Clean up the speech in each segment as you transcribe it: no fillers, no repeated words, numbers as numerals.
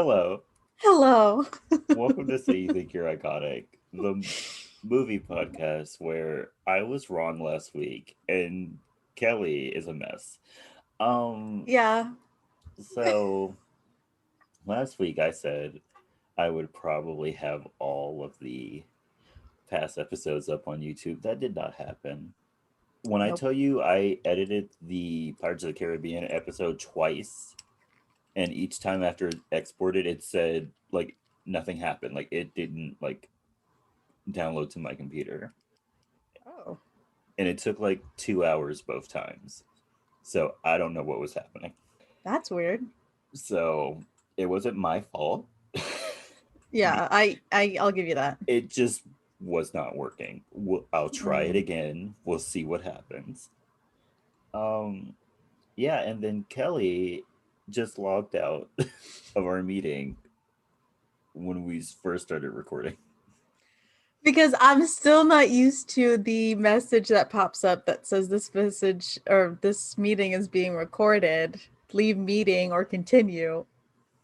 Hello. Hello. Welcome to Say You Think You're Iconic, the movie podcast where I was wrong last week and Kelly is a mess. Um, Yeah. so last week I said I would probably have all of the past episodes up on YouTube. That did not happen. When I Nope. tell you I edited the Pirates of the Caribbean episode twice, and each time after exported, it said like nothing happened. Like it didn't like download to my computer, Oh, and it took like 2 hours both times. So I don't know what was happening. that's weird. So it wasn't my fault. Yeah, I'll give you that. It just was not working. I'll try it Mm. again. We'll see what happens. Um, yeah, and then Kelly just logged out of our meeting when we first started recording. Because I'm still not used to the message that pops up that says this message or this meeting is being recorded. Leave meeting or continue.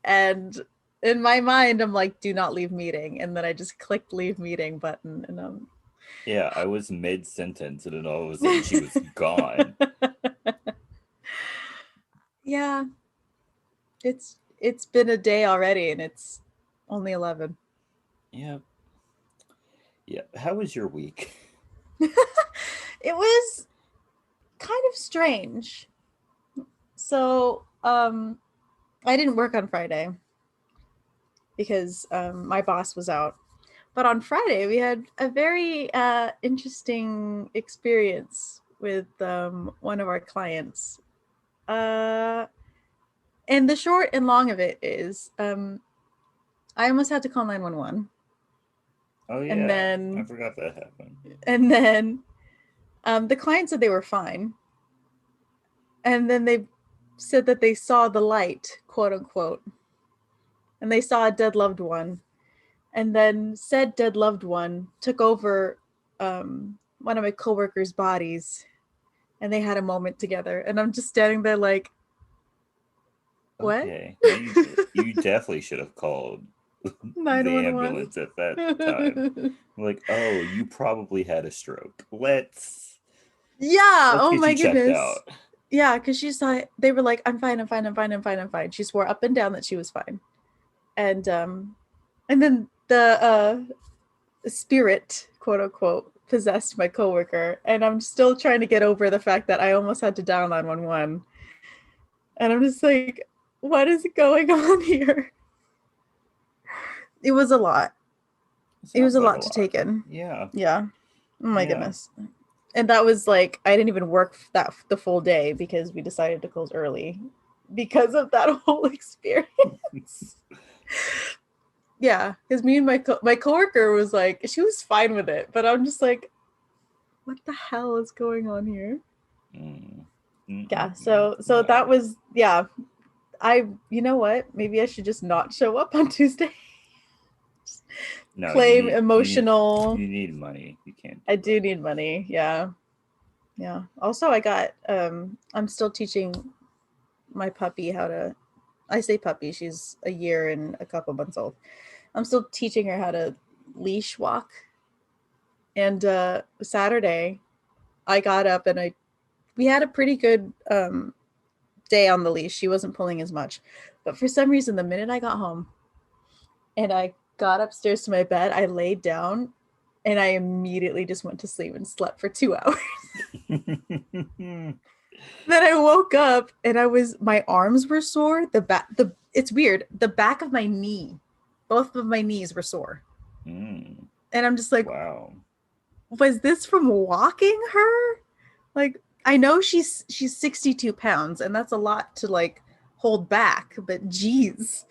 And in my mind, I'm like, do not leave meeting. And then I just clicked leave meeting button and Yeah, I was mid sentence, and then all of a sudden she was gone. yeah, it's been a day already and it's only 11. Yeah, yeah. How was your week? It was kind of strange. So, I didn't work on Friday because my boss was out. But on Friday, we had a very interesting experience with one of our clients. Uh, and the short and long of it is I almost had to call 911. Oh And yeah, I then, forgot that happened. and then the client said they were fine. And then they said that they saw the light, quote unquote, and they saw a dead loved one. And then said dead loved one took over one of my coworkers' bodies, and they had a moment together. And I'm just standing there like, what? Okay, yeah, you definitely should have called the 911. ambulance at that time. Like, oh, you probably had a stroke. Yeah. Let's Oh get you my checked goodness. out. Yeah, because she saw they were like, I'm fine, I'm fine, I'm fine, I'm fine, I'm fine. She swore up and down that she was fine. And then the spirit, quote unquote, possessed my coworker, and I'm still trying to get over the fact that I almost had to dial 911. And I'm just like, what is going on here? It was a lot. It was Sounds a like a lot to lot. take in. Yeah, Yeah. Oh my yeah. goodness. And that was like I didn't even work that the full day because we decided to close early because of that whole experience. Yeah, because me and my coworker was like, she was fine with it, but I'm just like, what the hell is going on here? Mm. Yeah, Mm-mm-mm. so that No, was yeah. I you know what? Maybe I should just not show up on Tuesday. no. Claim emotional. You need money. You can't do I do need money. Yeah. Yeah. Also, I'm still teaching my puppy how to I say puppy, she's a year and a couple months old. I'm still teaching her how to leash walk. And Saturday, I got up and I we had a pretty good day on the leash. She wasn't pulling as much. But for some reason, the minute I got home and I got upstairs to my bed, I laid down and I immediately just went to sleep and slept for 2 hours. that. Then I woke up and my arms were sore. The it's weird. The back of my knee, both of my knees were sore. Mm, And I'm just like, wow. was this from walking her? Like I know she's 62 pounds and that's a lot to like hold back, but geez.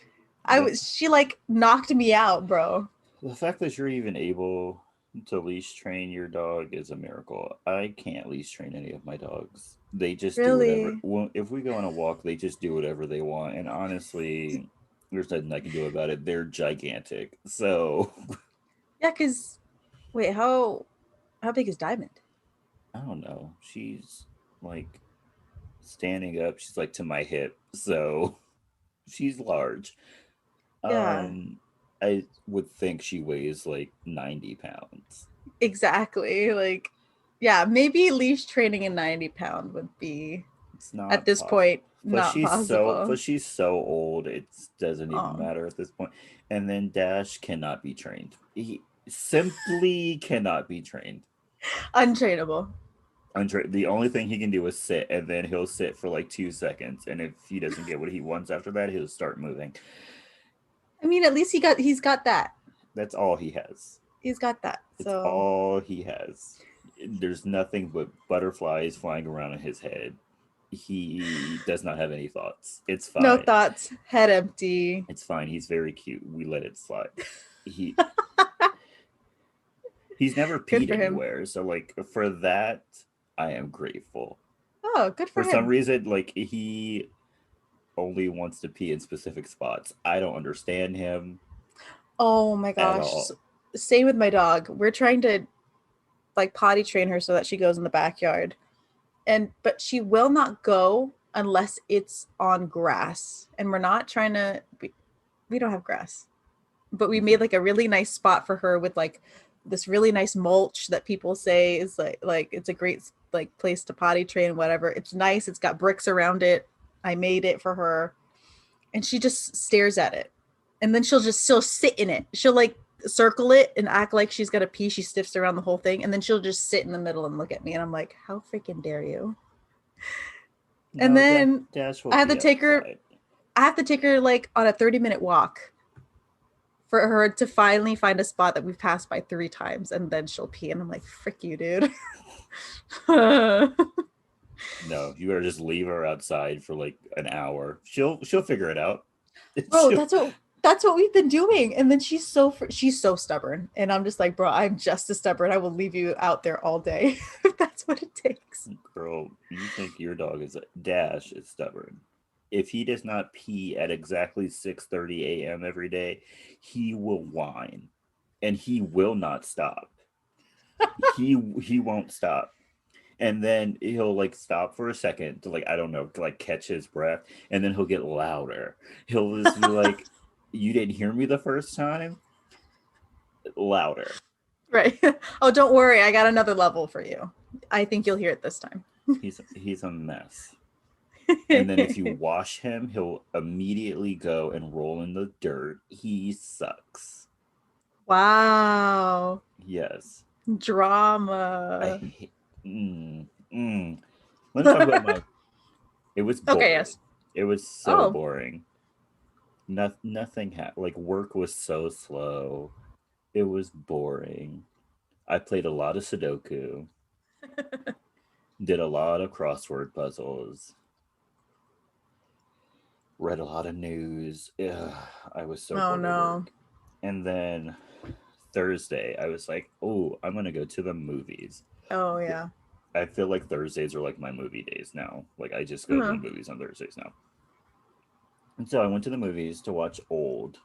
The She like knocked me out, bro. the fact that you're even able to leash train your dog is a miracle. I can't leash train any of my dogs. They just do whatever. Really? Well, if we go on a walk, they just do whatever they want. And honestly, there's nothing I can do about it. They're gigantic. So Yeah, cuz wait, how big is Diamond? I don't know. She's like standing up. She's like to my hip. So she's large. Yeah, I would think she weighs like 90 pounds. exactly. Like, yeah, maybe leash training a 90-pound would be It's at not this possible. point not possible. But she's so old, it doesn't even Oh, matter at this point. And then Dash cannot be trained. He simply cannot be trained. untrainable. The only thing he can do is sit, and then he'll sit for like 2 seconds. And if he doesn't get what he wants after that, he'll start moving. I mean, at least he's got that. That's all he has. He's got that. It's So all he has. There's nothing but butterflies flying around in his head. He does not have any thoughts. It's no fine. thoughts, head empty. It's fine. He's very cute. We let it slide. He he's never Good peed for him. anywhere, so like for that, I am grateful. Oh, good for For some him. reason, like he only wants to pee in specific spots. I don't understand him Oh my at gosh. all. Same with my dog. We're trying to like potty train her so that she goes in the backyard. But she will not go unless it's on grass. And we're not trying to we don't have grass. But we made Mhm. like a really nice spot for her with like this really nice mulch that people say is like it's a great like place to potty train, whatever. It's nice. It's got bricks around it. I made it for her, and she just stares at it, and then she'll sit in it. She'll like circle it and act like she's gonna pee. She stiffs around the whole thing, and then she'll just sit in the middle and look at me, and I'm like, how freaking dare you? And No, then Dash will I have to pee take her. outside. I have to take her like on a 30-minute walk for her to finally find a spot that we've passed by 3 times, and then she'll pee, and I'm like, frick you, dude. Oh, No, you better just leave her outside for like an hour. She'll figure it out. she'll, that's what we've been doing. And then she's so stubborn, and I'm just like, bro, I'm just as stubborn. I will leave you out there all day if that's what it takes. Girl, you think your dog is Dash is stubborn. If he does not pee at exactly 6:30 a.m. every day, he will whine and he will not stop. He won't stop. And then he'll like stop for a second to like I don't know, to like catch his breath, and then he'll get louder. He'll just be like, "You didn't hear me the first time?" Louder. Right. Oh, don't worry, I got another level for you. I think you'll hear it this time. He's a mess. And then if you wash him, he'll immediately go and roll in the dirt. He sucks. Wow. Yes. I Drama. hate. Let me talk about my. It was Okay, boring. yes. It was so Oh. boring. Nothing happened. Like work was so slow. It was boring. I played a lot of Sudoku. Did a lot of crossword puzzles. Read a lot of news. Ugh, I was so Oh bored at no. work. And then Thursday, I was like, oh, I'm going to go to the movies. Oh yeah. I feel like Thursdays are like my movie days now. Like, I just go to the Uh-huh. movies on Thursdays now. And so I went to the movies to watch Old.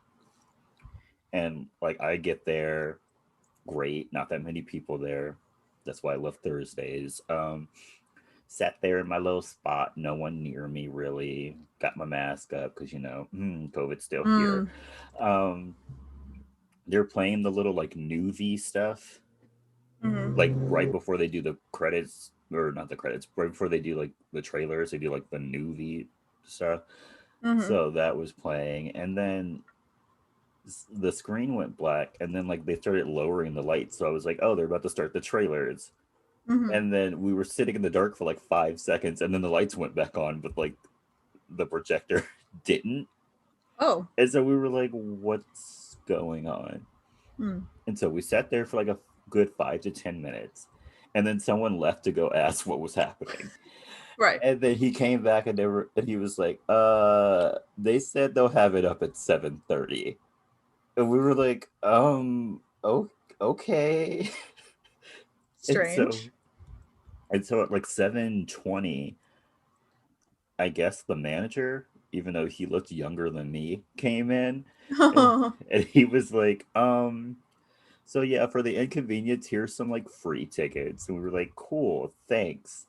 And, like, I get there, great, not that many people there. That's why I love Thursdays. Sat there in my little spot, no one near me really. Got my mask up because, COVID's still here. Mm. Um, they're playing the little, like, newbie stuff like Mm-hmm. right before they do the credits, or not the credits, right before they do like the trailers, they do like the movie stuff. Mm-hmm. So that was playing, and then the screen went black, and then like they started lowering the lights. So I was like, oh, they're about to start the trailers. Mm-hmm. And then we were sitting in the dark for like 5 seconds, and then the lights went back on, but like the projector didn't. Oh. And so we were like, what's going on? Mm. And so we sat there for like a good 5 to 10 minutes, and then someone left to go ask what was happening. Right. And then he came back, and he was like, they said they'll have it up at 7:30. And we were like, oh, okay. And so Strange. and so at like 7:20, I guess the manager, even though he looked younger than me, came in, and, and he was like, so yeah, for the inconvenience, here's some like free tickets. And we were like, cool, thanks.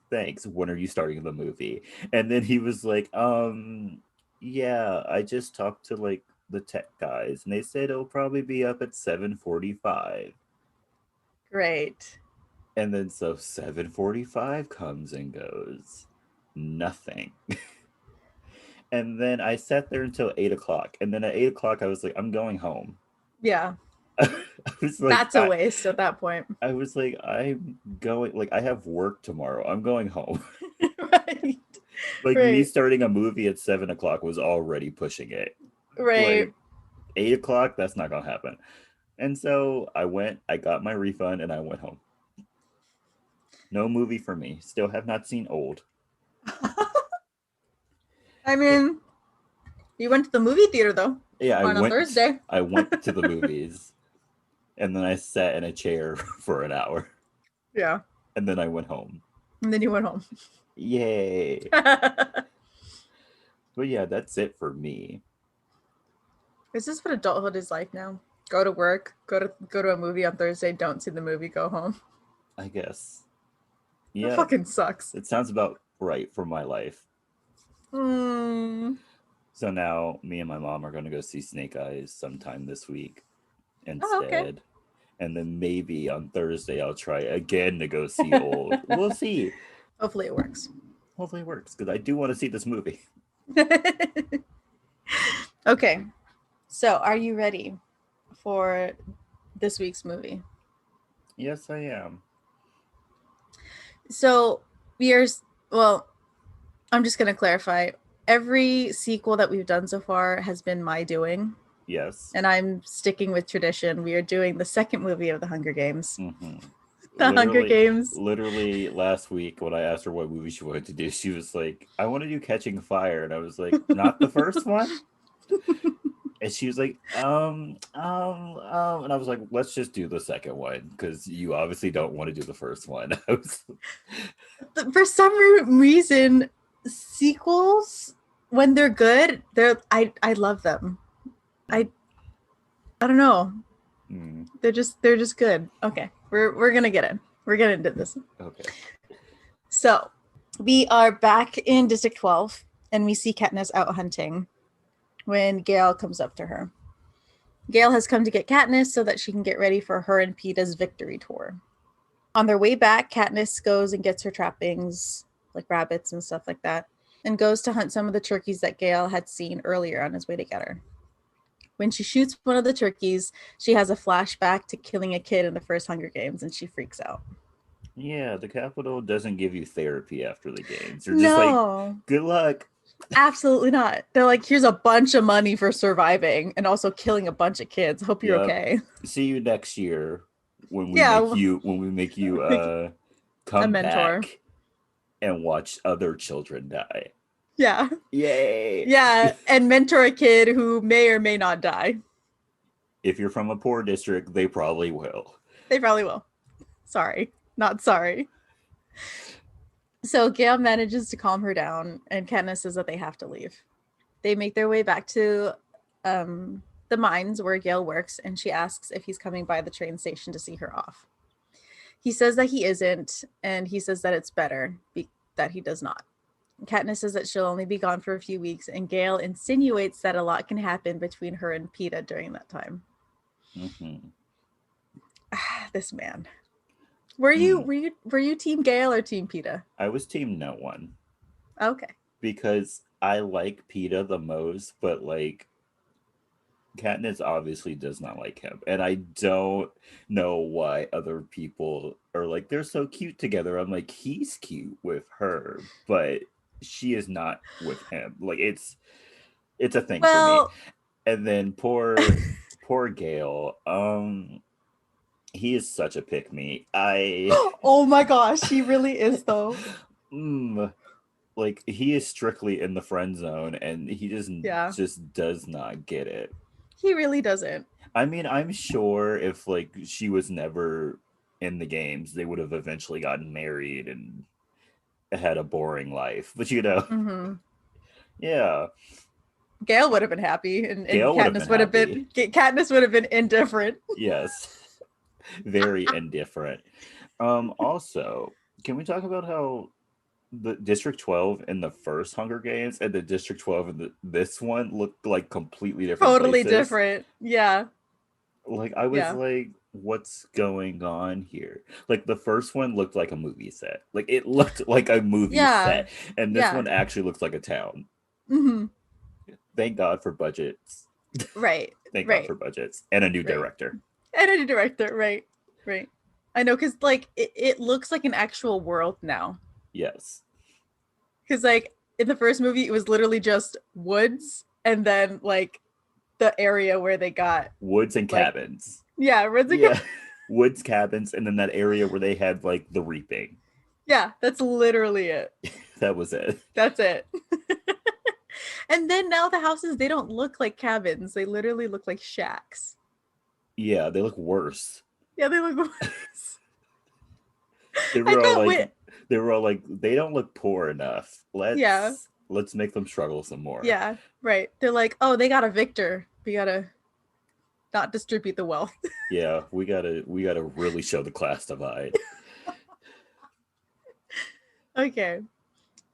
When are you starting the movie? And then he was like, yeah, I just talked to like the tech guys, and they said it'll probably be up at 7:45. Great. And then so 7:45 comes and goes. Nothing. And then I sat there until 8 o'clock. And then at 8 o'clock, I was like, I'm going home. Yeah. I was like, That's a waste at that point. I was like, I'm going, like, I have work tomorrow. I'm going home. Right. Like, Right. me starting a movie at 7 o'clock was already pushing it. Right. Like, 8 o'clock, that's not going to happen. And so I went, I got my refund, and I went home. No movie for me. Still have not seen Old. I mean, you went to the movie theater though. Yeah, on a Thursday. I went to the movies, and then I sat in a chair for an hour, Yeah. and then I went home. And then you went home. Yay! But yeah, that's it for me. Is this what adulthood is like now? Go to work, go to a movie on Thursday, don't see the movie, go home. I guess. That Yeah, fucking sucks. it sounds about right for my life. Mm. So now me and my mom are going to go see Snake Eyes sometime this week instead. Oh, okay. And then maybe on Thursday I'll try again to go see Old. We'll see. Hopefully it works. Hopefully it works, because I do want to see this movie. Okay. So are you ready for this week's movie? Yes, I am. So I'm just going to clarify. Every sequel that we've done so far has been my doing. Yes. And I'm sticking with tradition. We are doing the second movie of the Hunger Games. Mm-hmm. The Hunger Games. Literally last week when I asked her what movie she wanted to do, she was like, I want to do Catching Fire. And I was like, not the first one? And she was like, and I was like, let's just do the second one, because you obviously don't want to do the first one. For some reason, sequels, when they're good, I love them. I don't know. They're just good. Okay, we're gonna get in. We're gonna into this. Okay. So we are back in District 12, and we see Katniss out hunting when Gale comes up to her. Gale has come to get Katniss so that she can get ready for her and Peeta's victory tour. On their way back, Katniss goes and gets her trappings, like rabbits and stuff like that, and goes to hunt some of the turkeys that Gale had seen earlier on his way to get her. When she shoots one of the turkeys, she has a flashback to killing a kid in the first Hunger Games, and she freaks out. Yeah, the Capitol doesn't give you therapy after the games. They're just like, good luck. Absolutely not. They're like, here's a bunch of money for surviving and also killing a bunch of kids. Hope you're okay. See you next year when we make you come back and watch other children die. Yeah. Yay. Yeah, and mentor a kid who may or may not die. If you're from a poor district, they probably will. They probably will. Sorry. Not sorry. So Gale manages to calm her down, and Katniss says that they have to leave. They make their way back to the mines where Gale works, and she asks if he's coming by the train station to see her off. He says that he isn't, and he says that it's better that he does not. Katniss says that she'll only be gone for a few weeks, and Gale insinuates that a lot can happen between her and Peeta during that time. Mm-hmm. This man. Were you team Gale or team Peeta? I was team no one. Okay. Because I like Peeta the most, but like Katniss obviously does not like him. And I don't know why other people are like, they're so cute together. I'm like, he's cute with her, but she is not with him. Like it's a thing for me. And then poor Gale, he is such a pick-me. Oh my gosh, he really is though. Like he is strictly in the friend zone, and he just does not get it. He really doesn't. I mean, I'm sure if like she was never in the games, they would have eventually gotten married and had a boring life. But Mm-hmm. Yeah. Gale would have been happy, and Katniss would have been indifferent. Yes. Very indifferent. Also, can we talk about how the District 12 in the first Hunger Games and the District 12 in this one looked like completely different Totally places. different. Yeah. Like I was Yeah. like, what's going on here? Like the first one looked like a movie set. Like it looked like a movie Yeah. set. And this Yeah. one actually looks like a town. Mm-hmm. Thank God for budgets. Right. Thank God Right. for budgets. And a new Right. director. And a new director. Right. Right. I know, because like it looks like an actual world now. Yes. Because like in the first movie, it was literally just woods, and then like the area where they got Woods and like, cabins. yeah, woods and Yeah. Woods, cabins, and then that area where they had like the reaping. yeah, that's literally it. That was it. That's it. And then now the houses, they don't look like cabins. They literally look like shacks. Yeah, they look worse. Yeah, they look worse. They I were all thought, like wait, they were all like, they don't look poor enough. yeah, Let's make them struggle some more. yeah, right. They're like, oh, they got a victor. We gotta not distribute the wealth. Yeah, we gotta really show the class divide. Okay,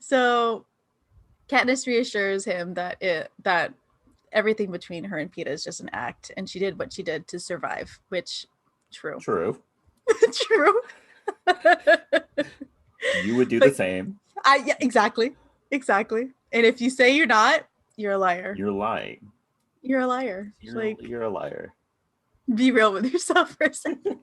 so Katniss reassures him that everything between her and Peeta is just an act, and she did what she did to survive. Which, true, True. true. You would do But the same. yeah, exactly. And if you say you're not, you're a liar. You're lying. You're a liar. You're a liar. Be real with yourself for a second.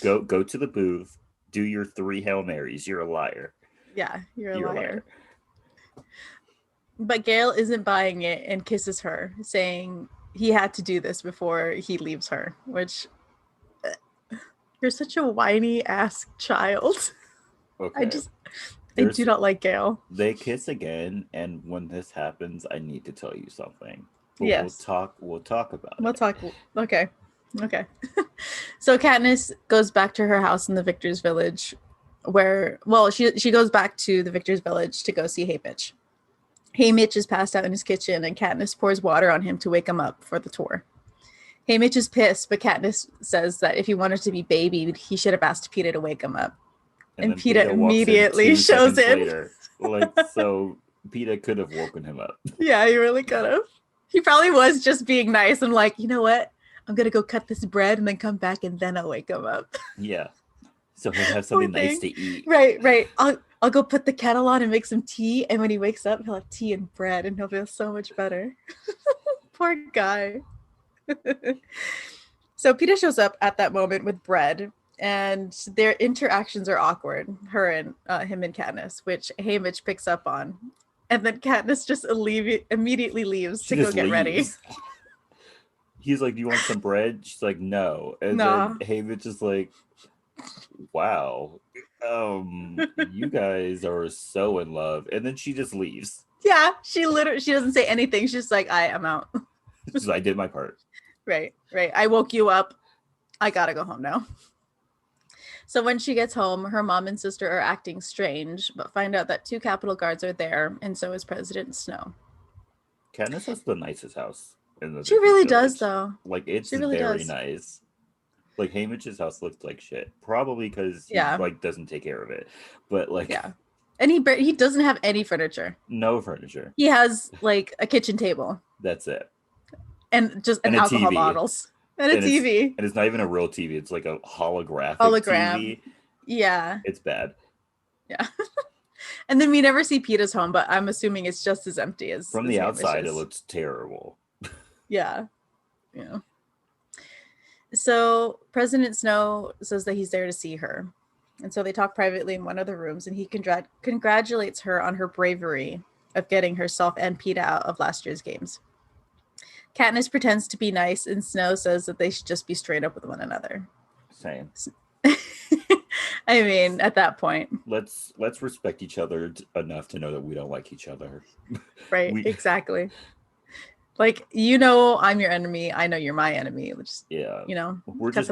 Go to the booth. Do your 3 Hail Marys. You're a liar. Yeah, you're a liar. But Gale isn't buying it and kisses her, saying he had to do this before he leaves her, which you're such a whiny ass child. Okay. I do not like Gale. They kiss again, and when this happens, I need to tell you something. But yes. We'll talk about it. We'll talk. Okay. So Katniss goes back to her house in the Victor's Village, where, well, she goes back to the Victor's Village to go see Haymitch. Haymitch is passed out in his kitchen, and Katniss pours water on him to wake him up for the tour. Haymitch is pissed, but Katniss says that if he wanted to be babied, he should have asked Peeta to wake him up. And Peeta immediately shows in. Like, so Peeta could have woken him up. Yeah, he really could have. He probably was just being nice and like, you know what? I'm going to go cut this bread and then come back and then I'll wake him up. Yeah. So he'll have something nice to eat. Right. I'll go put the kettle on and make some tea. And when he wakes up, he'll have tea and bread and he'll feel so much better. Poor guy. So Peeta shows up at that moment with bread. And their interactions are awkward, her and him and Katniss, which Haymitch picks up on. And then Katniss just immediately leaves to go get ready. He's like, do you want some bread? She's like, no. And then Haymitch is like, wow, you guys are so in love. And then she just leaves. Yeah, she doesn't say anything. She's just like, I'm out. She's like, I did my part. Right. I woke you up. I gotta go home now. So when she gets home, her mom and sister are acting strange, but find out that 2 Capitol guards are there, and so is President Snow. Katniss has the nicest house in the She really does, though. Like, it's very nice. Like, Haymitch's house looked like shit. Probably because he, like, doesn't take care of it. But, like... Yeah. And he doesn't have any furniture. No furniture. He has, like, a kitchen table. That's it. And just alcohol bottles. And a TV. And it's not even a real TV. It's like a hologram. TV. Yeah. It's bad. Yeah. And then we never see Peeta's home, but I'm assuming it's just as empty as... From the outside, it looks terrible. Yeah. So President Snow says that he's there to see her. And so they talk privately in one of the rooms, and he congratulates her on her bravery of getting herself and Peeta out of last year's games. Katniss pretends to be nice, and Snow says that they should just be straight up with one another. Same. I mean, at that point. Let's respect each other enough to know that we don't like each other. Right, exactly. Like, I'm your enemy. I know you're my enemy. We're just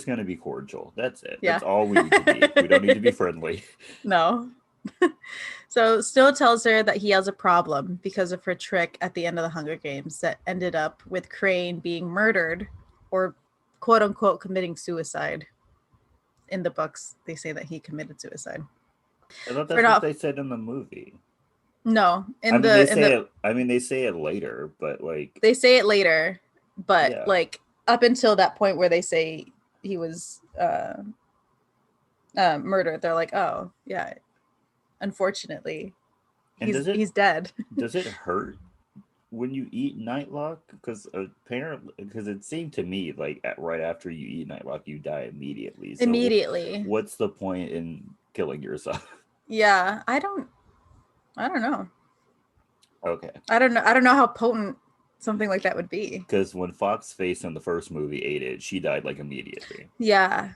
gonna be cordial. That's it. Yeah. That's all we need to be. We don't need to be friendly. No. So Snow tells her that he has a problem because of her trick at the end of the Hunger Games that ended up with Crane being murdered, or quote unquote committing suicide. In the books, they say that he committed suicide. I thought For that's what not they said in the movie. no, I mean, they in say the it. I mean, they say it later, but like, they say it later, but yeah. like up until that point where they say he was murdered, they're like, oh yeah, unfortunately, And he's dead. does it hurt when you eat nightlock? Because apparently, because it seemed to me like right after you eat nightlock, you die immediately. So, Immediately. what's the point in killing yourself? Yeah, I don't know. Okay. I don't know how potent something like that would be. Because when Fox Face in the first movie ate it, she died like immediately. Yeah.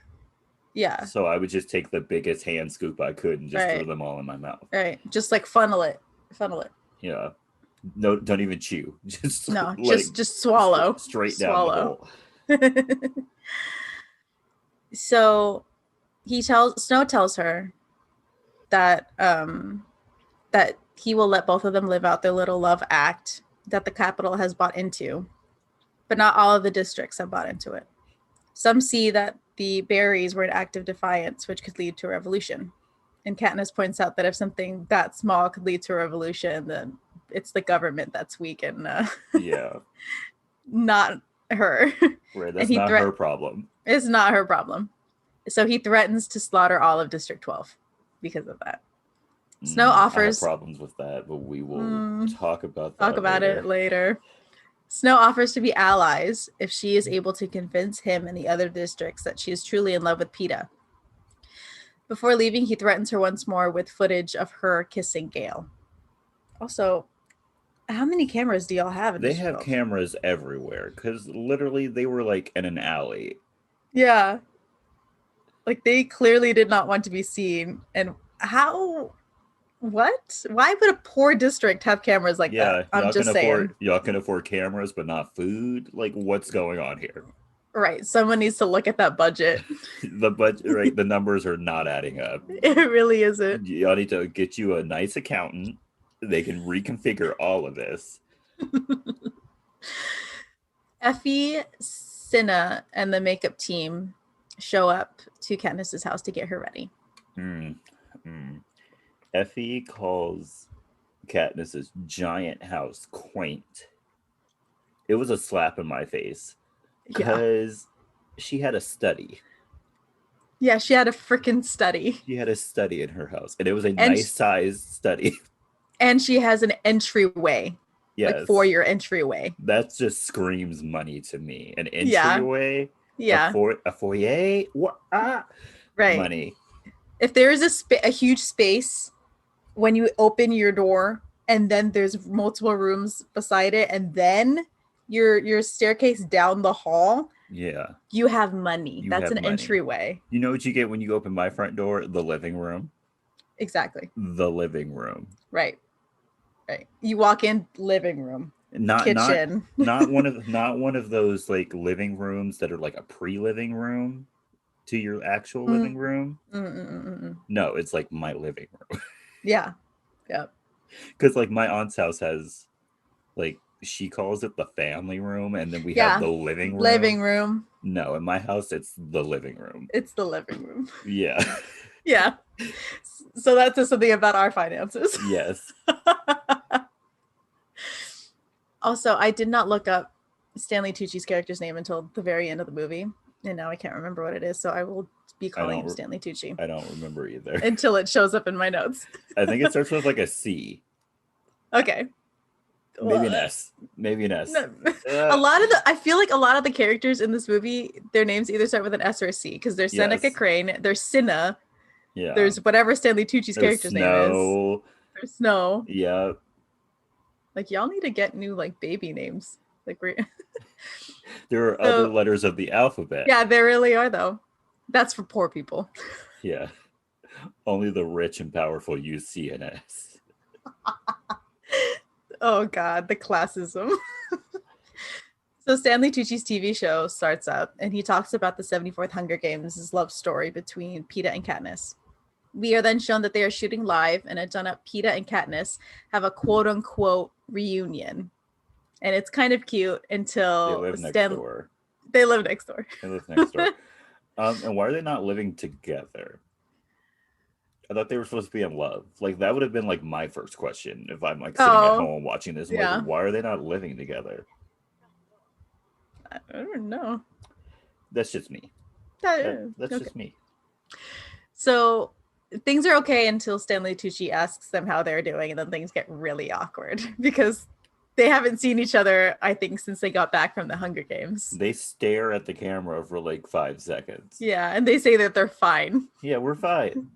Yeah. So I would just take the biggest hand scoop I could and just throw Right. them all in my mouth. Right. Just like funnel it. Funnel it. Yeah. No, don't even chew. Just No, like just swallow. straight down the Swallow. hole. So Snow tells her that that he will let both of them live out their little love act that the capital has bought into, but not all of the districts have bought into it. Some see that the berries were an act of defiance, which could lead to a revolution. And Katniss points out that if something that small could lead to a revolution, then it's the government that's weak and Yeah. not her. Right. And That's not her problem. It's not her problem. So he threatens to slaughter all of District 12 because of that. Snow offers. I have problems with that, but we will talk about that. Talk about it later. Snow offers to be allies if she is able to convince him and the other districts that she is truly in love with Peeta. Before leaving, he threatens her once more with footage of her kissing Gale. Also, how many cameras do y'all have in They District have 12? cameras everywhere because literally they were like in an alley. Yeah. Like they clearly did not want to be seen. And how? What? Why would a poor district have cameras like that? I'm just saying. Y'all can afford cameras, but not food. Like, what's going on here? Right. Someone needs to look at that budget. The budget, right? The numbers are not adding up. It really isn't. Y'all need to get you a nice accountant. They can reconfigure all of this. Effie, Cinna, and the makeup team show up to Katniss's house to get her ready. Effie calls Katniss's giant house quaint. It was a slap in my face because she had a study. Yeah, she had a freaking study. She had a study in her house, and it was a nice sized study. And she has an entryway. Yes. Like for your entryway. That just screams money to me. An entryway? Yeah. A foyer? What? Right. Money. If there is a huge space when you open your door and then there's multiple rooms beside it and then your staircase down the hall, yeah, you have money. That's an entryway. You know what you get when you open my front door? The living room. Exactly. The living room. Right. You walk in, living room. Kitchen. Not one of those like living rooms that are like a pre-living room to your actual living room. No, it's like my living room. Yeah. Yep. Because like my aunt's house has, like, she calls it the family room, and then we have the living room. Living room. No, in my house it's the living room. It's the living room. Yeah. Yeah. So that says something about our finances. Yes. Also, I did not look up Stanley Tucci's character's name until the very end of the movie, and now I can't remember what it is, so I will be calling him Stanley Tucci. I don't remember either. Until it shows up in my notes. I think it starts with like a C. Okay. Maybe an S. No. I feel like a lot of the characters in this movie, their names either start with an S or a C, because there's Seneca Crane, there's Cinna, there's whatever Stanley Tucci's character's name is. There's Snow. Yeah. Like, y'all need to get new like baby names. Like there are other letters of the alphabet. Yeah, there really are though. That's for poor people. Yeah. Only the rich and powerful use C and S. Oh God, the classism. So Stanley Tucci's TV show starts up and he talks about the 74th Hunger Games' love story between Peeta and Katniss. We are then shown that they are shooting live, and it's done up Peeta and Katniss have a quote unquote reunion. And it's kind of cute until they live next door. They live next door. They live next door. And why are they not living together? I thought they were supposed to be in love. Like that would have been like my first question if I'm like sitting at Oh, home watching this. I'm yeah. like, why are they not living together? I don't know. That's just me. That's Okay. just me. So things are okay until Stanley Tucci asks them how they're doing, and then things get really awkward because they haven't seen each other, I think, since they got back from the Hunger Games. They stare at the camera for like 5 seconds. Yeah, and they say that they're fine. Yeah, we're fine.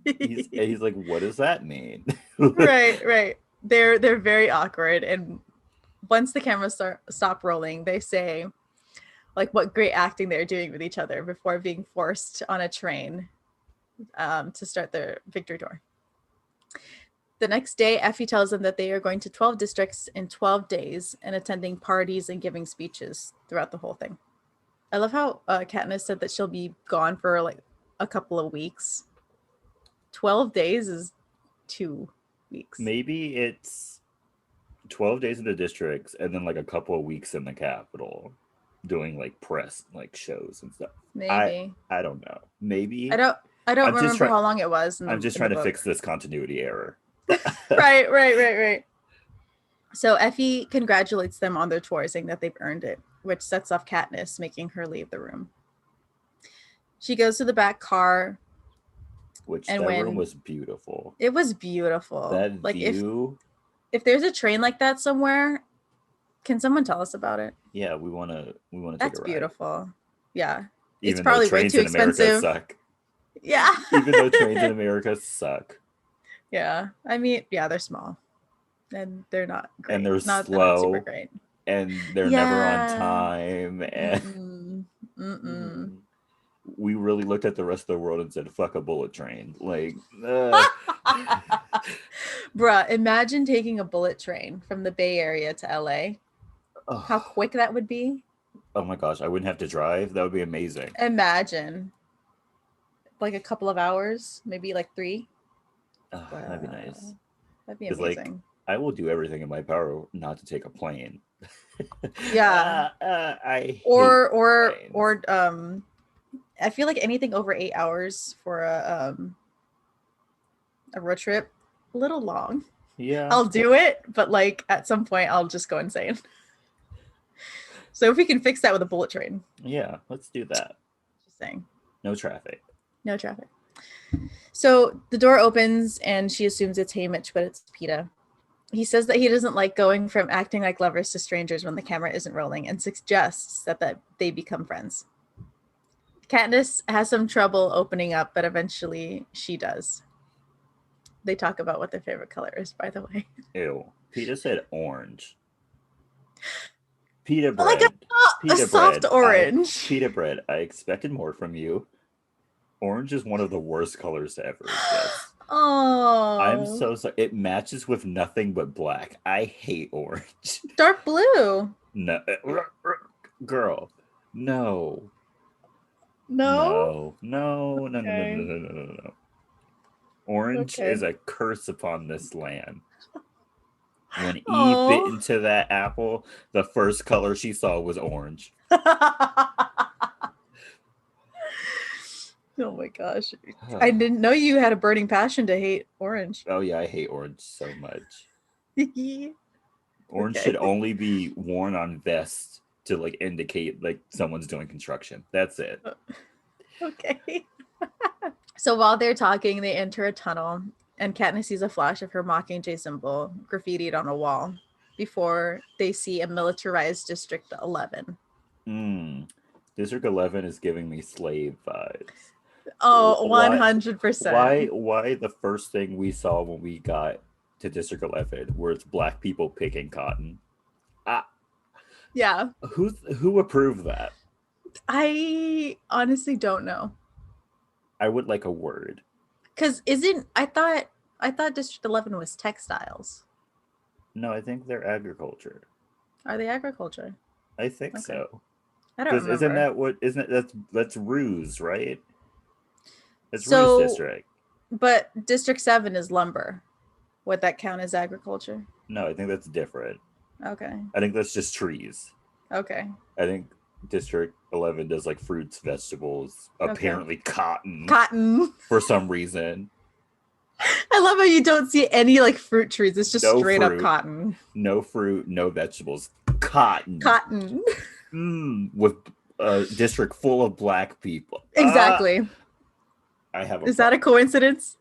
He's like, what does that mean? Right. They're very awkward, and once the cameras stop rolling, they say like what great acting they're doing with each other before being forced on a train to start their victory tour. The next day, Effie tells them that they are going to 12 districts in 12 days and attending parties and giving speeches throughout the whole thing. I love how Katniss said that she'll be gone for like a couple of weeks. 12 days is 2 weeks. Maybe it's 12 days in the districts and then like a couple of weeks in the capital doing like press like shows and stuff. Maybe. I don't know. Maybe. I don't remember how long it was. I'm just trying to fix this continuity error. Right. So Effie congratulates them on their tour, saying that they've earned it, which sets off Katniss, making her leave the room. She goes to the back car. Which that room was beautiful. It was beautiful. That like view. If there's a train like that somewhere, can someone tell us about it? Yeah, we want to take a ride. That's beautiful. Yeah. Even it's probably way too expensive. Suck. Yeah. Even though trains in America suck. Yeah. I mean, yeah, they're small. And they're not great. And they're slow. They're not super great. And they're never on time. And we really looked at the rest of the world and said, fuck a bullet train. Like, bruh, imagine taking a bullet train from the Bay Area to LA. Oh. How quick that would be. Oh my gosh, I wouldn't have to drive. That would be amazing. Imagine. Like a couple of hours, maybe like 3. Oh, that'd be nice. That'd be amazing. Like, I will do everything in my power not to take a plane. Yeah. I I feel like anything over 8 hours for a road trip, a little long. Yeah. I'll do it, but like at some point I'll just go insane. So if we can fix that with a bullet train. Yeah, let's do that. Just saying. No traffic. So the door opens and she assumes it's Haymitch, but it's Peeta. He says that he doesn't like going from acting like lovers to strangers when the camera isn't rolling and suggests that they become friends. Katniss has some trouble opening up, but eventually she does. They talk about what their favorite color is, by the way. Ew. Peeta said orange. Pita bread. Like a soft orange. Pita bread. I expected more from you. Orange is one of the worst colors to ever exist. Oh. I'm so sorry. It matches with nothing but black. I hate orange. Dark blue. No. Girl. No. No. Orange is a curse upon this land. When Eve bit into that apple, the first color she saw was orange. Oh my gosh. I didn't know you had a burning passion to hate orange. Oh yeah, I hate orange so much. Orange should only be worn on vests to like indicate like someone's doing construction. That's it. Okay. So while they're talking, they enter a tunnel and Katniss sees a flash of her Mockingjay symbol graffitied on a wall before they see a militarized District 11. District 11 is giving me slave vibes. Oh, 100%. Why the first thing we saw when we got to District 11 where it's black people picking cotton? Yeah. Who approved that? I honestly don't know. I would like a word. Because I thought District 11 was textiles. No, I think they're agriculture. Are they agriculture? I think so. I don't remember. That's Ruse, right? It's Ruse District. But District 7 is lumber. Would that count as agriculture? No, I think that's different. Okay. I think that's just trees. Okay. I think District 11 does like fruits, vegetables, apparently cotton. Cotton. For some reason. I love how you don't see any like fruit trees. It's just No straight up fruit. cotton. No fruit, no vegetables. Cotton. Cotton. With a district full of black people. Exactly. I have a Is that a coincidence?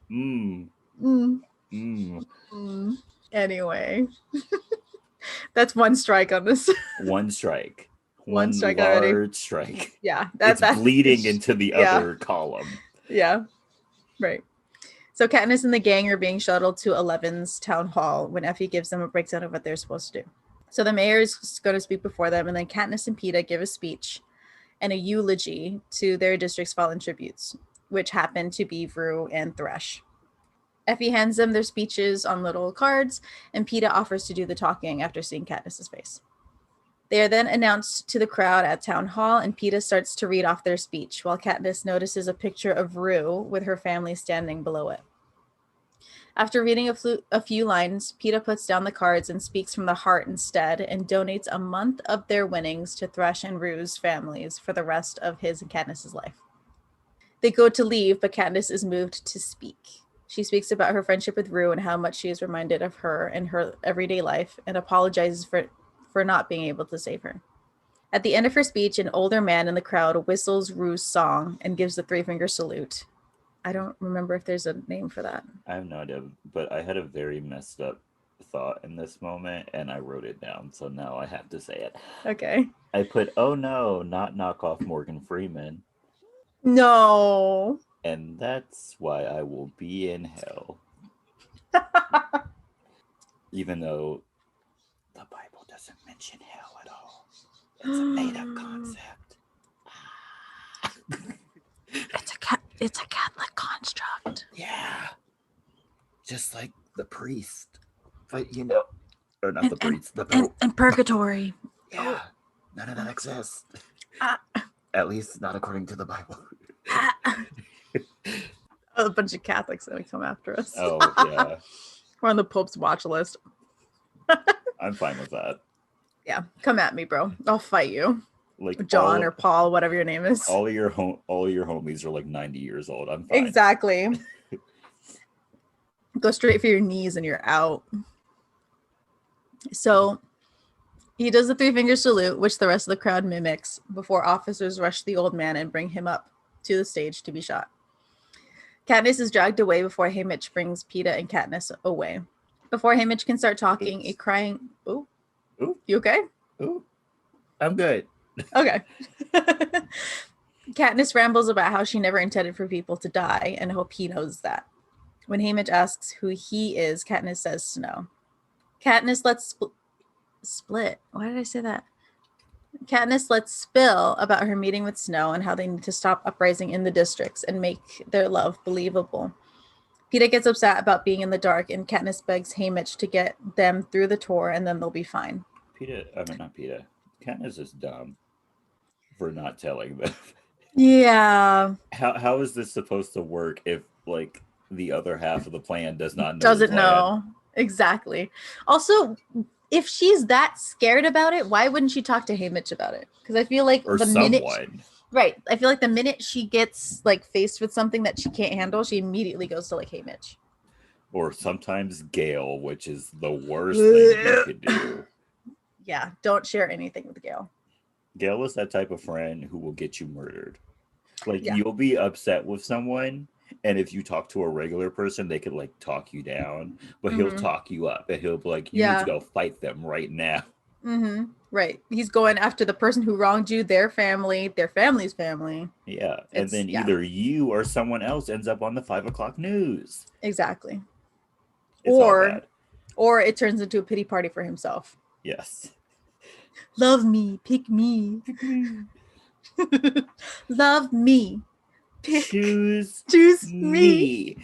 Mm. Mm. Mm. Mm. Anyway, that's one strike on this. One strike. One strike large already. strike. Yeah, It's bleeding into the yeah. other column. Yeah, right. So Katniss and the gang are being shuttled to Eleven's town hall when Effie gives them a breakdown of what they're supposed to do. So the mayor is going to speak before them, and then Katniss and Peeta give a speech and a eulogy to their district's fallen tributes, which happen to be Rue and Thresh. Effie hands them their speeches on little cards, and Peeta offers to do the talking after seeing Katniss's face. They are then announced to the crowd at Town Hall, and Peeta starts to read off their speech, while Katniss notices a picture of Rue with her family standing below it. After reading a few lines, Peeta puts down the cards and speaks from the heart instead, and donates a month of their winnings to Thresh and Rue's families for the rest of his and Katniss's life. They go to leave, but Katniss is moved to speak. She speaks about her friendship with Rue and how much she is reminded of her in her everyday life, and apologizes for not being able to save her. At the end of her speech, an older man in the crowd whistles Rue's song and gives the three-finger salute. I don't remember if there's a name for that. I have no idea, but I had a very messed up thought in this moment, and I wrote it down, so now I have to say it. Okay. I put, oh no, not knock off Morgan Freeman. No. And that's why I will be in hell. Even though the Bible doesn't mention hell at all. It's a made-up concept. It's a Catholic construct. Yeah. Just like the priest. But you know, or not the priest, the Pope. And purgatory. Yeah. None of that exists. At least not according to the Bible. A bunch of Catholics that would come after us. Oh, yeah. We're on the Pope's watch list. I'm fine with that. Yeah, come at me, bro. I'll fight you. Like John or Paul, whatever your name is. All of your homies are like 90 years old. I'm fine. Exactly. Go straight for your knees and you're out. So he does the three-finger salute, which the rest of the crowd mimics, before officers rush the old man and bring him up to the stage to be shot. Katniss is dragged away before Haymitch brings Peeta and Katniss away. Before Haymitch can start talking, a crying... Ooh. Ooh. You okay? Ooh. I'm good. Okay. Katniss rambles about how she never intended for people to die and hope he knows that. When Haymitch asks who he is, Katniss says Snow. Katniss lets split. Why did I say that? Katniss lets spill about her meeting with Snow and how they need to stop uprising in the districts and make their love believable. Peeta gets upset about being in the dark, and Katniss begs Haymitch to get them through the tour, and then they'll be fine. Not Peeta. Katniss is dumb for not telling them. Yeah. How is this supposed to work if like the other half of the plan doesn't know? Exactly. Also, if she's that scared about it, why wouldn't she talk to Haymitch about it? Because I feel like right, I feel like the minute she gets like faced with something that she can't handle, she immediately goes to like Haymitch. Or sometimes Gale, which is the worst thing you could do. Yeah, don't share anything with Gale. Gale is that type of friend who will get you murdered. Like you'll be upset with someone, and if you talk to a regular person, they could like talk you down, but he'll talk you up, and he'll be like, "You need to go fight them right now." Mm-hmm. Right. He's going after the person who wronged you, their family, their family's family. Yeah, and then either you or someone else ends up on the 5 o'clock news. Exactly. It's or it turns into a pity party for himself. Yes. Love me, pick me. Love me. Choose me.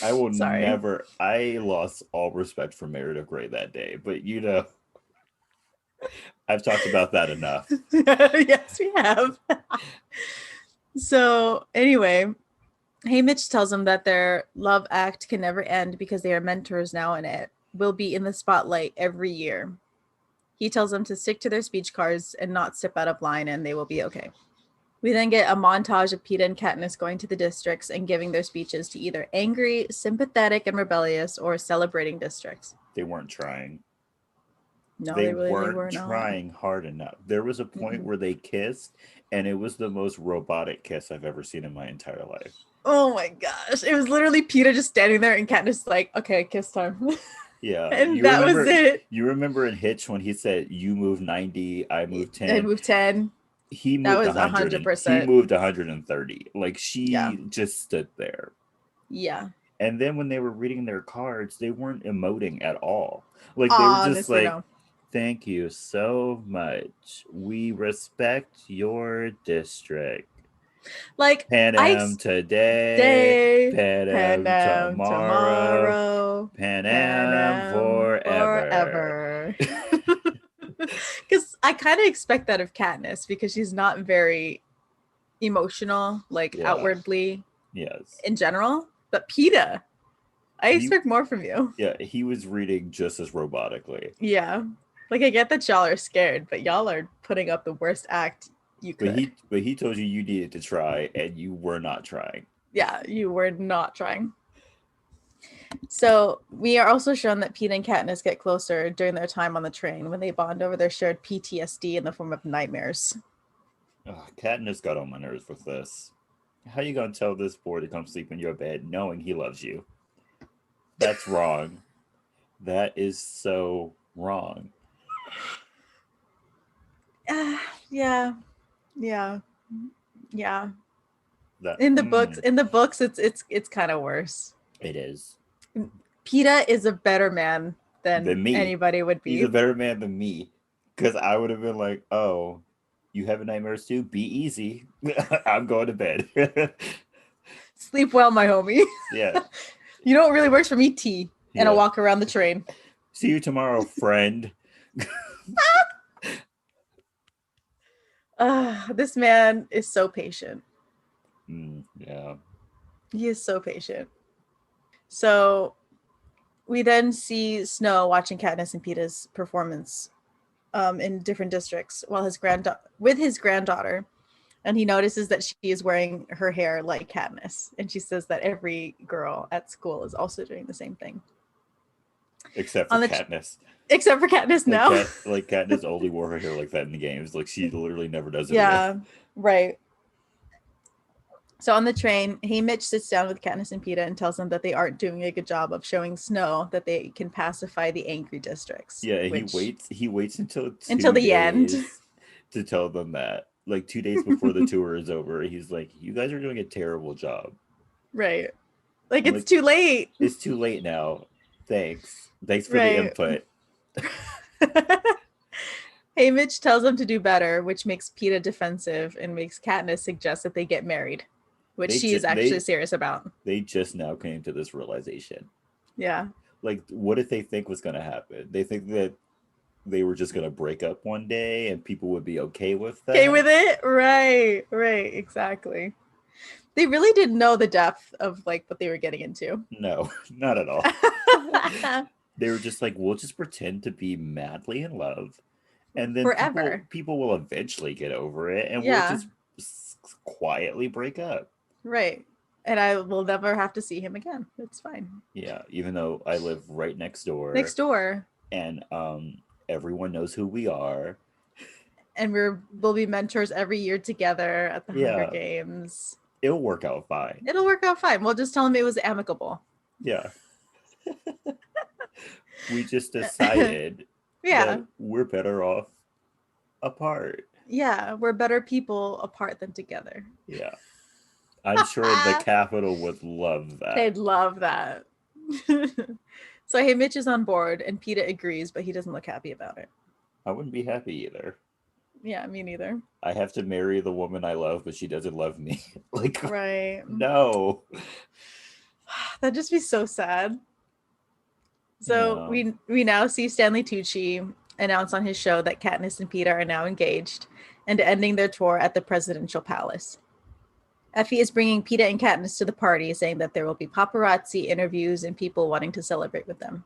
I will never. I lost all respect for Meredith Grey that day, but you know, I've talked about that enough. Yes, we have. So anyway, Haymitch tells him that their love act can never end because they are mentors now, and it will be in the spotlight every year. He tells them to stick to their speech cards and not step out of line, and they will be okay. We then get a montage of Peeta and Katniss going to the districts and giving their speeches to either angry, sympathetic, and rebellious, or celebrating districts. They weren't trying. No, They they weren't were not. trying hard enough. There was a point where they kissed, and it was the most robotic kiss I've ever seen in my entire life. Oh my gosh. It was literally Peeta just standing there and Katniss like, okay, kiss time. Yeah. And that was it. You remember in Hitch when he said, you move 90, I move 10. I moved 10. He moved That was 100. 100%. He moved 130. Like, she just stood there. Yeah. And then when they were reading their cards, they weren't emoting at all. Like, they were just like, no. Thank you so much. We respect your district. Like, Panem today, Panem tomorrow, Panem forever. Because I kind of expect that of Katniss because she's not very emotional, like outwardly. Yes. In general, but Peeta, I expect more from you. Yeah, he was reading just as robotically. Yeah, like I get that y'all are scared, but y'all are putting up the worst act you could. But he told you needed to try, and you were not trying. Yeah, you were not trying. So we are also shown that Peeta and Katniss get closer during their time on the train when they bond over their shared PTSD in the form of nightmares. Katniss got on my nerves with this. How you gonna tell this boy to come sleep in your bed knowing he loves you? That's wrong. That is so wrong. Yeah. In the books, it's kind of worse. It is. Peeta is a better man than me. Anybody would be. He's a better man than me, because I would have been like, "Oh, you have nightmares too? Be easy. I'm going to bed. Sleep well, my homie." Yeah. You know what really works for me? Tea and a walk around the train. See you tomorrow, friend. This man is so patient. Yeah. He is so patient. So we then see Snow watching Katniss and Peeta's performance in different districts while with his granddaughter. And he notices that she is wearing her hair like Katniss. And she says that every girl at school is also doing the same thing. Except for Katniss. Except for Katniss now. Like Katniss only wore her hair like that in the games. Like she literally never does it. Yeah, again. Right. So on the train, Haymitch sits down with Katniss and Peeta and tells them that they aren't doing a good job of showing Snow that they can pacify the angry districts. Yeah, he waits until the end to tell them that. Like 2 days before the tour is over, he's like, "You guys are doing a terrible job." Right. Like it's too late. It's too late now. Thanks for the input. Haymitch tells them to do better, which makes Peeta defensive and makes Katniss suggest that they get married, which she is actually serious about. They just now came to this realization. Yeah. Like, what did they think was going to happen? They think that they were just going to break up one day and people would be okay with that? Okay with it? Right, exactly. They really didn't know the depth of like what they were getting into. No, not at all. They were just like, we'll just pretend to be madly in love. And then forever. People will eventually get over it and we'll just quietly break up. Right. And I will never have to see him again. It's fine. Yeah, even though I live right next door. And everyone knows who we are. And we'll be mentors every year together at the Hunger Games. It'll work out fine. We'll just tell him it was amicable. Yeah. We just decided that we're better off apart. Yeah, we're better people apart than together. Yeah. I'm sure the Capitol would love that. They'd love that. So Haymitch is on board and Peeta agrees, but he doesn't look happy about it. I wouldn't be happy either. Yeah, me neither. I have to marry the woman I love, but she doesn't love me. Like, right. No. That'd just be so sad. So we now see Stanley Tucci announce on his show that Katniss and Peeta are now engaged and ending their tour at the presidential palace. Effie is bringing Peeta and Katniss to the party, saying that there will be paparazzi, interviews, and people wanting to celebrate with them.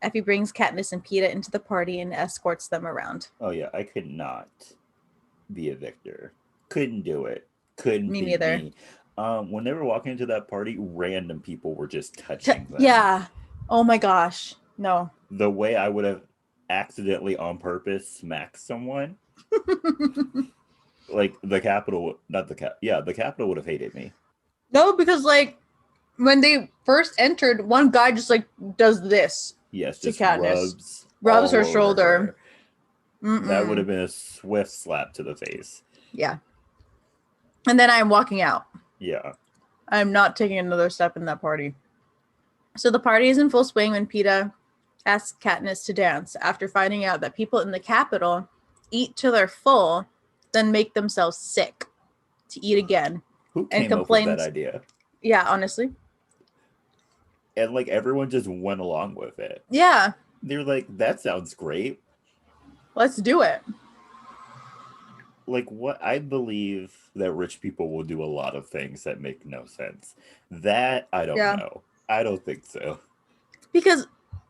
Effie brings Katniss and Peeta into the party and escorts them around. Oh yeah, I could not be a victor. Couldn't do it. Couldn't Me beat neither. me. When they were walking into that party, random people were just touching them. Yeah. Oh my gosh. No. The way I would have accidentally on purpose smacked someone, like the Capitol, not the cap, yeah, the Capitol would have hated me. No, because like when they first entered, one guy just like does this. Yes, to just Katniss. rubs her all over shoulder. her. That would have been a swift slap to the face. Yeah. And then I'm walking out. Yeah. I'm not taking another step in that party. So the party is in full swing when Peeta asks Katniss to dance after finding out that people in the Capitol eat till they're full, then make themselves sick to eat again. Who came up with that idea? Yeah, honestly. And like everyone just went along with it. Yeah. They were like, that sounds great. Let's do it. Like what I believe that rich people will do a lot of things that make no sense. That I don't know. I don't think so. Because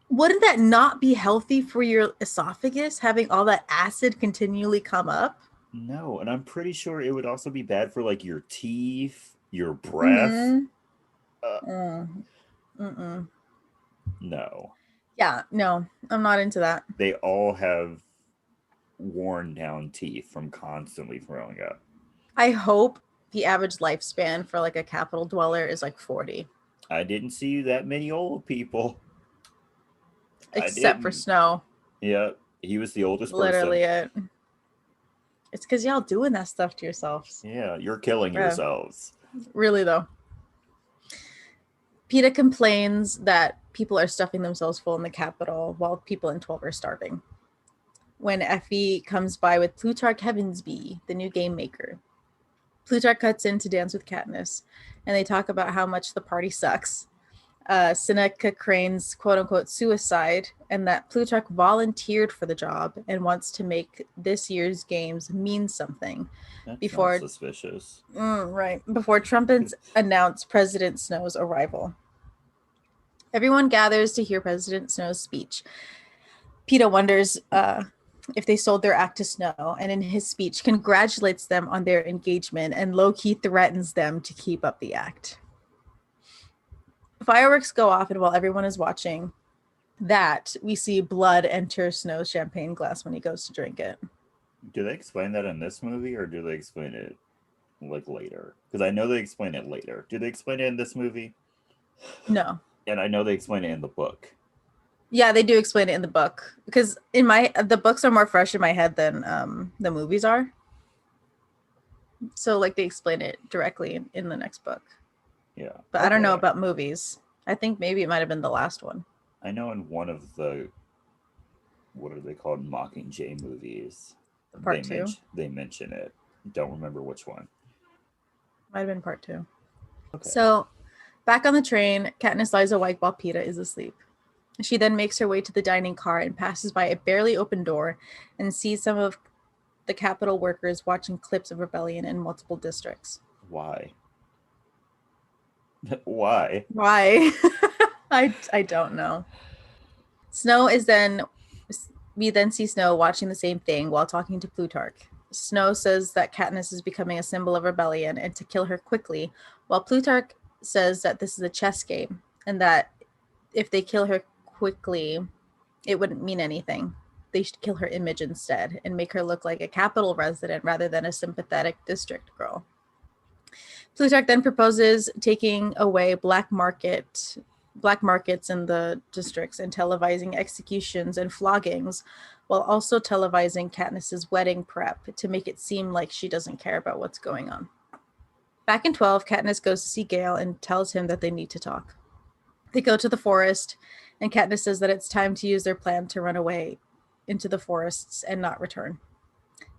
wouldn't that not be healthy for your esophagus, having all that acid continually come up? No, and I'm pretty sure it would also be bad for like your teeth, your breath. No. Yeah, no, I'm not into that. They all have worn down teeth from constantly throwing up. I hope the average lifespan for like a Capitol dweller is like 40. I didn't see that many old people. Except for Snow. Yeah, he was the oldest Literally person. it. It's because y'all doing that stuff to yourselves. Yeah, you're killing yourselves. Really, though. Peeta complains that people are stuffing themselves full in the Capitol while people in 12 are starving. When Effie comes by with Plutarch Heavensbee, the new game maker. Plutarch cuts in to dance with Katniss, and they talk about how much the party sucks. Seneca Crane's quote-unquote suicide, and that Plutarch volunteered for the job and wants to make this year's games mean something. That's before not suspicious. Right. Before trumpets announce President Snow's arrival. Everyone gathers to hear President Snow's speech. Peeta wonders if they sold their act to Snow, and in his speech congratulates them on their engagement and low-key threatens them to keep up the act. Fireworks go off, and while everyone is watching that, we see blood enter Snow's champagne glass when he goes to drink it. Do they explain that in this movie, or do they explain it like later? Because I know they explain it later. Do they explain it in this movie? No. And I know they explain it in the book. Yeah, they do explain it in the book, because the books are more fresh in my head than the movies are. So like they explain it directly in the next book. Yeah. But okay. I don't know about movies. I think maybe it might have been the last one. I know in one of the, what are they called, Mockingjay movies, Part 2? They mention it. Don't remember which one. Might have been Part 2. Okay. So back on the train, Katniss lies awake while Peeta is asleep. She then makes her way to the dining car and passes by a barely open door and sees some of the Capitol workers watching clips of rebellion in multiple districts. Why? Why? I don't know. We then see Snow watching the same thing while talking to Plutarch. Snow says that Katniss is becoming a symbol of rebellion and to kill her quickly, while Plutarch says that this is a chess game and that if they kill her quickly, it wouldn't mean anything. They should kill her image instead and make her look like a Capitol resident rather than a sympathetic district girl. Plutarch then proposes taking away black markets in the districts and televising executions and floggings, while also televising Katniss's wedding prep to make it seem like she doesn't care about what's going on. Back in 12, Katniss goes to see Gale and tells him that they need to talk. They go to the forest, and Katniss says that it's time to use their plan to run away into the forests and not return.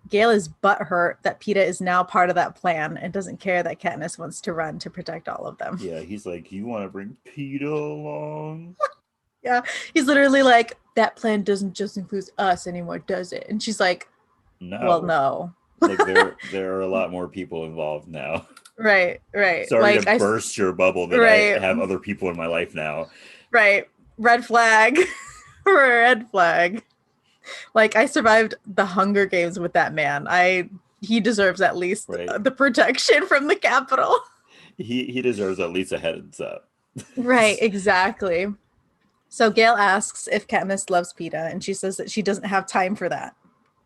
Gale is butthurt that Peeta is now part of that plan and doesn't care that Katniss wants to run to protect all of them. Yeah, he's like, you want to bring Peeta along? Yeah, he's literally like, that plan doesn't just include us anymore, does it? And she's like, no. Well, no. Like there are a lot more people involved now. Right. Sorry to burst your bubble that I have other people in my life now. Right. Red flag. Red flag. Like, I survived the Hunger Games with that man. I he deserves at least Right. the protection from the Capitol. He deserves at least a heads up. Right, exactly. So Gale asks if Katniss loves Peeta, and she says that she doesn't have time for that.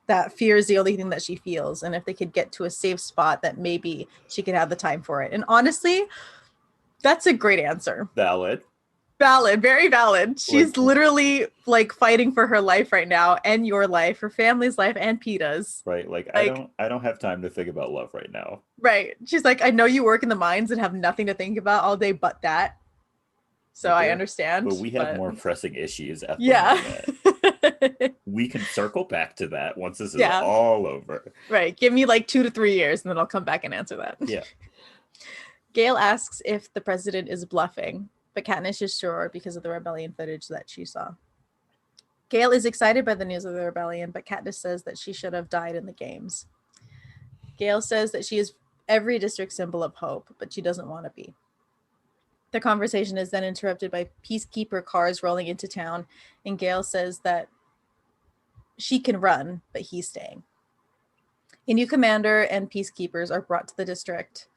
That fear is the only thing that she feels, and if they could get to a safe spot, that maybe she could have the time for it. And honestly, that's a great answer. Valid. Valid, very valid. She's Like- literally like fighting for her life right now, and your life, her family's life, and Peeta's. Right. Like, Like- I don't have time to think about love right now. Right. She's like, I know you work in the mines and have nothing to think about all day but that. So Okay. I understand. But we have more pressing issues at the Yeah. moment. We can circle back to that once this is Yeah. all over. Right. Give me like 2 to 3 years and then I'll come back and answer that. Yeah. Gale asks if the president is bluffing, but Katniss is sure because of the rebellion footage that she saw. Gale is excited by the news of the rebellion, but Katniss says that she should have died in the games. Gale says that she is every district symbol of hope, but she doesn't want to be. The conversation is then interrupted by peacekeeper cars rolling into town, and Gale says that she can run, but he's staying. A new commander and peacekeepers are brought to the district,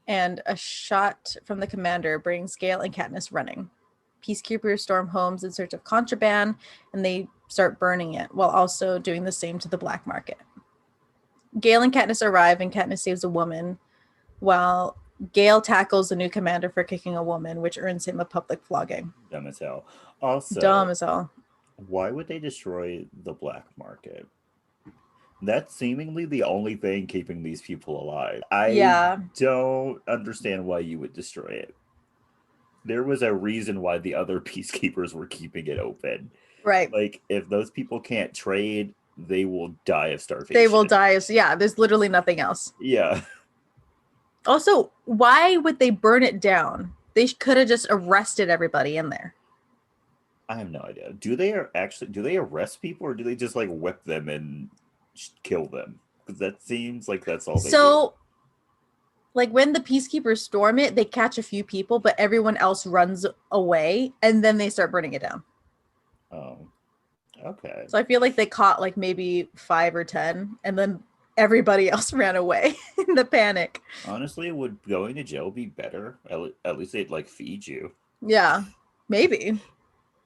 and a shot from the commander brings Gale and Katniss running. Peacekeepers storm homes in search of contraband, and they start burning it, while also doing the same to the black market. Gale and Katniss arrive, and Katniss saves a woman, while Gale tackles the new commander for kicking a woman, which earns him a public flogging. Dumb as hell. Also, Dumb as hell. Why would they destroy the black market? That's seemingly the only thing keeping these people alive. I don't understand why you would destroy it. There was a reason why the other peacekeepers were keeping it open. Right. Like, if those people can't trade, they will die of starvation. They will die. Yeah, there's literally nothing else. Yeah. Also, why would they burn it down? They could have just arrested everybody in there. I have no idea. Do they arrest people, or do they just like whip them and kill them? Because that seems like that's all they do. Like when the peacekeepers storm it, they catch a few people, but everyone else runs away, and then they start burning it down. Oh, okay. So I feel like they caught like maybe 5 or 10, and then everybody else ran away in the panic. Honestly, would going to jail be better? At least they'd like feed you. Yeah, maybe.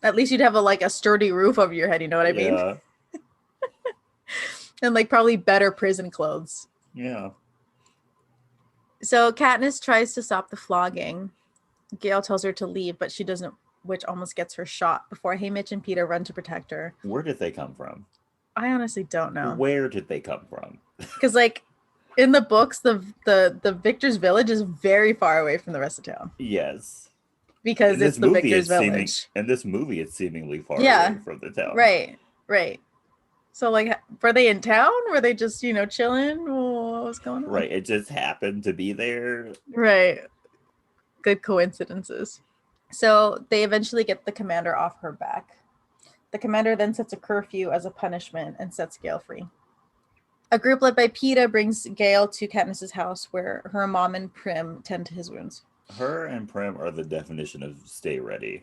At least you'd have a sturdy roof over your head. You know what I mean? Yeah. And like probably better prison clothes. Yeah. So Katniss tries to stop the flogging. Gale tells her to leave, but she doesn't, which almost gets her shot before Haymitch and Peeta run to protect her. Where did they come from? I honestly don't know. Where did they come from? Because like in the books, the Victor's Village is very far away from the rest of town. Yes. Because it's the Victor's Village. In this movie, it's seemingly far Yeah. away from the town. Right. So like, were they in town? Were they just, chilling? What was going on? Right. It just happened to be there. Right. Good coincidences. So they eventually get the commander off her back. The commander then sets a curfew as a punishment and sets Gale free. A group led by Peeta brings Gale to Katniss's house, where her mom and Prim tend to his wounds. Her and Prim are the definition of stay ready.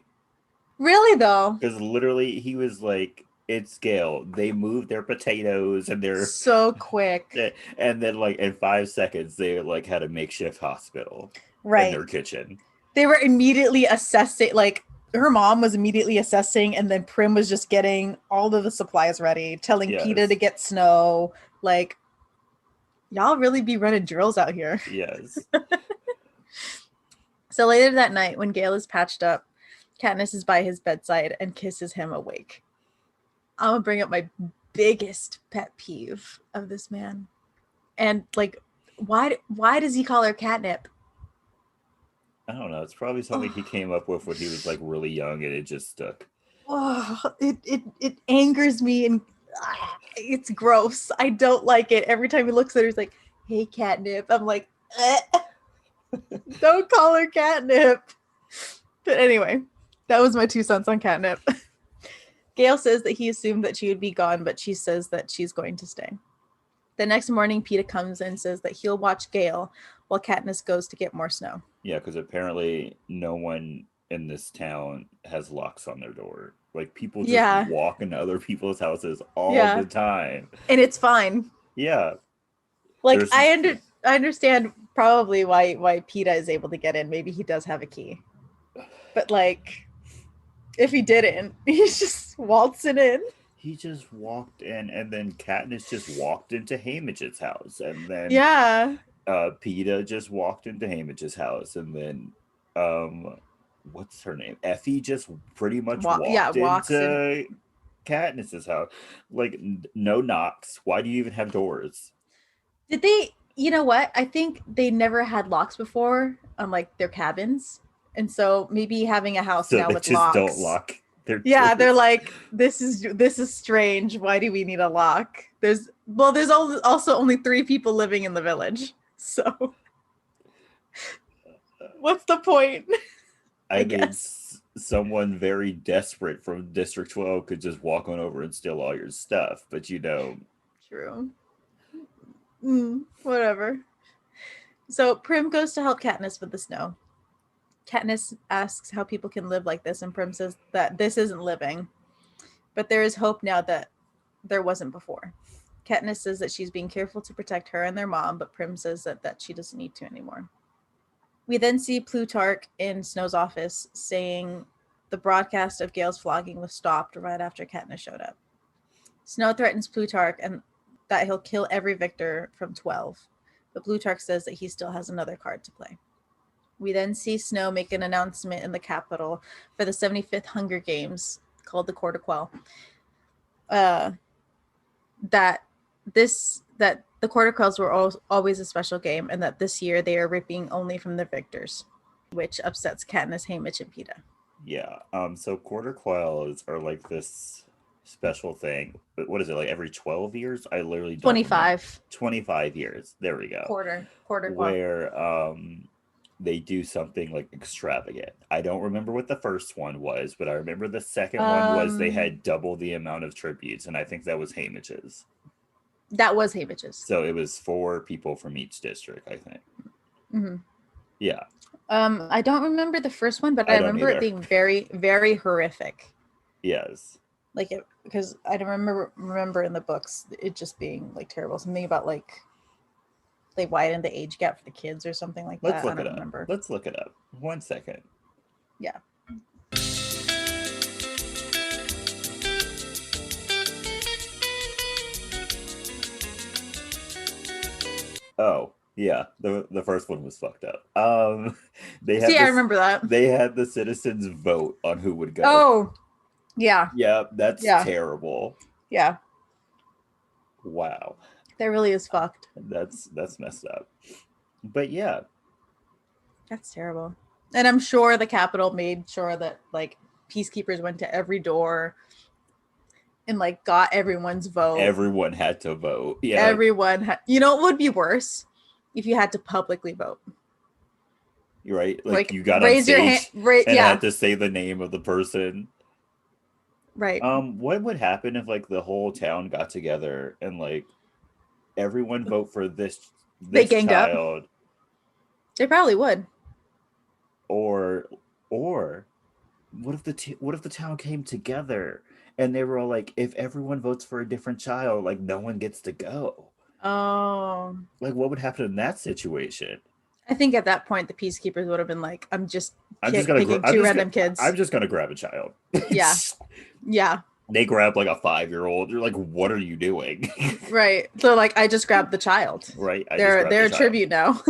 Really though? Because literally he was like, it's Gale. They moved their potatoes and they're so quick. And then like in 5 seconds they like had a makeshift hospital in their kitchen. They were immediately assessing, like her mom was immediately assessing, and then Prim was just getting all of the supplies ready, telling Peeta to get snow. Like, y'all really be running drills out here. Yes. So later that night, when Gale is patched up, Katniss is by his bedside and kisses him awake. I'm gonna bring up my biggest pet peeve of this man. And like, why does he call her catnip? I don't know. It's probably something he came up with when he was like really young and it just stuck. Oh, it angers me, and it's gross. I don't like it. Every time he looks at her, he's like, "Hey, catnip." I'm like, don't call her catnip. But anyway, that was my 2 cents on catnip. Gale says that he assumed that she would be gone, but she says that she's going to stay. The next morning, Peeta comes and says that he'll watch Gale while Katniss goes to get more snow. Yeah, because apparently no one in this town has locks on their door. Like, people just walk into other people's houses all the time. And it's fine. Yeah. Like I understand probably why PETA is able to get in. Maybe he does have a key. But like if he didn't, he's just waltzing in. He just walked in, and then Katniss just walked into Haymitch's house, and then Yeah. PETA just walked into Haymitch's house, and then what's her name? Effie just pretty much walked Walks in. into Katniss's house. Like no knocks. Why do you even have doors? Did they, you know what? I think they never had locks before on like their cabins. And so maybe having a house So now they with just don't locks. lock their Yeah, they're doors. like, this is strange. Why do we need a lock? There's also only 3 people living in the village. So what's the point? I mean, guess. someone very desperate from District 12 could just walk on over and steal all your stuff, but you know. True. Whatever. So Prim goes to help Katniss with the snow. Katniss asks how people can live like this, and Prim says that this isn't living, but there is hope now that there wasn't before. Katniss says that she's being careful to protect her and their mom, but Prim says that she doesn't need to anymore. We then see Plutarch in Snow's office saying the broadcast of Gale's flogging was stopped right after Katniss showed up. Snow threatens Plutarch and that he'll kill every victor from 12, but Plutarch says that he still has another card to play. We then see Snow make an announcement in the Capitol for the 75th Hunger Games, called the Court of Quell, that the Court of Quells were always a special game, and that this year they are reaping only from the victors, which upsets Katniss, Haymitch, and PETA. Yeah. So quarter quells are like this special thing. But what is it, like every 12 years? I literally don't 25. remember. 25 years. There we go. Quarter quell. Where they do something like extravagant. I don't remember what the first one was, but I remember the second one was they had double the amount of tributes, and I think that was Haymitch's. That was Haymitch's. So it was 4 people from each district, I think. Mm-hmm. Yeah. I don't remember the first one, but I remember it being very, very horrific. Yes. Like it, because I don't remember in the books it just being like terrible. Something about like they widened the age gap for the kids or something like that. I don't remember. Let's look it up. 1 second. Yeah. Oh, yeah. The first one was fucked up. I remember that. They had the citizens vote on who would go. Oh, yeah. Yeah, that's terrible. Yeah. Wow. That really is fucked. That's messed up. But yeah. That's terrible. And I'm sure the Capitol made sure that like peacekeepers went to every door and like got everyone's vote. Everyone had to vote. Yeah. Everyone had. You know, it would be worse if you had to publicly vote. You're right. Like you got raise on stage your hand, and had to say the name of the person. Right. What would happen if like the whole town got together and like everyone vote for this they ganged child? Up. They probably would. Or what if the town came together and they were all like, if everyone votes for a different child, like no one gets to go. Oh. Like what would happen in that situation? I think at that point the peacekeepers would have been like, I'm just picking 2 random kids. I'm just gonna grab a child. Yeah. Yeah. They grab like a 5-year-old. You're like, what are you doing? Right. So like I just grabbed the child. Right. They're a tribute now.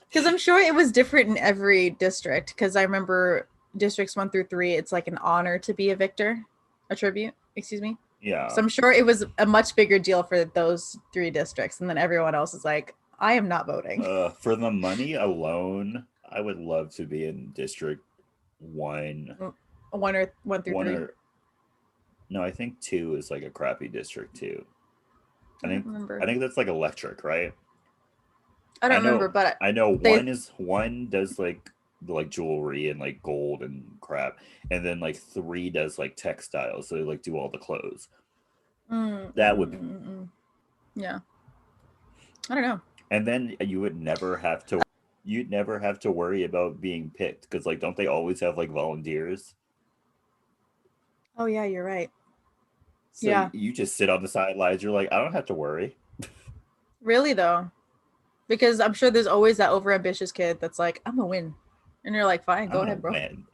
Because I'm sure it was different in every district. Because I remember districts 1 through 3, it's like an honor to be a victor, a tribute. Excuse me. Yeah. So I'm sure it was a much bigger deal for those 3 districts, and then everyone else is like, I am not voting. For the money alone, I would love to be in District 1. 1 through 3. No, I think 2 is like a crappy district too. I think that's like electric, right? I don't remember, but I know one does like jewelry and like gold and crap, and then like 3 does like textiles, so they like do all the clothes. That would yeah. I don't know. And then you'd never have to worry about being picked, because like don't they always have like volunteers? Oh yeah, you're right. So you just sit on the sidelines. You're like, I don't have to worry. Really though, because I'm sure there's always that overambitious kid that's like, I'm gonna win, and you're like, fine, I'm go gonna ahead, bro. win.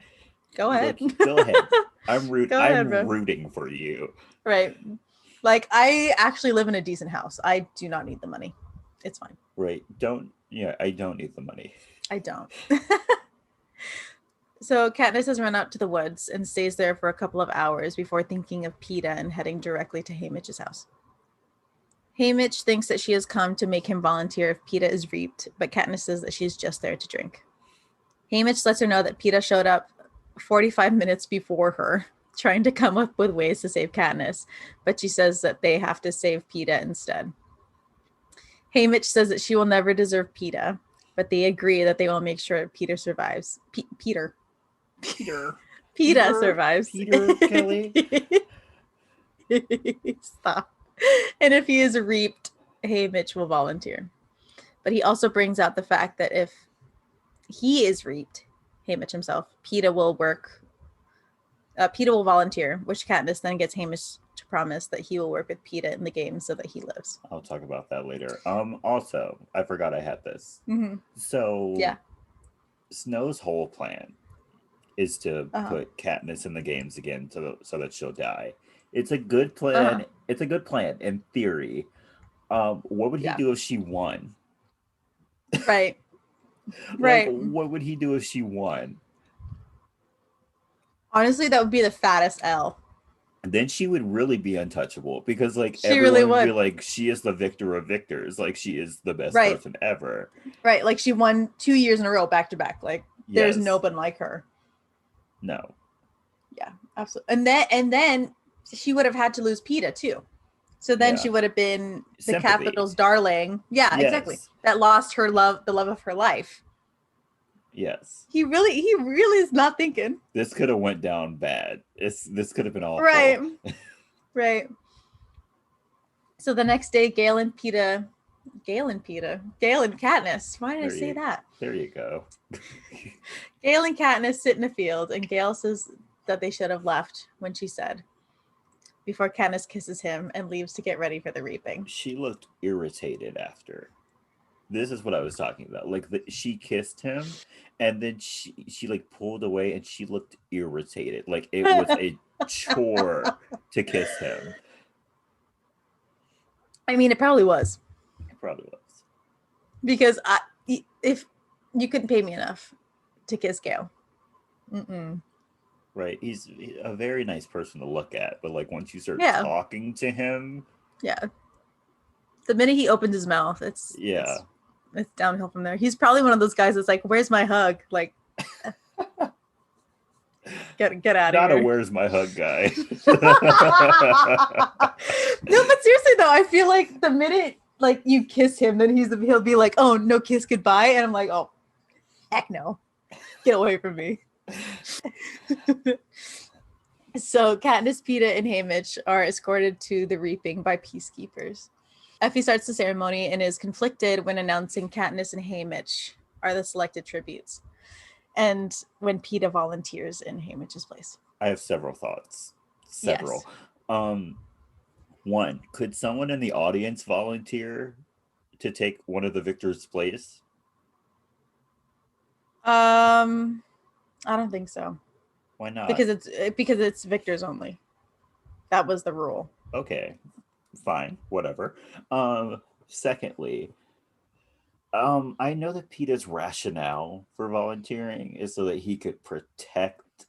Go ahead. Like, go ahead. Go I'm ahead, bro. rooting for you. Right. Like I actually live in a decent house. I do not need the money. It's fine. Right. Don't yeah, I don't need the money. I don't. So Katniss has run out to the woods and stays there for a couple of hours before thinking of Peeta and heading directly to Haymitch's house. Haymitch thinks that she has come to make him volunteer if Peeta is reaped, but Katniss says that she's just there to drink. Haymitch lets her know that Peeta showed up 45 minutes before her, trying to come up with ways to save Katniss, but she says that they have to save Peeta instead. Haymitch says that she will never deserve Peeta, but they agree that they will make sure Peter survives. Peter. Peter. Peeta survives. Peter Kelley. Stop. And if he is reaped, Haymitch will volunteer. But he also brings out the fact that if he is reaped, Haymitch himself, Peeta will volunteer, which Katniss then gets Haymitch to promise that he will work with Peeta in the game so that he lives. I'll talk about that later. Also, I forgot I had this. Mm-hmm. So Yeah. Snow's whole plan is to put Katniss in the games again so that she'll die. It's a good plan. It's a good plan in theory. What would he do if she won? Right. Like, what would he do if she won? Honestly, that would be the fattest L. And then she would really be untouchable because, like, she everyone really would be like, she is the victor of victors. Like, she is the best person ever. Right. Like, she won 2 years in a row back to back. Like, there's no one like her. No. Yeah, absolutely. And then she would have had to lose Peeta too. So then she would have been the Capitol's darling. Yeah, exactly. That lost her love, the love of her life. Yes. He really is not thinking. This could have went down bad. This could have been awful. Right. Right. So the next day, Gale and Katniss. Why did I say that? There you go. Gale and Katniss sit in a field, and Gale says that they should have left when she said, before Katniss kisses him and leaves to get ready for the reaping. She looked irritated after. This is what I was talking about. Like, she kissed him, and then she like pulled away, and she looked irritated. Like, it was a chore to kiss him. I mean, it probably was. It probably was. Because if you couldn't pay me enough to kiss Gale. Right. He's a very nice person to look at, but like once you start talking to him. Yeah. The minute he opens his mouth, it's downhill from there. He's probably one of those guys that's like, where's my hug? Like, get out of here. Not a where's my hug guy. No, but seriously though, I feel like the minute like you kiss him, then he'll be like, oh, no kiss goodbye. And I'm like, oh, heck no. Get away from me. So Katniss, Peeta, and Haymitch are escorted to the reaping by peacekeepers. Effie starts the ceremony and is conflicted when announcing Katniss and Haymitch are the selected tributes, and when Peeta volunteers in Haymitch's place. I have several thoughts. Yes. One, could someone in the audience volunteer to take one of the victors' place? I don't think so. Why not? Because it's victors only. That was the rule. Okay, fine, whatever. Secondly, I know that Peeta's rationale for volunteering is so that he could protect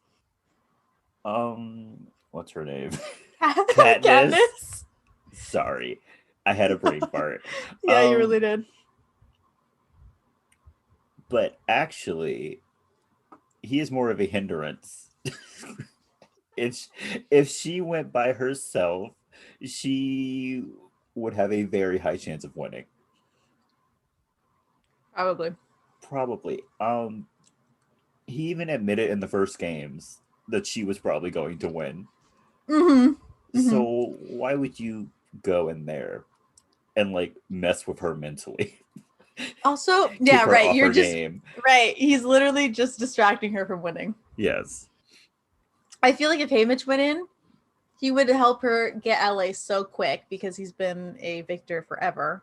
what's her name? Katniss. Sorry, I had a brain fart. Yeah, you really did. But actually, he is more of a hindrance. If she went by herself, she would have a very high chance of winning. Probably. He even admitted in the first games that she was probably going to win. So why would you go in there and like mess with her mentally? Also, yeah, right. You're just right. He's literally just distracting her from winning. Yes. I feel like if Haymitch went in, he would help her get LA so quick because he's been a victor forever.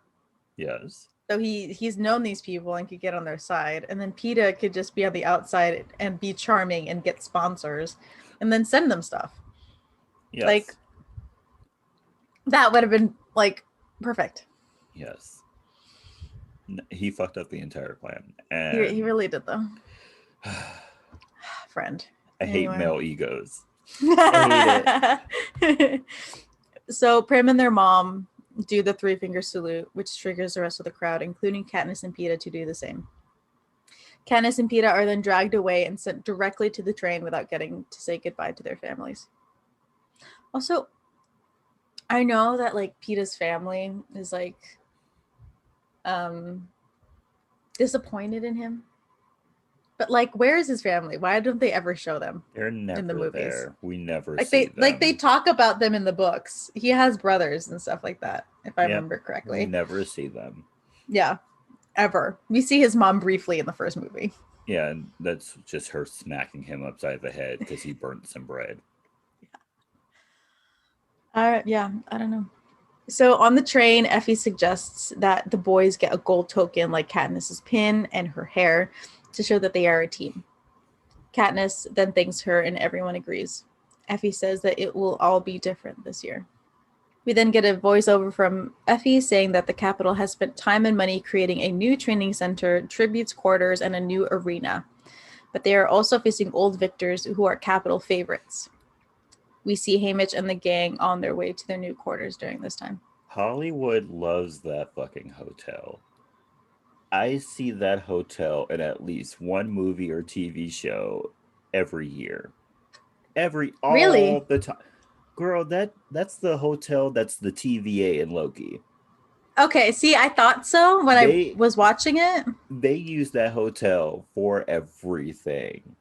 Yes. So he's known these people and could get on their side. And then PETA could just be on the outside and be charming and get sponsors and then send them stuff. Yes. Like, that would have been like perfect. Yes. He fucked up the entire plan. And He really did, though. Friend. I hate male egos. I hate it. So Prim and their mom do the 3-finger salute, which triggers the rest of the crowd, including Katniss and PETA, to do the same. Katniss and PETA are then dragged away and sent directly to the train without getting to say goodbye to their families. Also, I know that like PETA's family is like disappointed in him. But like, where is his family? Why don't they ever show them? They're never in the movies there. We never like see they them. like they talk about them in the books. He has brothers and stuff like that, if I remember correctly. We never see them. Yeah, ever. We see his mom briefly in the first movie. Yeah, and that's just her smacking him upside the head because he burnt some bread. Yeah, I don't know. So on the train, Effie suggests that the boys get a gold token like Katniss's pin and her hair to show that they are a team. Katniss then thanks her and everyone agrees. Effie says that it will all be different this year. We then get a voiceover from Effie saying that the Capitol has spent time and money creating a new training center, tributes quarters, and a new arena. But they are also facing old victors who are Capitol favorites. We see Haymitch and the gang on their way to their new quarters during this time. Hollywood loves that fucking hotel. I see that hotel in at least one movie or TV show every year. All the time. Girl, that's the hotel that's the TVA in Loki. Okay, see, I thought so when I was watching it. They use that hotel for everything.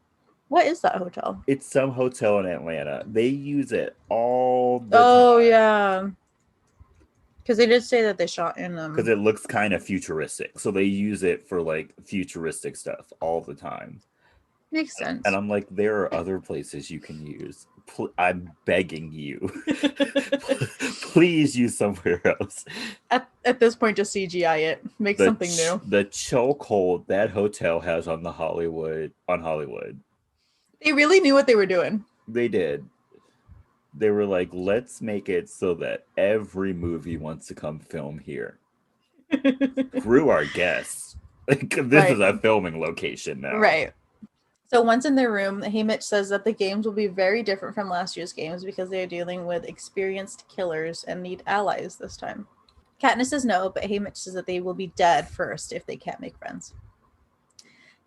What is that hotel? It's some hotel in Atlanta. They use it all the time. Oh, yeah. Because they did say that they shot in them. Because it looks kind of futuristic. So they use it for like futuristic stuff all the time. Makes sense. And I'm like, there are other places you can use. I'm begging you. Please use somewhere else. At this point, just CGI it. Make something new. The chokehold that hotel has on Hollywood. They really knew what they were doing. They did. They were like, let's make it so that every movie wants to come film here. Screw our guests. Like, this is a filming location now. Right. So once in their room, Haymitch says that the games will be very different from last year's games because they are dealing with experienced killers and need allies this time. Katniss says no, but Haymitch says that they will be dead first if they can't make friends.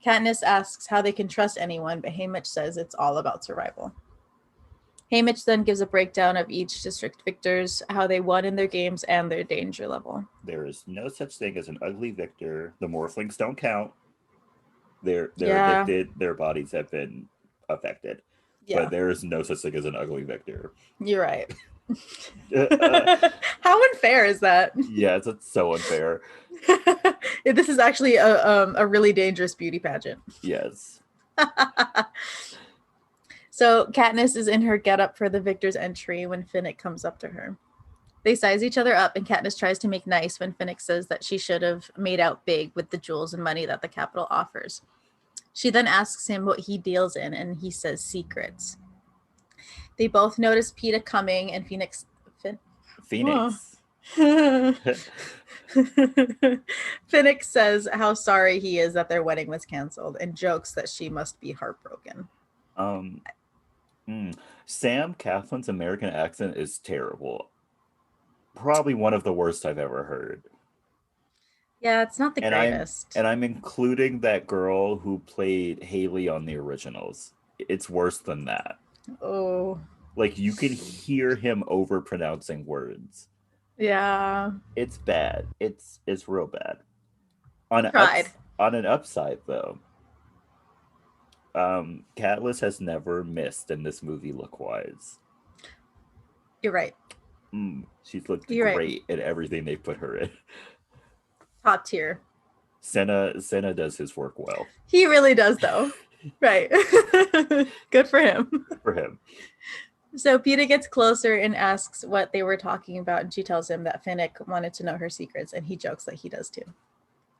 Katniss asks how they can trust anyone, but Haymitch says it's all about survival. Haymitch then gives a breakdown of each district victors, how they won in their games, and their danger level. There is no such thing as an ugly victor. The morphlings don't count. They're addicted. Their bodies have been affected. Yeah. But there is no such thing as an ugly victor. You're right. How unfair is that? Yes, it's so unfair. This is actually a really dangerous beauty pageant. Yes. So Katniss is in her getup for the victor's entry when Finnick comes up to her. They size each other up, and Katniss tries to make nice when Finnick says that she should have made out big with the jewels and money that the Capitol offers. She then asks him what he deals in, and he says secrets. They both notice PETA coming, and Phoenix. Finnick says how sorry he is that their wedding was canceled, and jokes that she must be heartbroken. Sam Claflin's American accent is terrible. Probably one of the worst I've ever heard. Yeah, it's not the greatest. And I'm including that girl who played Haley on the originals. It's worse than that. Oh. Like, you can hear him overpronouncing words. Yeah. It's bad. It's real bad. On an upside, though, Katniss has never missed in this movie look-wise. You're right. She's looked great at everything they put her in. Top tier. Senna does his work well. He really does, though. Right. Good for him. Good for him. So Peeta gets closer and asks what they were talking about, and she tells him that Finnick wanted to know her secrets, and he jokes that he does too.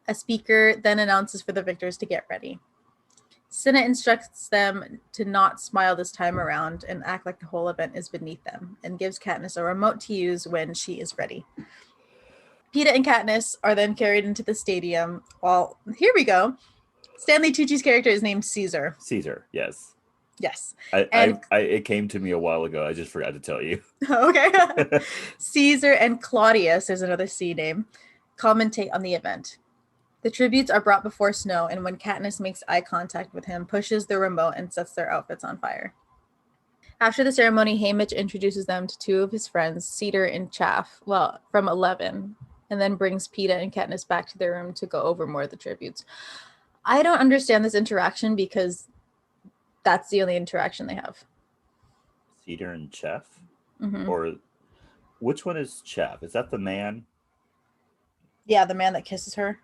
A speaker then announces for the victors to get ready. Cinna instructs them to not smile this time around and act like the whole event is beneath them, and gives Katniss a remote to use when she is ready. Peeta and Katniss are then carried into the stadium. Well, here we go. Stanley Tucci's character is named Caesar. Caesar, yes. Yes. It came to me a while ago. I just forgot to tell you. Okay. Caesar and Claudius, there's another C name, commentate on the event. The tributes are brought before Snow, and when Katniss makes eye contact with him, pushes the remote and sets their outfits on fire. After the ceremony, Haymitch introduces them to two of his friends, Cedar and Chaff, from 11, and then brings Peeta and Katniss back to their room to go over more of the tributes. I don't understand this interaction because that's the only interaction they have. Cedar and Chaff? Mm-hmm. Or which one is Chaff? Is that the man? Yeah, the man that kisses her.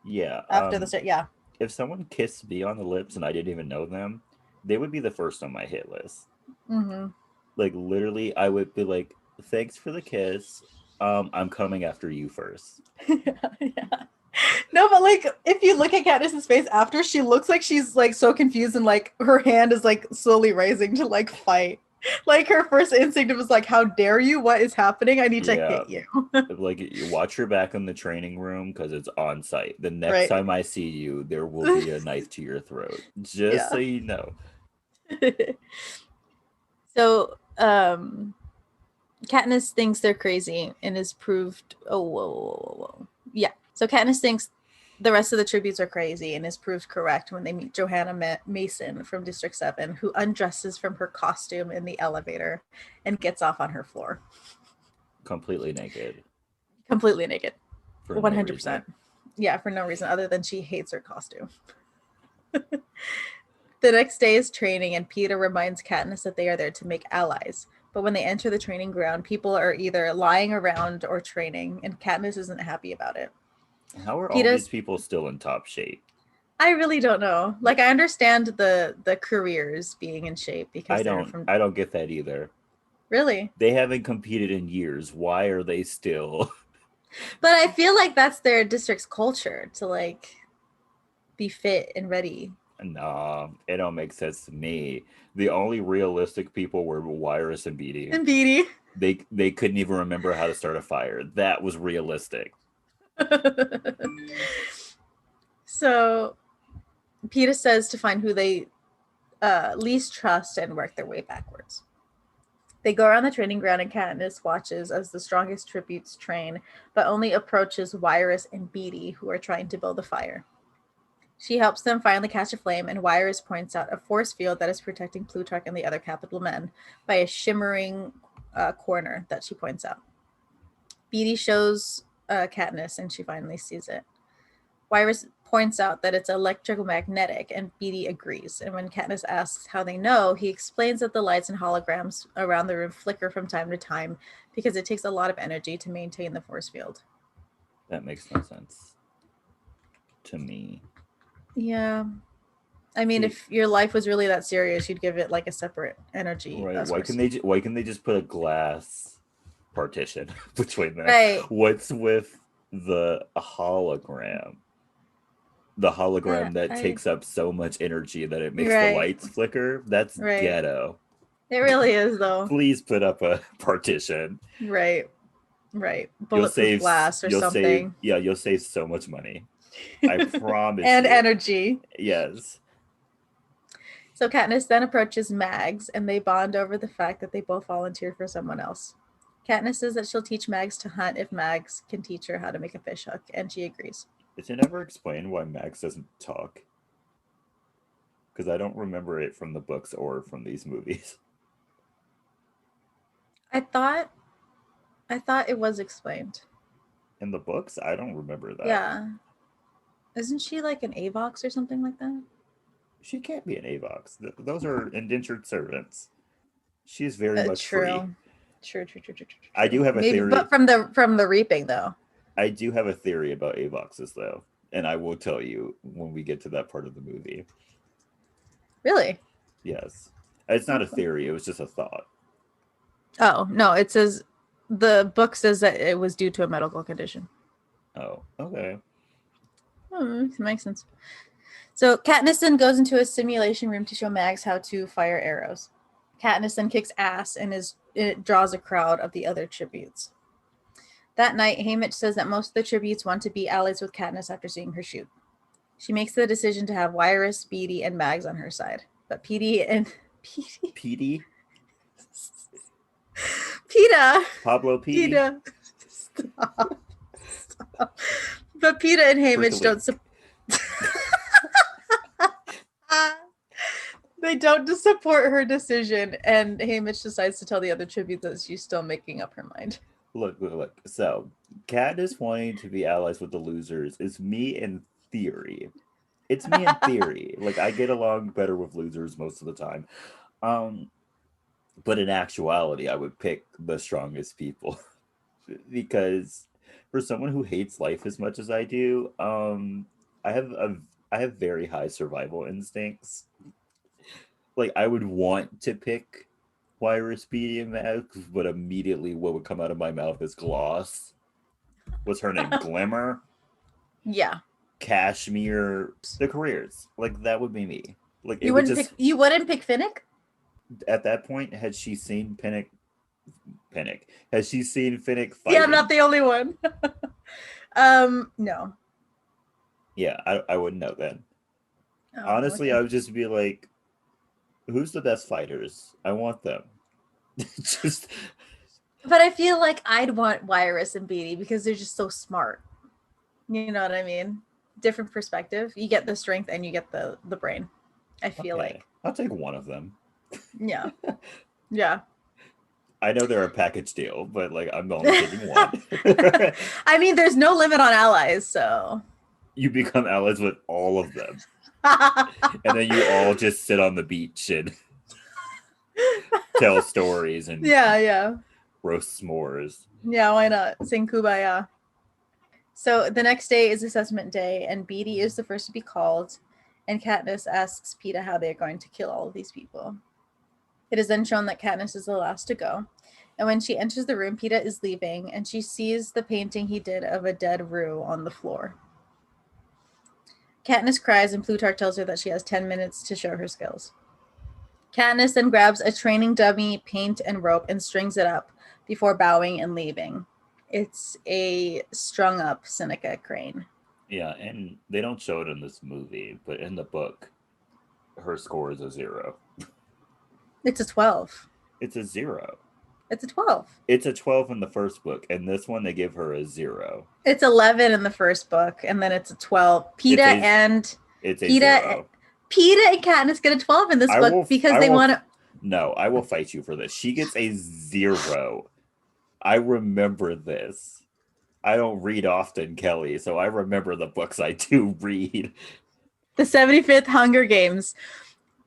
Yeah. After yeah. If someone kissed me on the lips and I didn't even know them, they would be the first on my hit list. Mm-hmm. Like literally, I would be like, "Thanks for the kiss. I'm coming after you first." Yeah. No, but like if you look at Katniss's face after, she looks like she's like so confused and like her hand is like slowly raising to like fight. Like her first instinct was like, "How dare you? What is happening? I need to hit you." Like you watch your back in the training room because it's on site. The next time I see you, there will be a knife to your throat. Just so you know. So, Katniss thinks they're crazy and is proved. Whoa. Yeah. So Katniss thinks the rest of the tributes are crazy and is proved correct when they meet Johanna Mason from District 7, who undresses from her costume in the elevator and gets off on her floor. Completely naked. 100%. Yeah, for no reason other than she hates her costume. The next day is training, and Peeta reminds Katniss that they are there to make allies. But when they enter the training ground, people are either lying around or training, and Katniss isn't happy about it. How are all these people still in top shape? I really don't know. Like, I understand the careers being in shape because I don't get that either. Really? They haven't competed in years. Why are they still? But I feel like that's their district's culture to like be fit and ready. Nah, it don't make sense to me. The only realistic people were Wyrus and Beatty. They couldn't even remember how to start a fire. That was realistic. So Peeta says to find who they least trust and work their way backwards. They go around the training ground, and Katniss watches as the strongest tributes train, but only approaches Wyrus and Beatty, who are trying to build a fire. She helps them finally catch a flame, and Wyrus points out a force field that is protecting Plutarch and the other capital men by a shimmering corner that she points out. Beatty shows Katniss, and she finally sees it. Wyrus points out that it's electromagnetic, and Beatty agrees. And when Katniss asks how they know, he explains that the lights and holograms around the room flicker from time to time because it takes a lot of energy to maintain the force field. That makes no sense to me. Yeah. I mean, if your life was really that serious, you'd give it like a separate energy. Right. Why can they just put a glass partition between them? Right. What's with the hologram? The hologram that takes up so much energy that it makes the lights flicker. That's ghetto. It really is, though. Please put up a partition. Right. Bulletproof glass or something. You'll save so much money. I promise. And energy. Yes. So Katniss then approaches Mags, and they bond over the fact that they both volunteered for someone else. Katniss says that she'll teach Mags to hunt if Mags can teach her how to make a fishhook, and she agrees. Is it ever explained why Mags doesn't talk? Because I don't remember it from the books or from these movies. I thought it was explained. In the books? I don't remember that. Yeah. Isn't she like an Avox or something like that? She can't be an Avox. Those are indentured servants. She's very much free. True. I do have a theory. But from the reaping, though. I do have a theory about Avoxes, though. And I will tell you when we get to that part of the movie. Really? Yes. It's not a theory. It was just a thought. Oh, no, it says the book says that it was due to a medical condition. Oh, okay. Makes sense. So Katniss then goes into a simulation room to show Mags how to fire arrows. Katniss then kicks ass and it draws a crowd of the other tributes. That night, Haymitch says that most of the tributes want to be allies with Katniss after seeing her shoot. She makes the decision to have Wiress, Beetee, and Mags on her side. But Petey and Petey? Peta. Pablo Petey? Peta. Stop. Stop. But Peta and Haymitch don't they don't support her decision, and Haymitch decides to tell the other tributes that she's still making up her mind. Look. So, Katniss wanting to be allies with the losers is me in theory. It's me in theory. Like, I get along better with losers most of the time. But in actuality, I would pick the strongest people. Because for someone who hates life as much as I do, I have very high survival instincts. Like, I would want to pick Wiress, Beetee, and Mags, but immediately what would come out of my mouth is Gloss. What's her name? Glimmer? Yeah. Cashmere. The careers. Like, that would be me. Like, you wouldn't pick Finnick? At that point, had she seen Pinnock? Has she seen Finnick fighting? Yeah, I'm not the only one. No. Yeah, I wouldn't know then. Oh, honestly, okay. I would just be like, who's the best fighters? I want them. Just. But I feel like I'd want Wiress and Beetee because they're just so smart. You know what I mean? Different perspective. You get the strength and you get the brain. I feel like. I'll take one of them. Yeah. Yeah. I know they're a package deal, but like I'm only taking one. I mean, there's no limit on allies, so. You become allies with all of them. And then you all just sit on the beach and tell stories and yeah. roast s'mores. Yeah, why not? Sing Kumbaya. So the next day is assessment day, and Beetee is the first to be called, and Katniss asks Peta how they're going to kill all of these people. It is then shown that Katniss is the last to go, and when she enters the room, Peta is leaving, and she sees the painting he did of a dead Rue on the floor. Katniss cries, and Plutarch tells her that she has 10 minutes to show her skills. Katniss then grabs a training dummy, paint, and rope and strings it up before bowing and leaving. It's a strung up Seneca crane. Yeah, and they don't show it in this movie, but in the book, her score is a 0. It's a 12. It's a 0. It's a 12. It's a 12 in the first book, and this one they give her a 0. It's 11 in the first book, and then it's a 12. Peta and Katniss get a 12 in this book because they want to. No, I will fight you for this. She gets a 0. I remember this. I don't read often, Kelley, so I remember the books I do read. The 75th Hunger Games.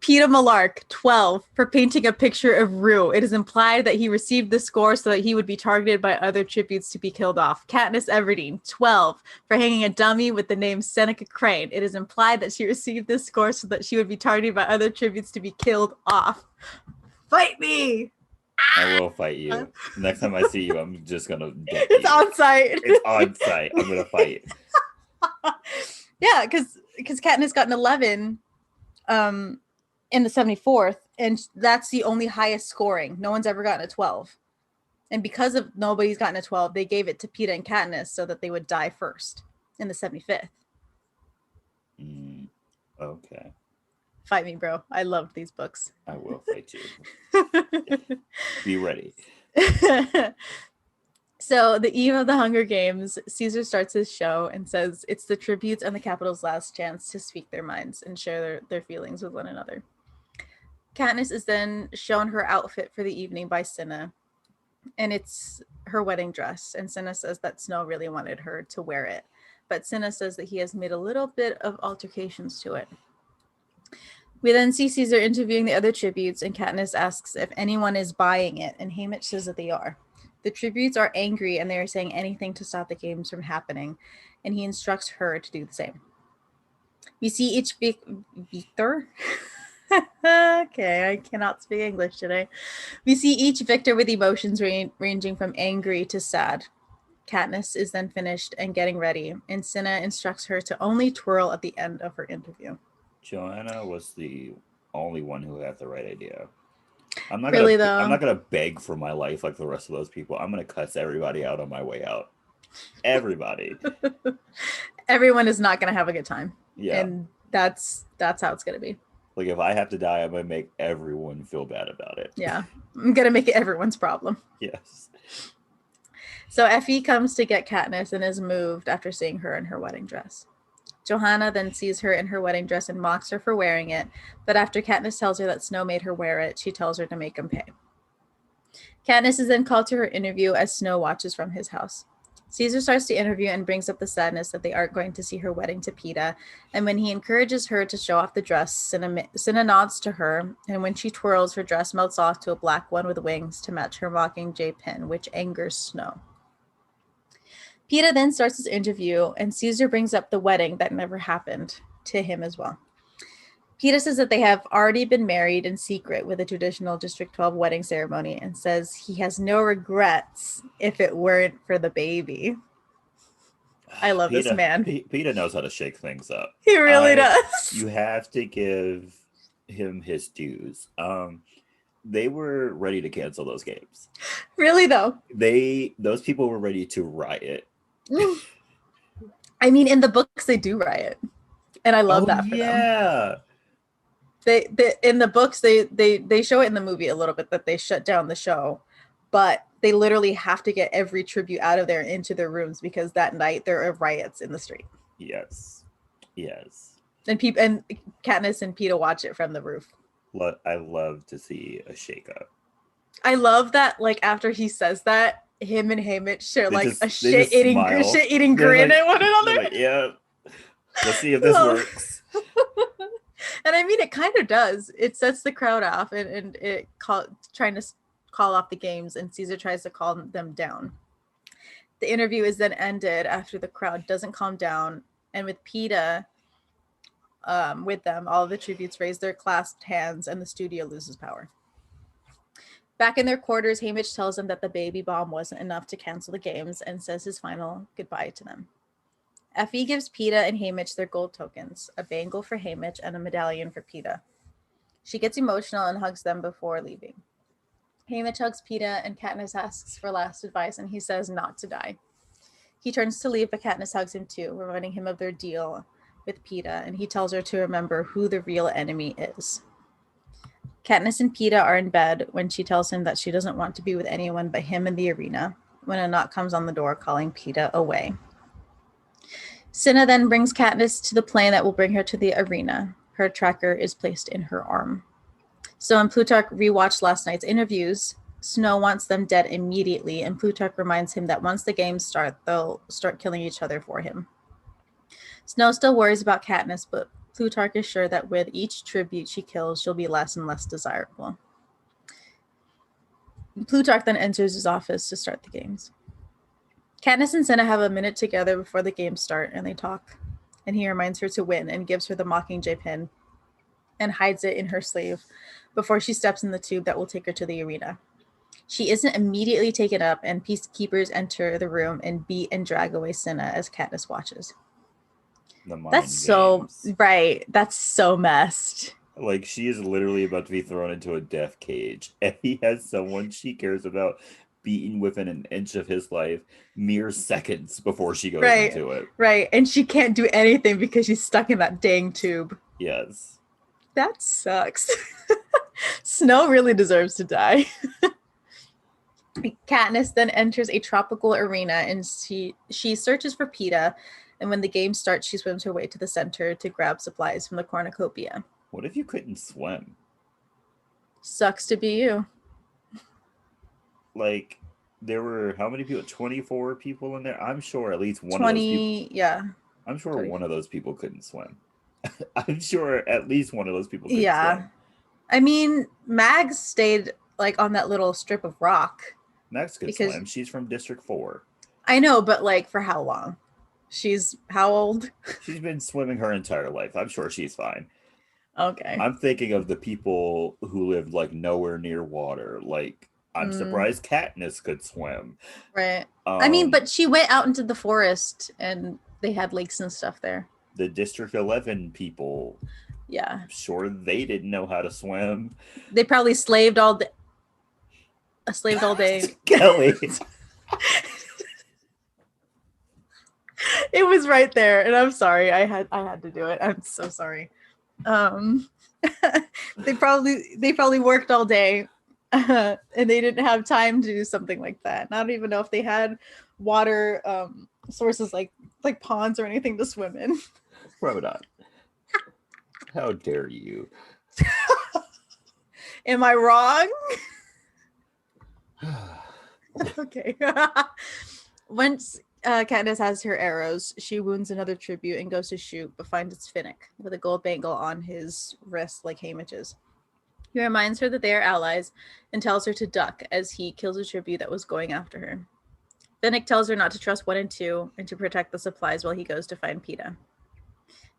Peta Malark, 12, for painting a picture of Rue. It is implied that he received the score so that he would be targeted by other tributes to be killed off. Katniss Everdeen, 12, for hanging a dummy with the name Seneca Crane. It is implied that she received this score so that she would be targeted by other tributes to be killed off. Fight me! I will fight you. Next time I see you, I'm just going to get It's you. on site. It's on site. I'm going to fight. Yeah, because Katniss got an 11 in the 74th, and that's the only highest scoring. No one's ever gotten a 12. And because of nobody's gotten a 12, they gave it to Peta and Katniss so that they would die first in the 75th. Okay. Fight me, bro. I loved these books. I will fight you. Be ready. So the eve of the Hunger Games, Caesar starts his show and says it's the tributes and the Capitol's last chance to speak their minds and share their feelings with one another. Katniss is then shown her outfit for the evening by Cinna, and it's her wedding dress, and Cinna says that Snow really wanted her to wear it, but Cinna says that he has made a little bit of alterations to it. We then see Caesar interviewing the other tributes, and Katniss asks if anyone is buying it, and Haymitch says that they are. The tributes are angry, and they are saying anything to stop the games from happening, and he instructs her to do the same. We see each Victor. Okay, I cannot speak English today. We see each victor with emotions ranging from angry to sad. Katniss is then finished and getting ready, and Cinna instructs her to only twirl at the end of her interview. Joanna was the only one who had the right idea. Really, I'm though, not gonna beg for my life like the rest of those people. I'm gonna cuss everybody out on my way out. Everybody. everyone is not going to have a good time, Yeah. and that's how it's going to be. Like if I have to die, I'm gonna make everyone feel bad about it. Yeah, I'm going to make it everyone's problem. Yes. So Effie comes to get Katniss and is moved after seeing her in her wedding dress. Johanna then sees her in her wedding dress and mocks her for wearing it, but after Katniss tells her that Snow made her wear it, she tells her to make him pay. Katniss is then called to her interview as Snow watches from his house. Caesar starts to interview and brings up the sadness that they aren't going to see her wedding to Peeta, and when he encourages her to show off the dress, Cinna nods to her, and when she twirls, her dress melts off to a black one with wings to match her mockingjay pin, which angers Snow. Peeta then starts his interview, and Caesar brings up the wedding that never happened to him as well. Peeta says that they have already been married in secret with a traditional District 12 wedding ceremony and says he has no regrets if it weren't for the baby. I love this man. Peeta knows how to shake things up. He really does. You have to give him his dues. They were ready to cancel those games. Really though. Those people were ready to riot. I mean, in the books they do riot. And I love that for them. They in the books they show it in the movie a little bit that they shut down the show, but they literally have to get every tribute out of there into their rooms because that night there are riots in the street. Yes. And Katniss and Peeta watch it from the roof. I love to see a shakeup. I love that, like after he says that, him and Haymitch share like a shit eating grin at one another. Like, yeah. Let's see if this works. And I mean, it kind of does. It sets the crowd off, and it trying to call off the games, and Caesar tries to calm them down. The interview is then ended after the crowd doesn't calm down, and with Peeta with them, all of the tributes raise their clasped hands, and the studio loses power. Back in their quarters, Haymitch tells them that the baby bomb wasn't enough to cancel the games and says his final goodbye to them. Effie gives Peeta and Haymitch their gold tokens, a bangle for Haymitch and a medallion for Peeta. She gets emotional and hugs them before leaving. Haymitch hugs Peeta and Katniss asks for last advice, and he says not to die. He turns to leave, but Katniss hugs him too, reminding him of their deal with Peeta, and he tells her to remember who the real enemy is. Katniss and Peeta are in bed when she tells him that she doesn't want to be with anyone but him in the arena, when a knock comes on the door calling Peeta away. Cinna then brings Katniss to the plane that will bring her to the arena. Her tracker is placed in her arm. So when Plutarch rewatched last night's interviews, Snow wants them dead immediately, and Plutarch reminds him that once the games start, they'll start killing each other for him. Snow still worries about Katniss, but Plutarch is sure that with each tribute she kills, she'll be less and less desirable. Plutarch then enters his office to start the games. Katniss and Cinna have a minute together before the games start, and they talk. And he reminds her to win and gives her the mockingjay pin and hides it in her sleeve before she steps in the tube that will take her to the arena. She isn't immediately taken up, and peacekeepers enter the room and beat and drag away Cinna as Katniss watches. That's so right. That's so messed. Like she is literally about to be thrown into a death cage, and he has someone she cares about beaten within an inch of his life mere seconds before she goes into it. Right. And she can't do anything because she's stuck in that dang tube. Yes. That sucks. Snow really deserves to die. Katniss then enters a tropical arena, and she searches for Peeta, and when the game starts, she swims her way to the center to grab supplies from the cornucopia. What if you couldn't swim? Sucks to be you. Like, there were how many people? 24 people in there? I'm sure at least one of those people. Yeah. I'm sure 20. One of those people couldn't swim. I'm sure at least one of those people couldn't swim. I mean, Mags stayed like on that little strip of rock. Mags could swim. She's from District 4. I know, but like for how long? She's how old? She's been swimming her entire life. I'm sure she's fine. Okay. I'm thinking of the people who lived like nowhere near water. Like I'm Mm, surprised Katniss could swim. right. I mean, Um, but she went out into the forest and they had lakes and stuff there. the District 11 people, Yeah. sure they didn't know how to swim. They probably slaved all day. Kelley. It was right there, and I'm sorry. I had to do it. I'm so sorry. Um, they probably worked all day, and they didn't have time to do something like that. And I don't even know if they had water sources like ponds or anything to swim in. Probably not. How dare you? Am I wrong? Okay. Once Katniss has her arrows, she wounds another tribute and goes to shoot, but finds it's Finnick with a gold bangle on his wrist like Haymitch's. He reminds her that they are allies and tells her to duck as he kills a tribute that was going after her. Finnick tells her not to trust 1 and 2 and to protect the supplies while he goes to find Peeta.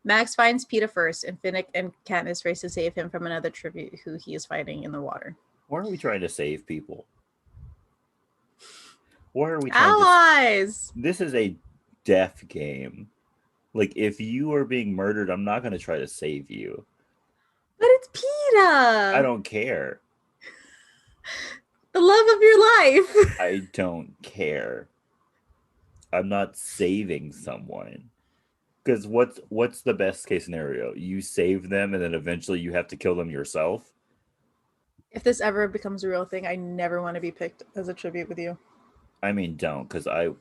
Max finds Peeta first, and Finnick and Katniss race to save him from another tribute who he is fighting in the water. Why are we trying to save people? Why are we trying Allies! This is a death game. Like, if you are being murdered, I'm not going to try to save you. But it's Peeta! I don't care. The love of your life! I don't care. I'm not saving someone. Because what's the best case scenario? You save them and then eventually you have to kill them yourself? If this ever becomes a real thing, I never want to be picked as a tribute with you. I mean, don't, because I'm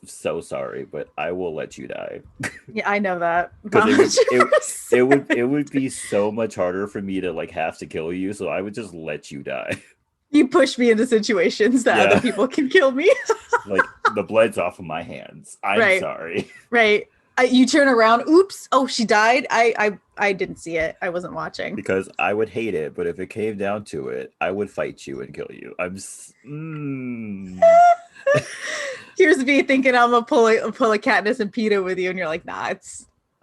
so sorry, but I will let you die. Yeah, I know that. Because it would be so much harder for me to like have to kill you, so I would just let you die. You push me into situations that other people can kill me. Like, the blood's off of my hands. I'm sorry. Right. You turn around. Oops. Oh, she died. I didn't see it. I wasn't watching. Because I would hate it, but if it came down to it, I would fight you and kill you. Here's me thinking I'm gonna pull a Katniss and Peeta with you, and you're like, nah,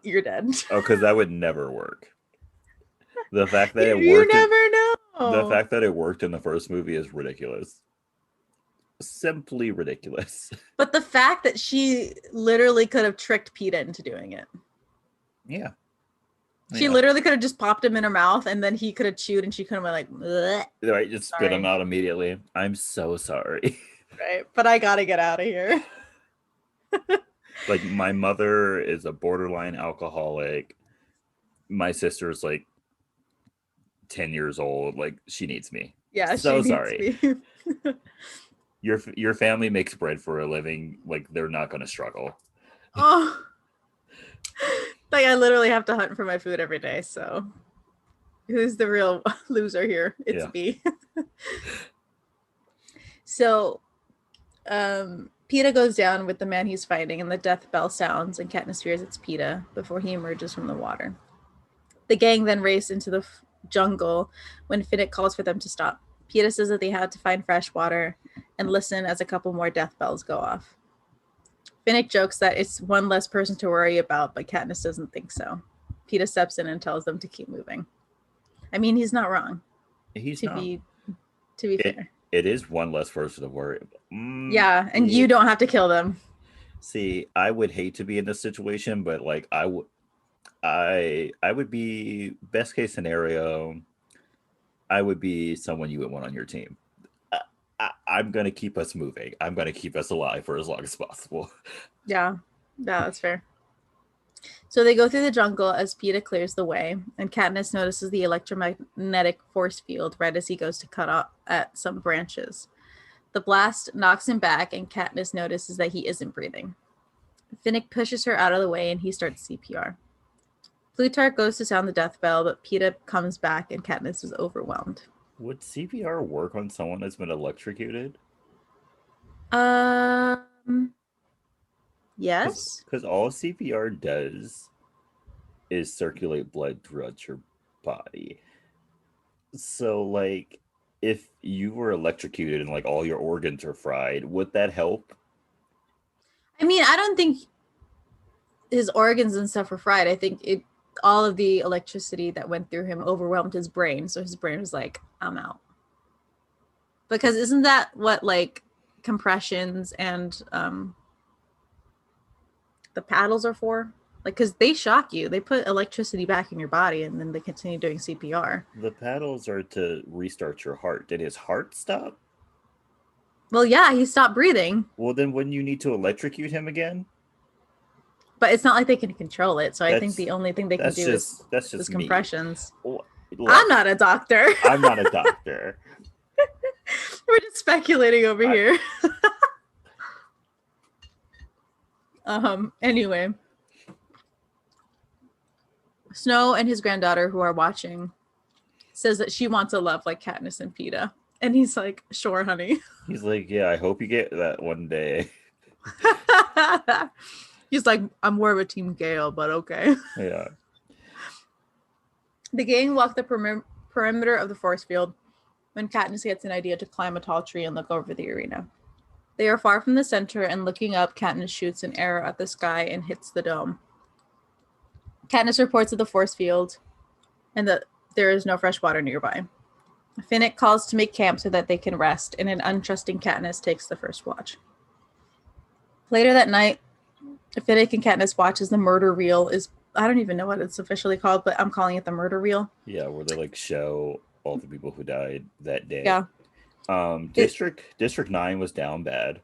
you're dead. Oh, because that would never work. The fact that it worked. You never know. The fact that it worked in the first movie is ridiculous. Simply ridiculous. But the fact that she literally could have tricked Peeta into doing it. Yeah. She literally could have just popped him in her mouth, and then he could have chewed, and she could have went like, bleh. Right, just spit him out immediately. I'm so sorry. Right, but I gotta get out of here. Like, my mother is a borderline alcoholic. My sister's like 10 years old. Like, she needs me. Yeah, so she sorry. Needs me. Your family makes bread for a living. Like, they're not going to struggle. Oh, like I literally have to hunt for my food every day. So, who's the real loser here? It's me. So, Peeta goes down with the man he's fighting, and the death bell sounds, and Katniss fears it's Peeta before he emerges from the water. The gang then race into the jungle when Finnick calls for them to stop. Peeta says that they had to find fresh water and listen as a couple more death bells go off. Finnick jokes that it's one less person to worry about, but Katniss doesn't think so. Peeta steps in and tells them to keep moving. I mean, he's not wrong. He's not. To be fair. It is one less person to worry about. Yeah, and you don't have to kill them. See, I would hate to be in this situation, but like I would be, best case scenario, I would be someone you would want on your team. I'm going to keep us moving. I'm going to keep us alive for as long as possible. Yeah, that's fair. So they go through the jungle as Peeta clears the way, and Katniss notices the electromagnetic force field right as he goes to cut off at some branches. The blast knocks him back, and Katniss notices that he isn't breathing. Finnick pushes her out of the way, and he starts CPR. Plutarch goes to sound the death bell, but Peeta comes back, and Katniss is overwhelmed. Would CPR work on someone that's been electrocuted? Yes. Because all CPR does is circulate blood throughout your body. So, like, if you were electrocuted and, like, all your organs are fried, would that help? I mean, I don't think his organs and stuff were fried. I think all of the electricity that went through him overwhelmed his brain. So his brain was like, I'm out. Because isn't that what like compressions and the paddles are for? Like, because they shock you. They put electricity back in your body and then they continue doing CPR. The paddles are to restart your heart. Did his heart stop? Well, yeah, he stopped breathing. Well, then wouldn't you need to electrocute him again? But it's not like they can control it. So I think That's the only thing they can do is just me. compressions. Look, I'm not a doctor. I'm not a doctor. We're just speculating over here. Anyway. Snow and his granddaughter, who are watching, says that she wants a love like Katniss and Peeta. And he's like, sure, honey. He's like, yeah, I hope you get that one day. He's like, I'm more of a Team Gale, but okay. Yeah. The gang walk the perimeter of the force field when Katniss gets an idea to climb a tall tree and look over the arena. They are far from the center, and looking up, Katniss shoots an arrow at the sky and hits the dome. Katniss reports at the force field and that there is no fresh water nearby. Finnick calls to make camp so that they can rest, and an untrusting Katniss takes the first watch. Later that night, Finnick and Katniss watch as the murder reel is, I don't even know what it's officially called, but I'm calling it the murder reel. Yeah, where they like show all the people who died that day. Yeah. District 9 was down bad.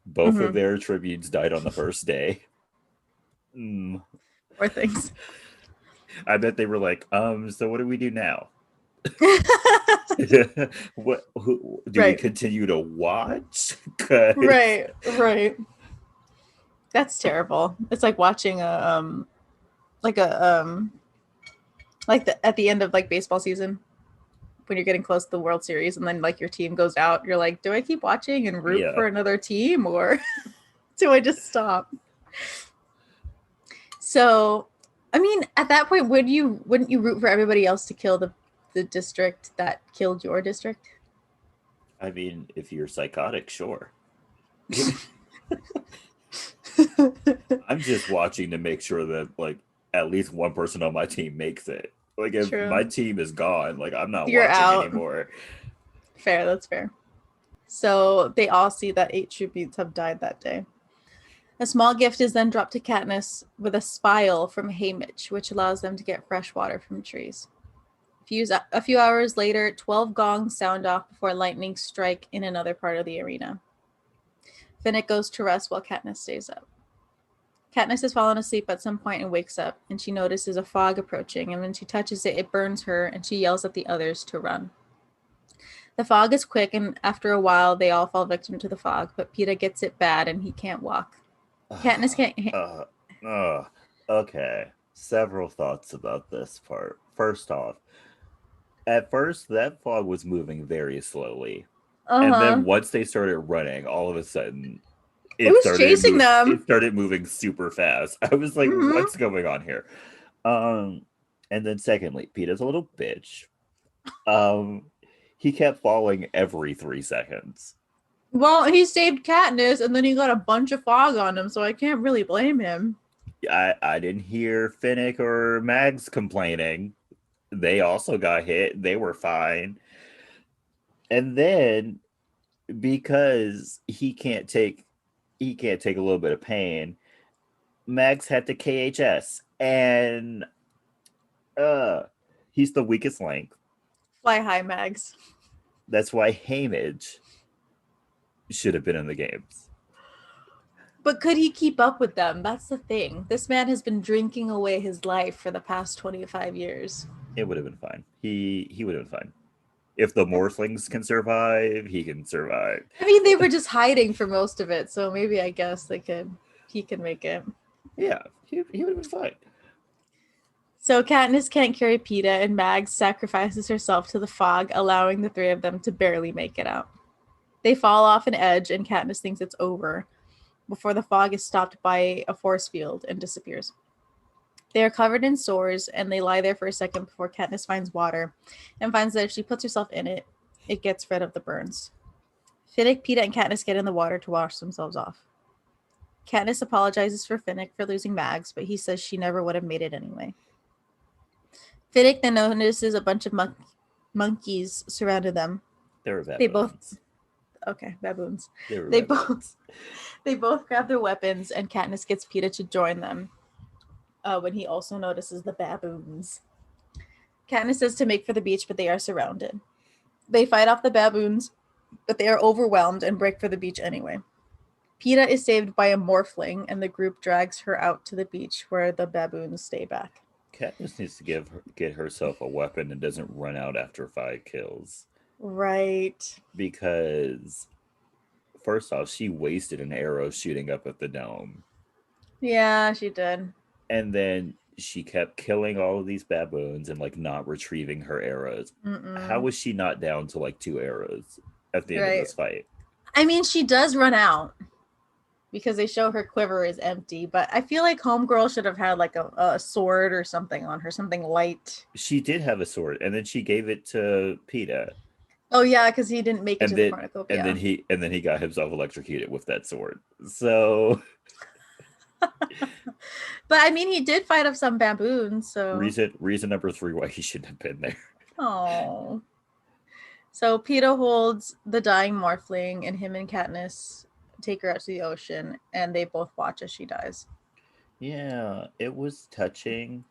Both of their tributes died on the first day. Poor things. I bet they were like, so what do we do now? Do we continue to watch? Right. That's terrible. It's like watching at the end of like baseball season when you're getting close to the World Series and then like your team goes out. You're like, do I keep watching and root for another team or do I just stop? So, I mean, at that point, wouldn't you root for everybody else to kill the district that killed your district? I mean, if you're psychotic, sure. I'm just watching to make sure that like at least one person on my team makes it. Like if my team is gone, like I'm not watching anymore. Fair, that's fair. So they all see that 8 tributes have died that day. A small gift is then dropped to Katniss with a spile from Haymitch, which allows them to get fresh water from trees. A few hours later, 12 gongs sound off before lightning strike in another part of the arena. Finnick goes to rest while Katniss stays up. Katniss has fallen asleep at some point and wakes up, and she notices a fog approaching, and when she touches it, it burns her, and she yells at the others to run. The fog is quick, and after a while, they all fall victim to the fog, but Peeta gets it bad, and he can't walk. Katniss can't... Okay. Several thoughts about this part. First off, at first, that fog was moving very slowly. And then once they started running, all of a sudden... It was chasing them. It started moving super fast. I was like, what's going on here? And then secondly, Peeta's a little bitch. He kept falling every 3 seconds. Well, he saved Katniss, and then he got a bunch of fog on him, so I can't really blame him. I didn't hear Finnick or Mags complaining. They also got hit. They were fine. And then, because he can't take a little bit of pain, Mags had to KHS, and he's the weakest link. Fly high, Mags. That's why Haymitch should have been in the games. But could he keep up with them? That's the thing. This man has been drinking away his life for the past 25 years. It would have been fine. He would have been fine. If the Morphlings can survive, he can survive. I mean, they were just hiding for most of it, so maybe I guess he can make it. Yeah, he would have been fine. So Katniss can't carry Peeta, and Mags sacrifices herself to the fog, allowing the 3 of them to barely make it out. They fall off an edge, and Katniss thinks it's over, before the fog is stopped by a force field and disappears. They are covered in sores, and they lie there for a second before Katniss finds water, and finds that if she puts herself in it, it gets rid of the burns. Finnick, Peeta, and Katniss get in the water to wash themselves off. Katniss apologizes for Finnick for losing Mags, but he says she never would have made it anyway. Finnick then notices a bunch of monkeys surrounded them. They were baboons. They both baboons. They were They baboons. They both grab their weapons, and Katniss gets Peeta to join them. When he also notices the baboons. Katniss says to make for the beach, but they are surrounded. They fight off the baboons, but they are overwhelmed and break for the beach anyway. Peeta is saved by a morphling, and the group drags her out to the beach where the baboons stay back. Katniss needs to get herself a weapon and doesn't run out after 5 kills. Right. Because first off, she wasted an arrow shooting up at the dome. Yeah, she did. And then she kept killing all of these baboons and like not retrieving her arrows. How was she not down to like 2 arrows at the end of this fight? I mean, she does run out because they show her quiver is empty, but I feel like Homegirl should have had like a sword or something on her, something light. She did have a sword, and then she gave it to Peeta. Oh yeah, because he didn't make it to the cornucopia. And then he got himself electrocuted with that sword. So but I mean, he did fight off some baboons, so reason number 3 why he shouldn't have been there. Oh. So Peeta holds the dying morphling, and him and Katniss take her out to the ocean, and they both watch as she dies. Yeah, it was touching,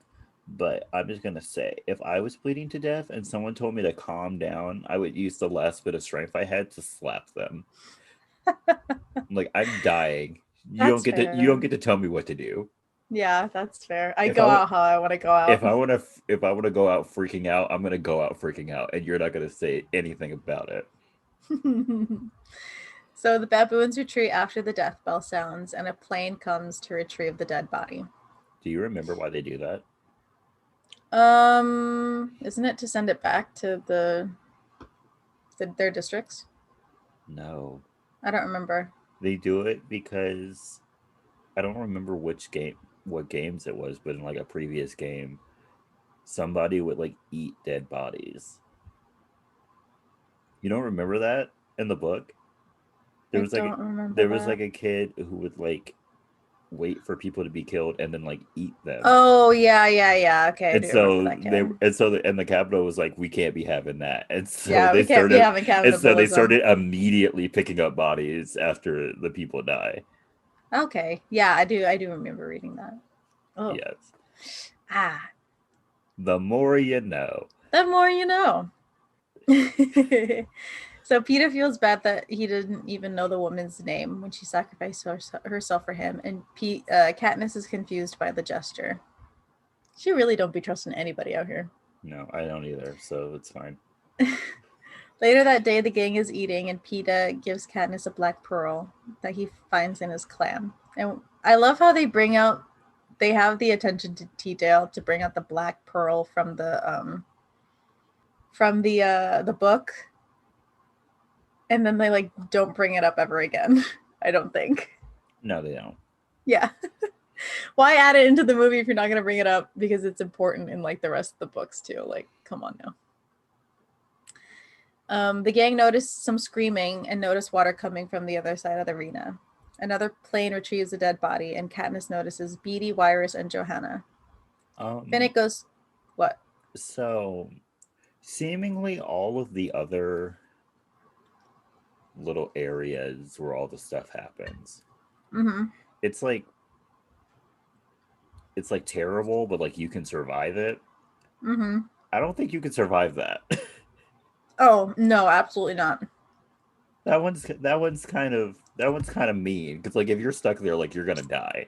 but I'm just gonna say, if I was bleeding to death and someone told me to calm down, I would use the last bit of strength I had to slap them. Like, I'm dying. You don't get to tell me what to do. Yeah, that's fair. I go out how I want to go out. If I want to go out freaking out, I'm gonna go out freaking out, and you're not gonna say anything about it. So the baboons retreat after the death bell sounds, and a plane comes to retrieve the dead body. Do you remember why they do that? Isn't it to send it back to their districts? No. I don't remember. They do it because I don't remember what games it was, but in like a previous game, somebody would like eat dead bodies. You don't remember that in the book? There was like a kid who would like wait for people to be killed and then like eat them. Oh yeah. Okay. And so the capital was like, we can't be having that. And so they started immediately picking up bodies after the people die. Okay. Yeah, I do remember reading that. Oh. Yes. The more you know. The more you know. So Peeta feels bad that he didn't even know the woman's name when she sacrificed herself for him, and Katniss is confused by the gesture. She really don't be trusting anybody out here. No, I don't either, so it's fine. Later that day, the gang is eating, and Peeta gives Katniss a black pearl that he finds in his clam. And I love how they have the attention to detail to bring out the black pearl from the book. And then they like don't bring it up ever again. I don't think. No, they don't. Yeah. Why add it into the movie if you're not going to bring it up? Because it's important in like the rest of the books too. Like, come on now. The gang noticed some screaming and noticed water coming from the other side of the arena. Another plane retrieves a dead body, and Katniss notices Beetee, Wyrus, and Johanna. Then it goes, what? So, seemingly all of the other little areas where all the stuff happens. Mm-hmm. It's like terrible, but like you can survive it. Mm-hmm. I don't think you can survive that. Oh no, absolutely not. That one's kind of mean because like if you're stuck there, like you're gonna die.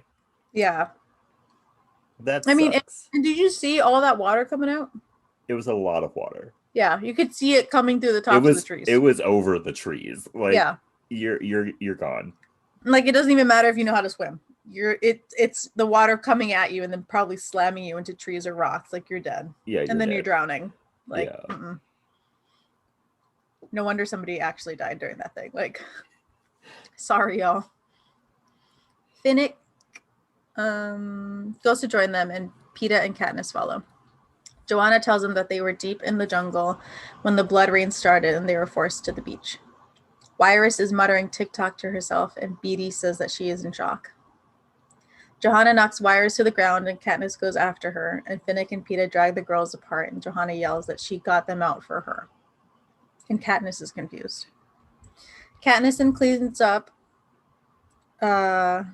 Yeah. I mean, and did you see all that water coming out? It was a lot of water. Yeah, you could see it coming through the tops of the trees. It was over the trees. Like, yeah, you're gone. Like it doesn't even matter if you know how to swim. It's the water coming at you and then probably slamming you into trees or rocks. Like you're dead. Yeah, and then you're drowning. Like, yeah. No wonder somebody actually died during that thing. Like, sorry, y'all. Finnick goes to join them, and Peeta and Katniss follow. Joanna tells them that they were deep in the jungle when the blood rain started and they were forced to the beach. Wyrus is muttering TikTok to herself, and Beetee says that she is in shock. Johanna knocks wires to the ground and Katniss goes after her, and Finnick and Peeta drag the girls apart, and Johanna yells that she got them out for her. And Katniss is confused. Katniss then cleans up Wyrus.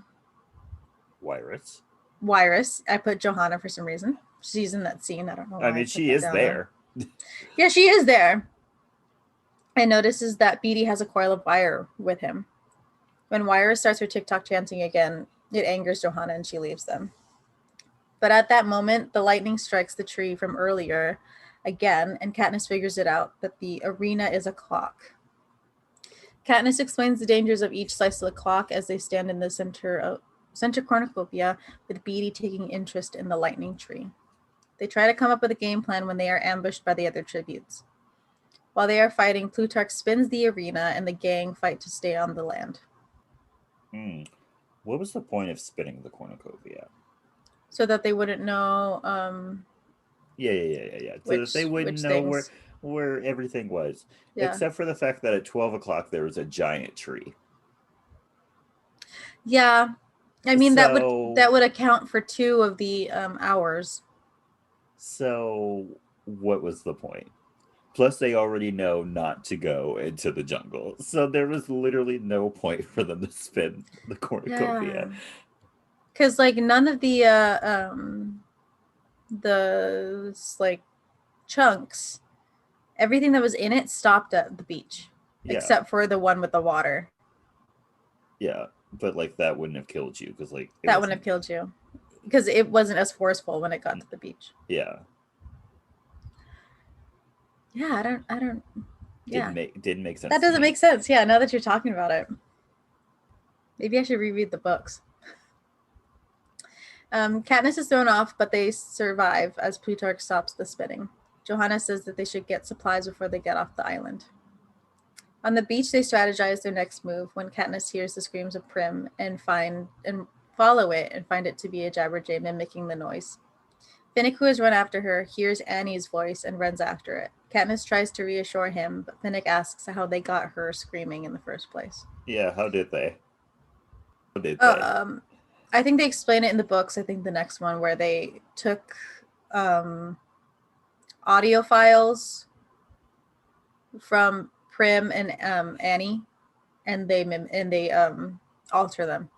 I put Johanna for some reason. She's in that scene. I don't know why. I mean, she is there. Yeah, she is there. And notices that Beetee has a coil of wire with him. When Wyrus starts her TikTok chanting again, it angers Johanna and she leaves them. But at that moment, the lightning strikes the tree from earlier again, and Katniss figures it out that the arena is a clock. Katniss explains the dangers of each slice of the clock as they stand in the center cornucopia, with Beetee taking interest in the lightning tree. They try to come up with a game plan when they are ambushed by the other tributes. While they are fighting, Plutarch spins the arena and the gang fight to stay on the land. What was the point of spinning the cornucopia? So that they wouldn't know. Yeah. So that they wouldn't know where everything was. Yeah. Except for the fact that at 12 o'clock there was a giant tree. Yeah. I mean, that would account for 2 of the hours. So what was the point? Plus, they already know not to go into the jungle. So there was literally no point for them to spin the cornucopia. Because, like, none of the like, chunks, everything that was in it stopped at the beach. Yeah. Except for the one with the water. Yeah, but, like, that wouldn't have killed you. Because, like... That wouldn't have killed you. Because it wasn't as forceful when it got to the beach. Yeah. Yeah, I don't. Yeah. Didn't make sense. That doesn't make sense. Yeah, now that you're talking about it, maybe I should reread the books. Katniss is thrown off, but they survive as Plutarch stops the spinning. Johanna says that they should get supplies before they get off the island. On the beach, they strategize their next move when Katniss hears the screams of Prim and follow it and find it to be a Jabberjay mimicking the noise. Finnick, who has run after her, hears Annie's voice and runs after it. Katniss tries to reassure him, but Finnick asks how they got her screaming in the first place. Yeah, how did they? I think they explain it in the books. I think the next one where they took audio files from Prim and Annie, and they alter them.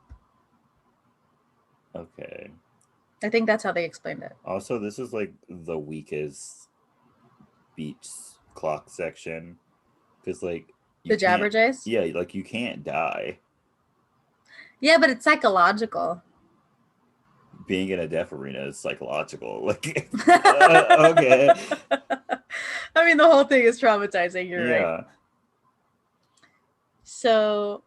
Okay. I think that's how they explained it. Also, this is like the weakest beach clock section because, like, the Jabberjays. Yeah, like you can't die. Yeah, but it's psychological. Being in a death arena is psychological. Like, okay. I mean, the whole thing is traumatizing. You're right. So,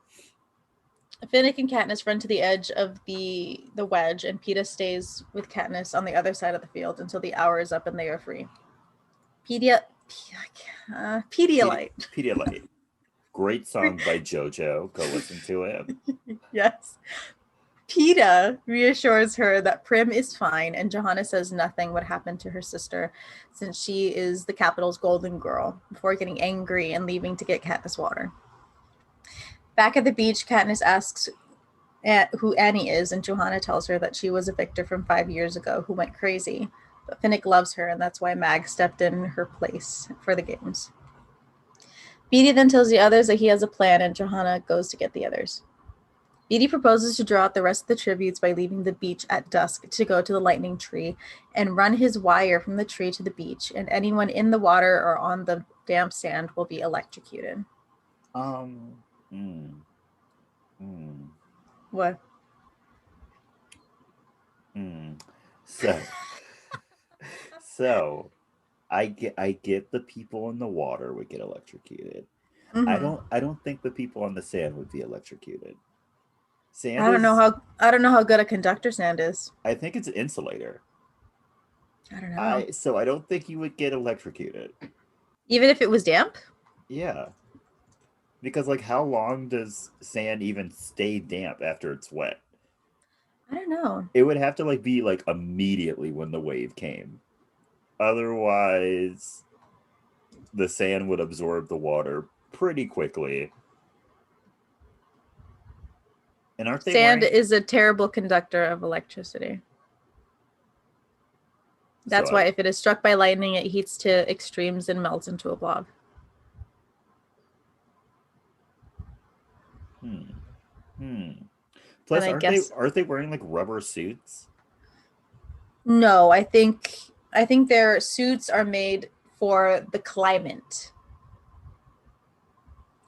Finnick and Katniss run to the edge of the wedge, and Peeta stays with Katniss on the other side of the field until the hour is up and they are free. Pedialyte. Pedialyte. Great song by JoJo. Go listen to it. Yes. Peeta reassures her that Prim is fine, and Johanna says nothing would happen to her sister since she is the capital's golden girl, before getting angry and leaving to get Katniss water. Back at the beach, Katniss asks who Annie is, and Johanna tells her that she was a victor from 5 years ago who went crazy, but Finnick loves her, and that's why Mag stepped in her place for the games. Beetee then tells the others that he has a plan, and Johanna goes to get the others. Beetee proposes to draw out the rest of the tributes by leaving the beach at dusk to go to the lightning tree and run his wire from the tree to the beach, and anyone in the water or on the damp sand will be electrocuted. What? So I get the people in the water would get electrocuted. Mm-hmm. I don't think the people on the sand would be electrocuted. Sand I don't know how good a conductor sand is. I think it's an insulator. I don't know. So I don't think you would get electrocuted. Even if it was damp? Yeah. Because, like, how long does sand even stay damp after it's wet? I don't know. It would have to, like, be, like, immediately when the wave came. Otherwise, the sand would absorb the water pretty quickly. And aren't they Sand wearing? is a terrible conductor of electricity. That's why So, if it is struck by lightning, it heats to extremes and melts into a blob. hmm, hmm. And Plus, I guess aren't they wearing like rubber suits? no, I think their suits are made for the climate.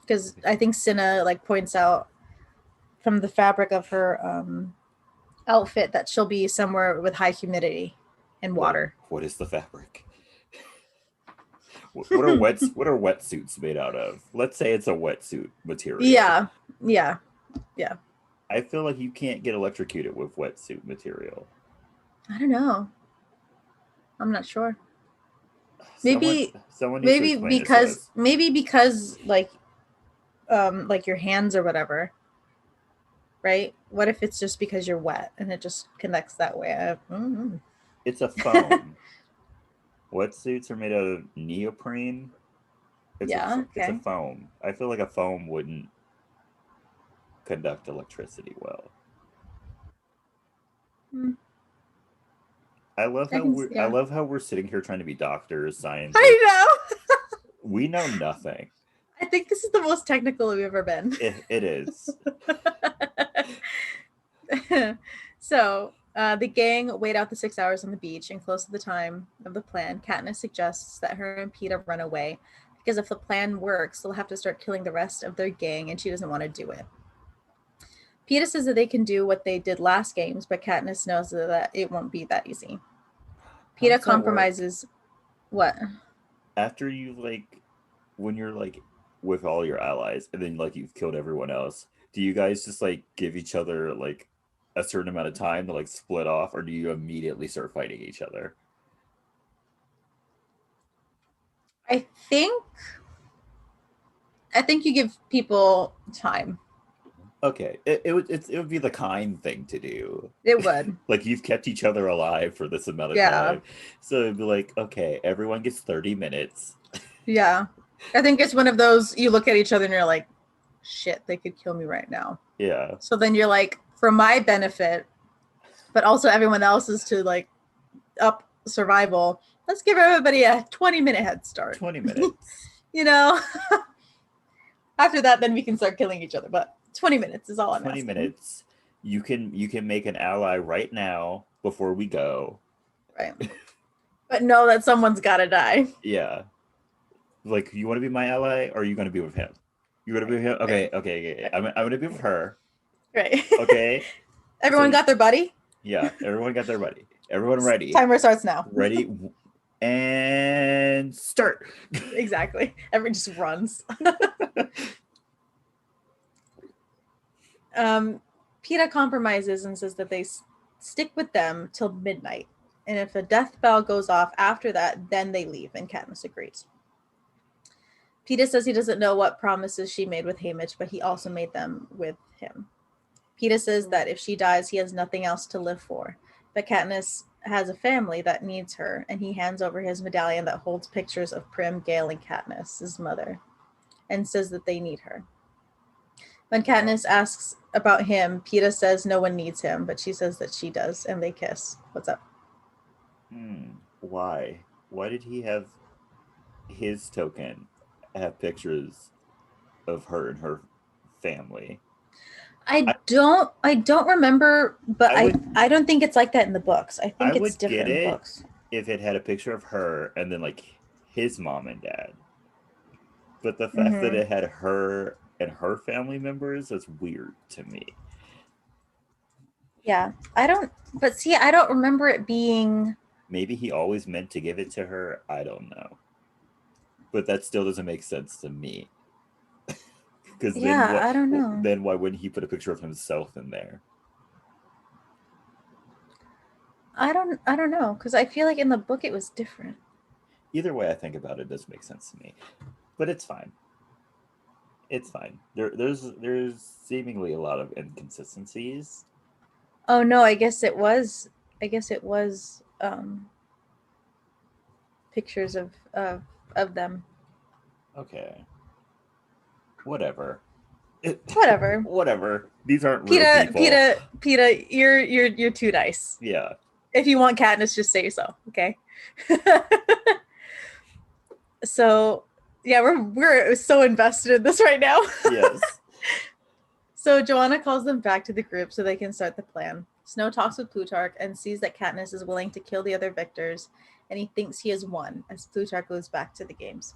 Because I think Cinna like points out from the fabric of her outfit that she'll be somewhere with high humidity and water. What is the fabric? What are wetsuits made out of? Let's say it's a wetsuit material. Yeah, yeah, yeah. I feel like you can't get electrocuted with wetsuit material. I don't know. I'm not sure. Someone Maybe, someone needs to maybe explain this to because us. maybe because like your hands or whatever, right? What if it's just because you're wet and it just connects that way? It's a foam. Wetsuits are made out of neoprene. Yeah. It's a Okay. foam. I feel like a foam wouldn't conduct electricity well. Hmm. I Yeah. love how we're sitting here trying to be doctors, I scientists. know. We know nothing. I think this is the most technical we've ever been. It is. So the gang wait out the 6 hours on the beach, and close to the time of the plan, Katniss suggests that her and Peeta run away because if the plan works, they'll have to start killing the rest of their gang, and she doesn't want to do it. Peeta says that they can do what they did last games, but Katniss knows that it won't be that easy. How Peeta does that work? compromises. What? After you when you're with all your allies and then you've killed everyone else, do you guys just give each other a certain amount of time to split off, or do you immediately start fighting each other? I think I think you give people time. Okay, it would be the kind thing to do. It would. Like you've kept each other alive for this amount of Yeah. time, so it'd be like, okay, everyone gets 30 minutes. Yeah. I think it's one of those you look at each other and you're like, shit, they could kill me right now. Yeah, So then you're like, for my benefit, but also everyone else's to up survival, let's give everybody a 20-minute head start. 20 minutes. You know? After that, then we can start killing each other. But 20 minutes is all I'm 20 asking. minutes. You can make an ally right now before we go. Right. But know that someone's gotta die. Yeah, you want to be my ally, or are you going to be with him? You going to be with him? Right. Okay, okay, okay, okay. I'm going to be with her. Right. Okay, Everyone so got their buddy? yeah, everyone got their buddy. Everyone ready? Timer starts now. Ready and start. Exactly. Everyone just runs. Peeta compromises and says that they stick with them till midnight. And if a death bell goes off after that, then they leave, and Katniss agrees. Peeta says he doesn't know what promises she made with Haymitch, but he also made them with him. Peeta says that if she dies, he has nothing else to live for. But Katniss has a family that needs her, and he hands over his medallion that holds pictures of Prim, Gale, and Katniss, his mother, and says that they need her. When Katniss asks about him, Peeta says no one needs him, but she says that she does, and they kiss. What's up? Why? Why did he have his token have pictures of her and her family? I I don't remember, but I I would I don't think it's like that in the books. I I think it's would get different in the it books. if it had a picture of her and then his mom and dad. But the fact that Mm-hmm. it had her and her family members is weird to me. Yeah, I don't. But see, I don't remember it being. Maybe he always meant to give it to her. I don't know. But that still doesn't make sense to me. Because Yeah, I don't know. then why wouldn't he put a picture of himself in there? I don't know because I feel like in the book it was different. Either way I think about it, does make sense to me. But it's fine. It's fine. There's seemingly a lot of inconsistencies. Oh no, I guess it was. I guess it was pictures of them. Okay. Whatever. Whatever. Whatever. These aren't real PETA, people. PETA, you're too nice. Yeah. If you want Katniss, just say so, okay? So, yeah, we're so invested in this right now. Yes. So Joanna calls them back to the group so they can start the plan. Snow talks with Plutarch and sees that Katniss is willing to kill the other victors, and he thinks he has won as Plutarch goes back to the games.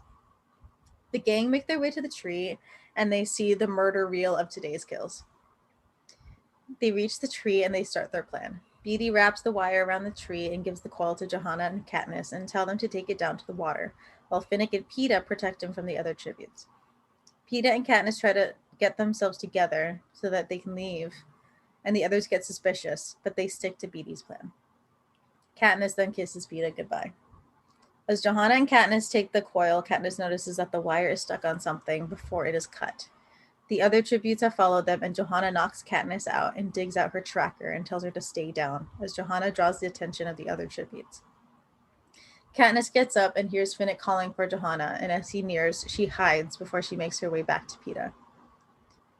The gang make their way to the tree, and they see the murder reel of today's kills. They reach the tree and they start their plan. Beetee wraps the wire around the tree and gives the coil to Johanna and Katniss and tell them to take it down to the water, while Finnick and PETA protect him from the other tributes. PETA and Katniss try to get themselves together so that they can leave, and the others get suspicious, but they stick to Beetee's plan. Katniss then kisses PETA goodbye. As Johanna and Katniss take the coil, Katniss notices that the wire is stuck on something before it is cut. The other tributes have followed them, and Johanna knocks Katniss out and digs out her tracker and tells her to stay down, as Johanna draws the attention of the other tributes. Katniss gets up and hears Finnick calling for Johanna, and as he nears, she hides before she makes her way back to PETA.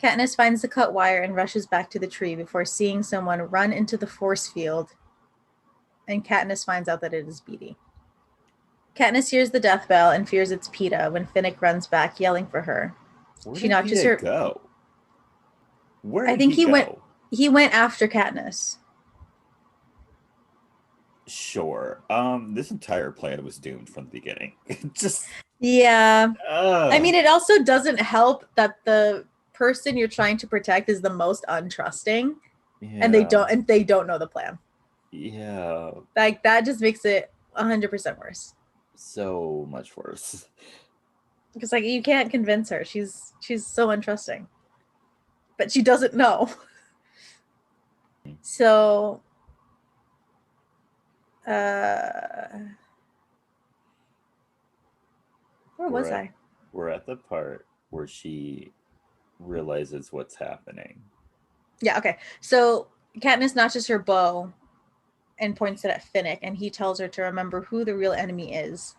Katniss finds the cut wire and rushes back to the tree before seeing someone run into the force field, and Katniss finds out that it is Beetee. Katniss hears the death bell and fears it's PETA when Finnick runs back, yelling for her. Where She did notches PETA her. go? Where I did think he go? He went after Katniss. Sure. This entire plan was doomed from the beginning. Just Yeah. I mean, it also doesn't help that the person you're trying to protect is the most untrusting, and they don't know the plan. Yeah. Like that just makes it 100% worse. So much worse. Because like you can't convince her. She's so untrusting. But she doesn't know. So where was I? We're at the part where she realizes what's happening. Yeah, okay. So Katniss notches her bow and points it at Finnick, and he tells her to remember who the real enemy is.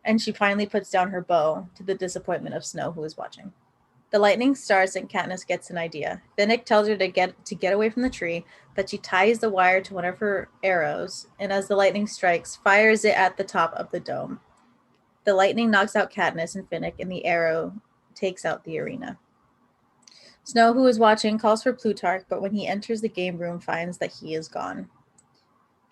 And she finally puts down her bow to the disappointment of Snow, who is watching. The lightning starts and Katniss gets an idea. Finnick tells her to get away from the tree, but she ties the wire to one of her arrows, and as the lightning strikes, fires it at the top of the dome. The lightning knocks out Katniss and Finnick, and the arrow takes out the arena. Snow, who is watching, calls for Plutarch, but when he enters the game room, finds that he is gone.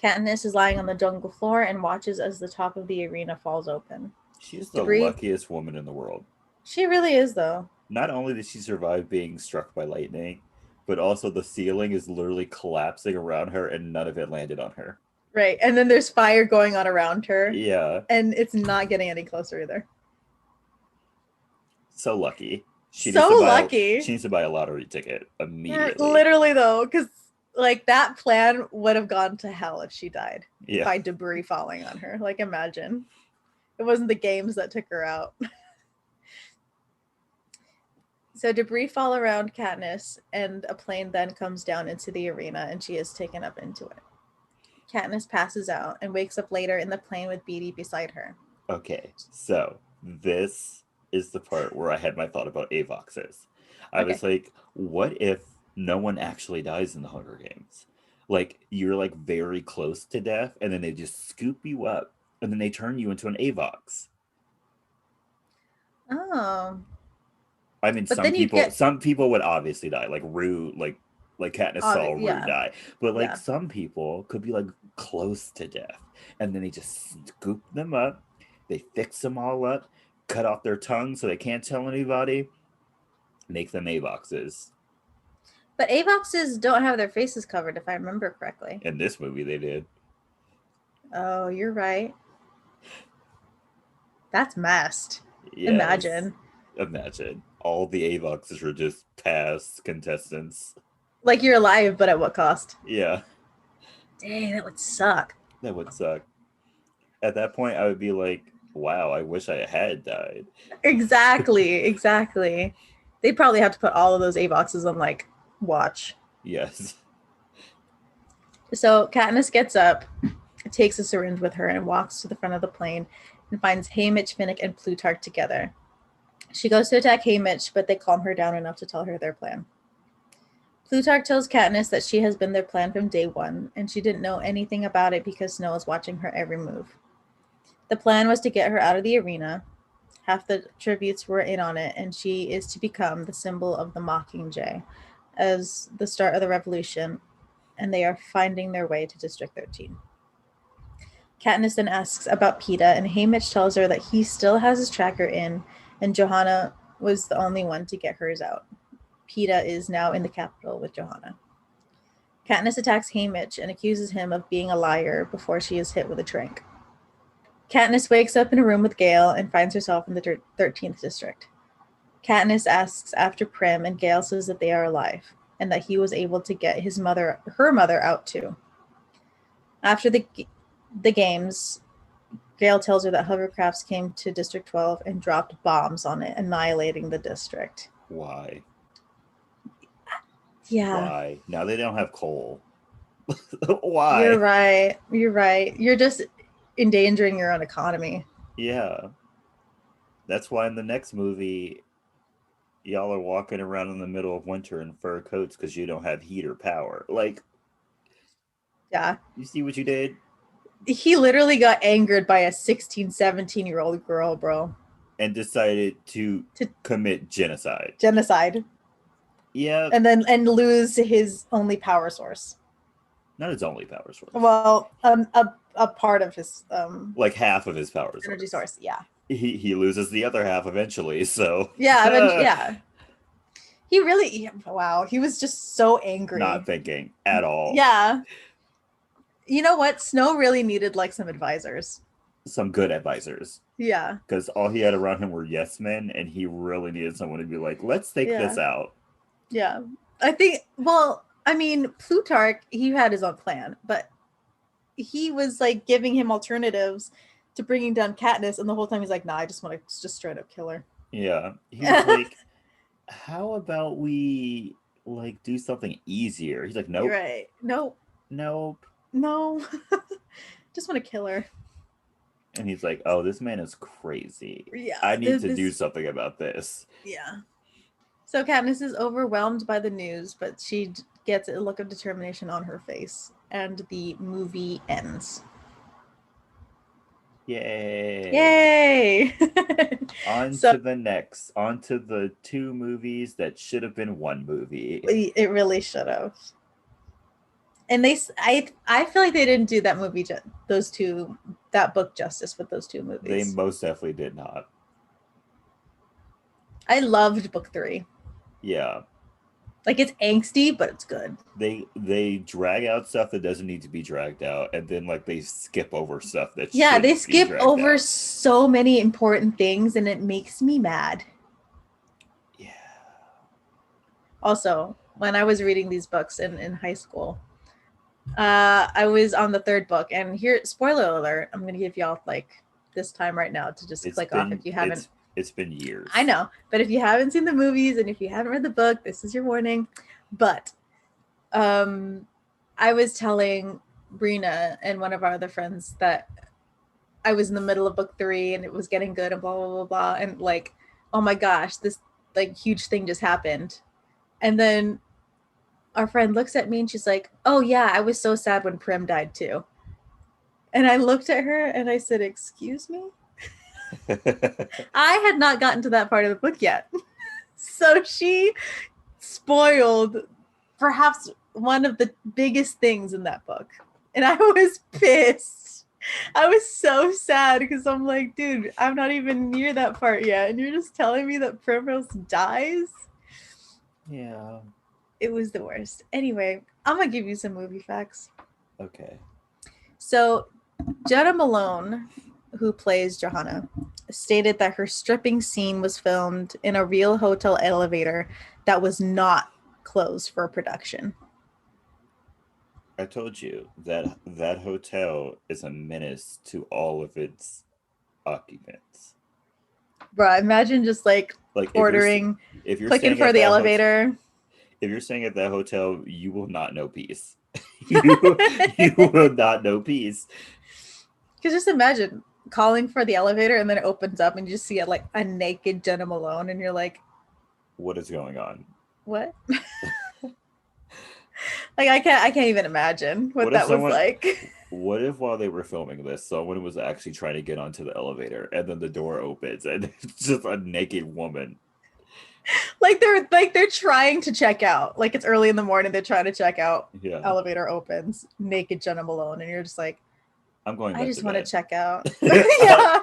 Katniss is lying on the jungle floor and watches as the top of the arena falls open. She's the luckiest woman in the world. She really is, though. Not only did she survive being struck by lightning, but also the ceiling is literally collapsing around her and none of it landed on her. Right, and then there's fire going on around her. Yeah. And it's not getting any closer either. So lucky. She needs to buy a lottery ticket immediately. Literally, though, because like that plan would have gone to hell if she died by debris falling on her. Like, imagine. It wasn't the games that took her out. So debris fall around Katniss, and a plane then comes down into the arena, and she is taken up into it. Katniss passes out and wakes up later in the plane with Beetee beside her. Okay, so this is the part where I had my thought about Avoxes. I was like, what if no one actually dies in the Hunger Games? Like, you're like very close to death, and then they just scoop you up, and then they turn you into an Avox. Oh. I mean, some people would obviously die, like Rue, like Katniss saw Rue die. But like some people could be like close to death, and then they just scoop them up, they fix them all up, cut off their tongue so they can't tell anybody, make them Avoxes. But Avoxes don't have their faces covered, if I remember correctly. In this movie, they did. Oh, you're right. That's messed. Yes. Imagine. All the Avoxes are just past contestants. Like you're alive, but at what cost? Yeah. Dang, that would suck. That would suck. At that point, I would be like, wow, I wish I had died. Exactly. They probably have to put all of those Avoxes on, like, watch. Yes. So Katniss gets up, takes a syringe with her, and walks to the front of the plane and finds Haymitch, Finnick, and Plutarch together. She goes to attack Haymitch, but they calm her down enough to tell her their plan. Plutarch tells Katniss that she has been their plan from day one, and she didn't know anything about it because Snow was watching her every move. The plan was to get her out of the arena. Half the tributes were in on it, and she is to become the symbol of the Mockingjay as the start of the revolution, and they are finding their way to District 13. Katniss then asks about Peeta, and Haymitch tells her that he still has his tracker in, and Johanna was the only one to get hers out. Peeta is now in the capital with Johanna. Katniss attacks Haymitch and accuses him of being a liar before she is hit with a drink. Katniss wakes up in a room with Gale and finds herself in the 13th district. Katniss asks after Prim, and Gale says that they are alive and that he was able to get her mother out too. After the games, Gale tells her that hovercrafts came to District 12 and dropped bombs on it, annihilating the district. Why? Yeah. Why? Now they don't have coal. Why? You're right. You're just endangering your own economy. Yeah. That's why in the next movie, y'all are walking around in the middle of winter in fur coats because you don't have heat or power. Like, yeah. You see what you did? He literally got angered by a 16, 17-year-old girl, bro. And decided to commit genocide. Yeah. And lose his only power source. Not his only power source. Well, a part of his like half of his power source. Energy source, yeah. He loses the other half eventually, so yeah, eventually, yeah. He really, wow, he was just so angry. Not thinking at all. Yeah. You know what? Snow really needed like some advisors. Some good advisors. Yeah. Because all he had around him were yes men, and he really needed someone to be like, let's take this out. Yeah. I think, well, I mean, Plutarch, he had his own plan, but he was like giving him alternatives to bringing down Katniss, and the whole time he's like, nah, I just want to just straight up kill her. Yeah. He's like, how about we like do something easier? He's like, nope. Right. Nope. No. Just want to kill her. And he's like, oh, this man is crazy. Yeah. I need to do something about this. Yeah. So Katniss is overwhelmed by the news, but she gets a look of determination on her face, and the movie ends. Yay! On to the next. On to the 2 movies that should have been 1 movie. It really should have. And I feel like they didn't do that movie, that book justice with those 2 movies. They most definitely did not. I loved book 3. Yeah. Like, it's angsty, but it's good. They drag out stuff that doesn't need to be dragged out, and then like they skip over stuff that they skip over so many important things, and it makes me mad. Yeah. Also, when I was reading these books in high school, I was on the 3rd book, and here, spoiler alert, I'm going to give y'all like this time right now to just click off if you haven't. It's been years. I know, but if you haven't seen the movies and if you haven't read the book, this is your warning. But I was telling Brina and one of our other friends that I was in the middle of book 3 and it was getting good and blah, blah, blah, blah. And like, oh my gosh, this like huge thing just happened. And then our friend looks at me and she's like, oh yeah, I was so sad when Prim died too. And I looked at her and I said, excuse me? I had not gotten to that part of the book yet. So she spoiled perhaps one of the biggest things in that book. And I was pissed. I was so sad because I'm like, dude, I'm not even near that part yet. And you're just telling me that Primrose dies? Yeah. It was the worst. Anyway, I'm going to give you some movie facts. Okay. So Jetta Malone, who plays Johanna, stated that her stripping scene was filmed in a real hotel elevator that was not closed for production. I told you that hotel is a menace to all of its occupants. Bruh, imagine just like ordering, if you're clicking for the elevator. If you're staying at that hotel, you will not know peace. you will not know peace. Because just imagine, calling for the elevator, and then it opens up and you just see it like a naked Jenna Malone, and you're like, What is going on? what? Like I can't even imagine what What if that was someone like. what if while they were filming this, someone was actually trying to get onto the elevator and then the door opens and it's just a naked woman? Like they're trying to check out. Like it's early in the morning, they're trying to check out. Yeah. Elevator opens, naked Jenna Malone, and you're just like, I'm going I back just to want to bed. check out.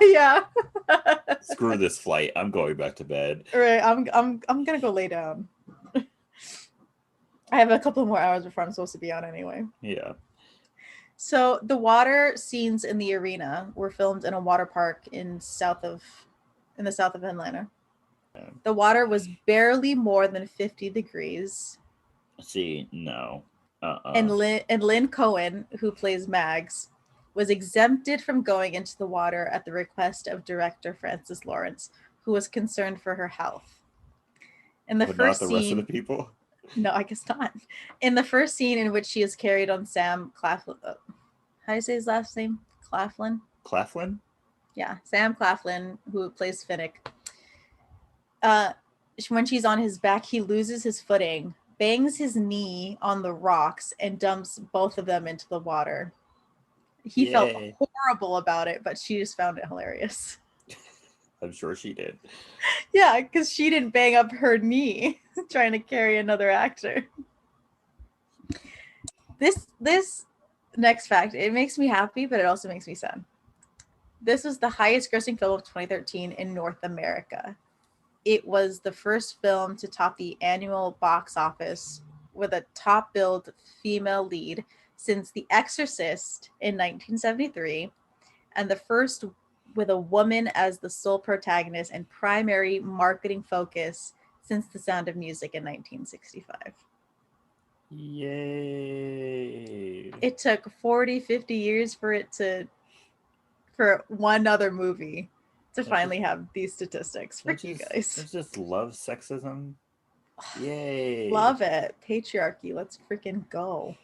Yeah. Screw this flight. I'm going back to bed. Right. I'm gonna go lay down. I have a couple more hours before I'm supposed to be out anyway. Yeah. So the water scenes in the arena were filmed in a water park in the south of Atlanta. The water was barely more than 50 degrees. See, no. And Lynn Cohen, who plays Mags, was exempted from going into the water at the request of director Francis Lawrence, who was concerned for her health. In the But not first the rest of the scene, people. no, I guess not. In the first scene in which she is carried on Sam Claflin, how do you say his last name? Claflin? Claflin? Yeah, Sam Claflin, who plays Finnick. When she's on his back, he loses his footing, bangs his knee on the rocks, and dumps both of them into the water. He felt Yay. horrible about it, but she just found it hilarious. I'm sure she did. Yeah, because she didn't bang up her knee trying to carry another actor. This next fact, it makes me happy, but it also makes me sad. This was the highest grossing film of 2013 in North America. It was the first film to top the annual box office with a top billed female lead since The Exorcist in 1973, and the first with a woman as the sole protagonist and primary marketing focus since The Sound of Music in 1965. Yay. It took 40, 50 years for one other movie to finally have these statistics. Frick you guys. Let's just love sexism. Yay. Love it. Patriarchy. Let's freaking go.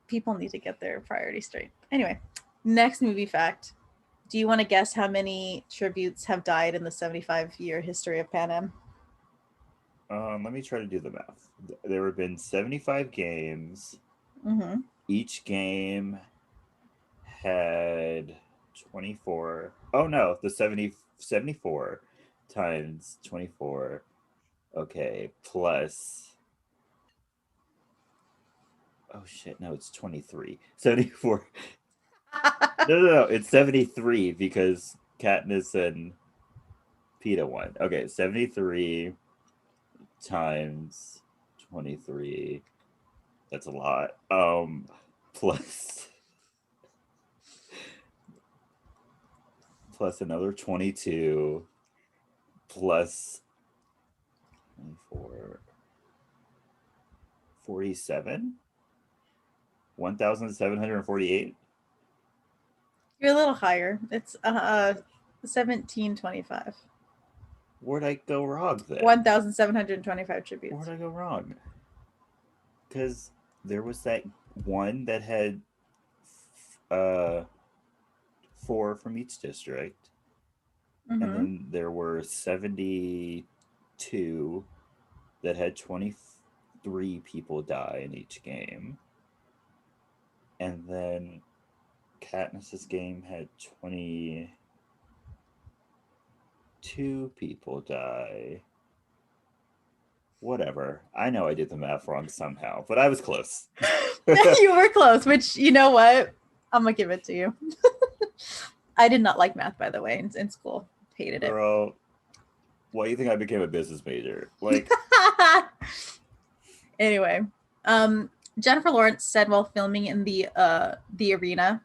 People need to get their priorities straight. Anyway, next movie fact. Do you want to guess how many tributes have died in the 75-year history of Pan Am? Let me try to do the math. There have been 75 games. Mm-hmm. Each game had 24. Oh no, the 74 times 24. Okay, plus. Oh shit, no, it's 23. 74. No, it's 73 because Katniss and PETA won. Okay, 73 times 23. That's a lot. Plus another 22 plus 24. 47? 1,748? You're a little higher. It's 1725. Where'd I go wrong then? 1,725 tributes. Where'd I go wrong? Because there was that one that had 4 from each district. Mm-hmm. And then there were 72 that had 23 people die in each game. And then Katniss's game had 22 people die. Whatever. I know I did the math wrong somehow, but I was close. You were close, which, you know what? I'm going to give it to you. I did not like math, by the way, in school. Hated it. Girl, why do you think I became a business major? Like, anyway, Jennifer Lawrence said while filming in the arena,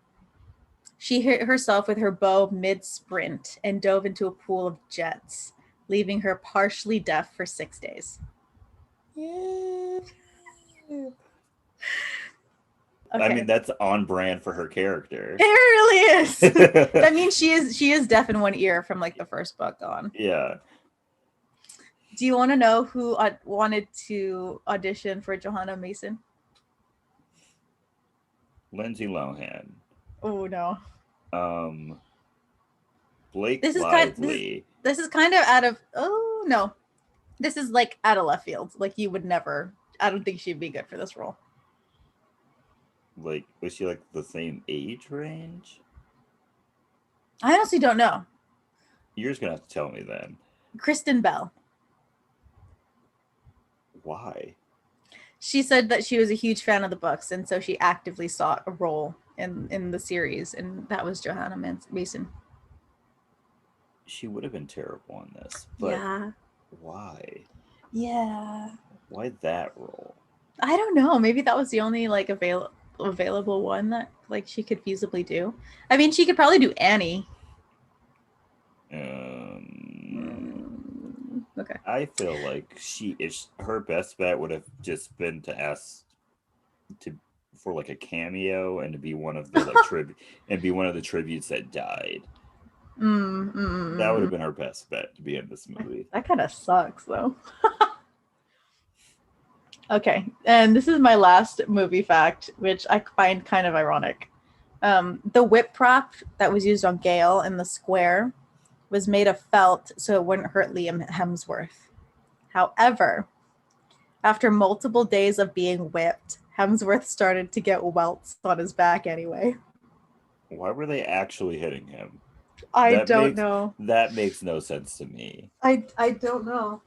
she hit herself with her bow mid-sprint and dove into a pool of jets, leaving her partially deaf for 6 days. yeah. Okay. I mean, that's on brand for her character. It really is. That means she is deaf in one ear from like the first book on. Yeah. Do you want to know who wanted to audition for Johanna Mason? Lindsay Lohan. Oh no. Blake This is Lively. this is kind of out of no. This is like out of left field. Like you would never. I don't think she'd be good for this role. Like, was she like the same age range? I honestly don't know. You're just gonna have to tell me then. Kristen Bell. Why? She said that she was a huge fan of the books, and so she actively sought a role in the series, and that was Johanna Mason. She would have been terrible in this, but Yeah. why? Yeah. Why that role? I don't know. Maybe that was the only like available one that like she could feasibly do. I mean, she could probably do Annie. Okay. I feel like her best bet would have just been to ask for like a cameo and to be one of the like and be one of the tributes that died. That would have been her best bet to be in this movie. That kind of sucks though. Okay, and this is my last movie fact, which I find kind of ironic. The whip prop that was used on Gale in the square was made of felt so it wouldn't hurt Liam Hemsworth. However, after multiple days of being whipped, Hemsworth started to get welts on his back anyway. Why were they actually hitting him? I don't know. That makes no sense to me. I don't know.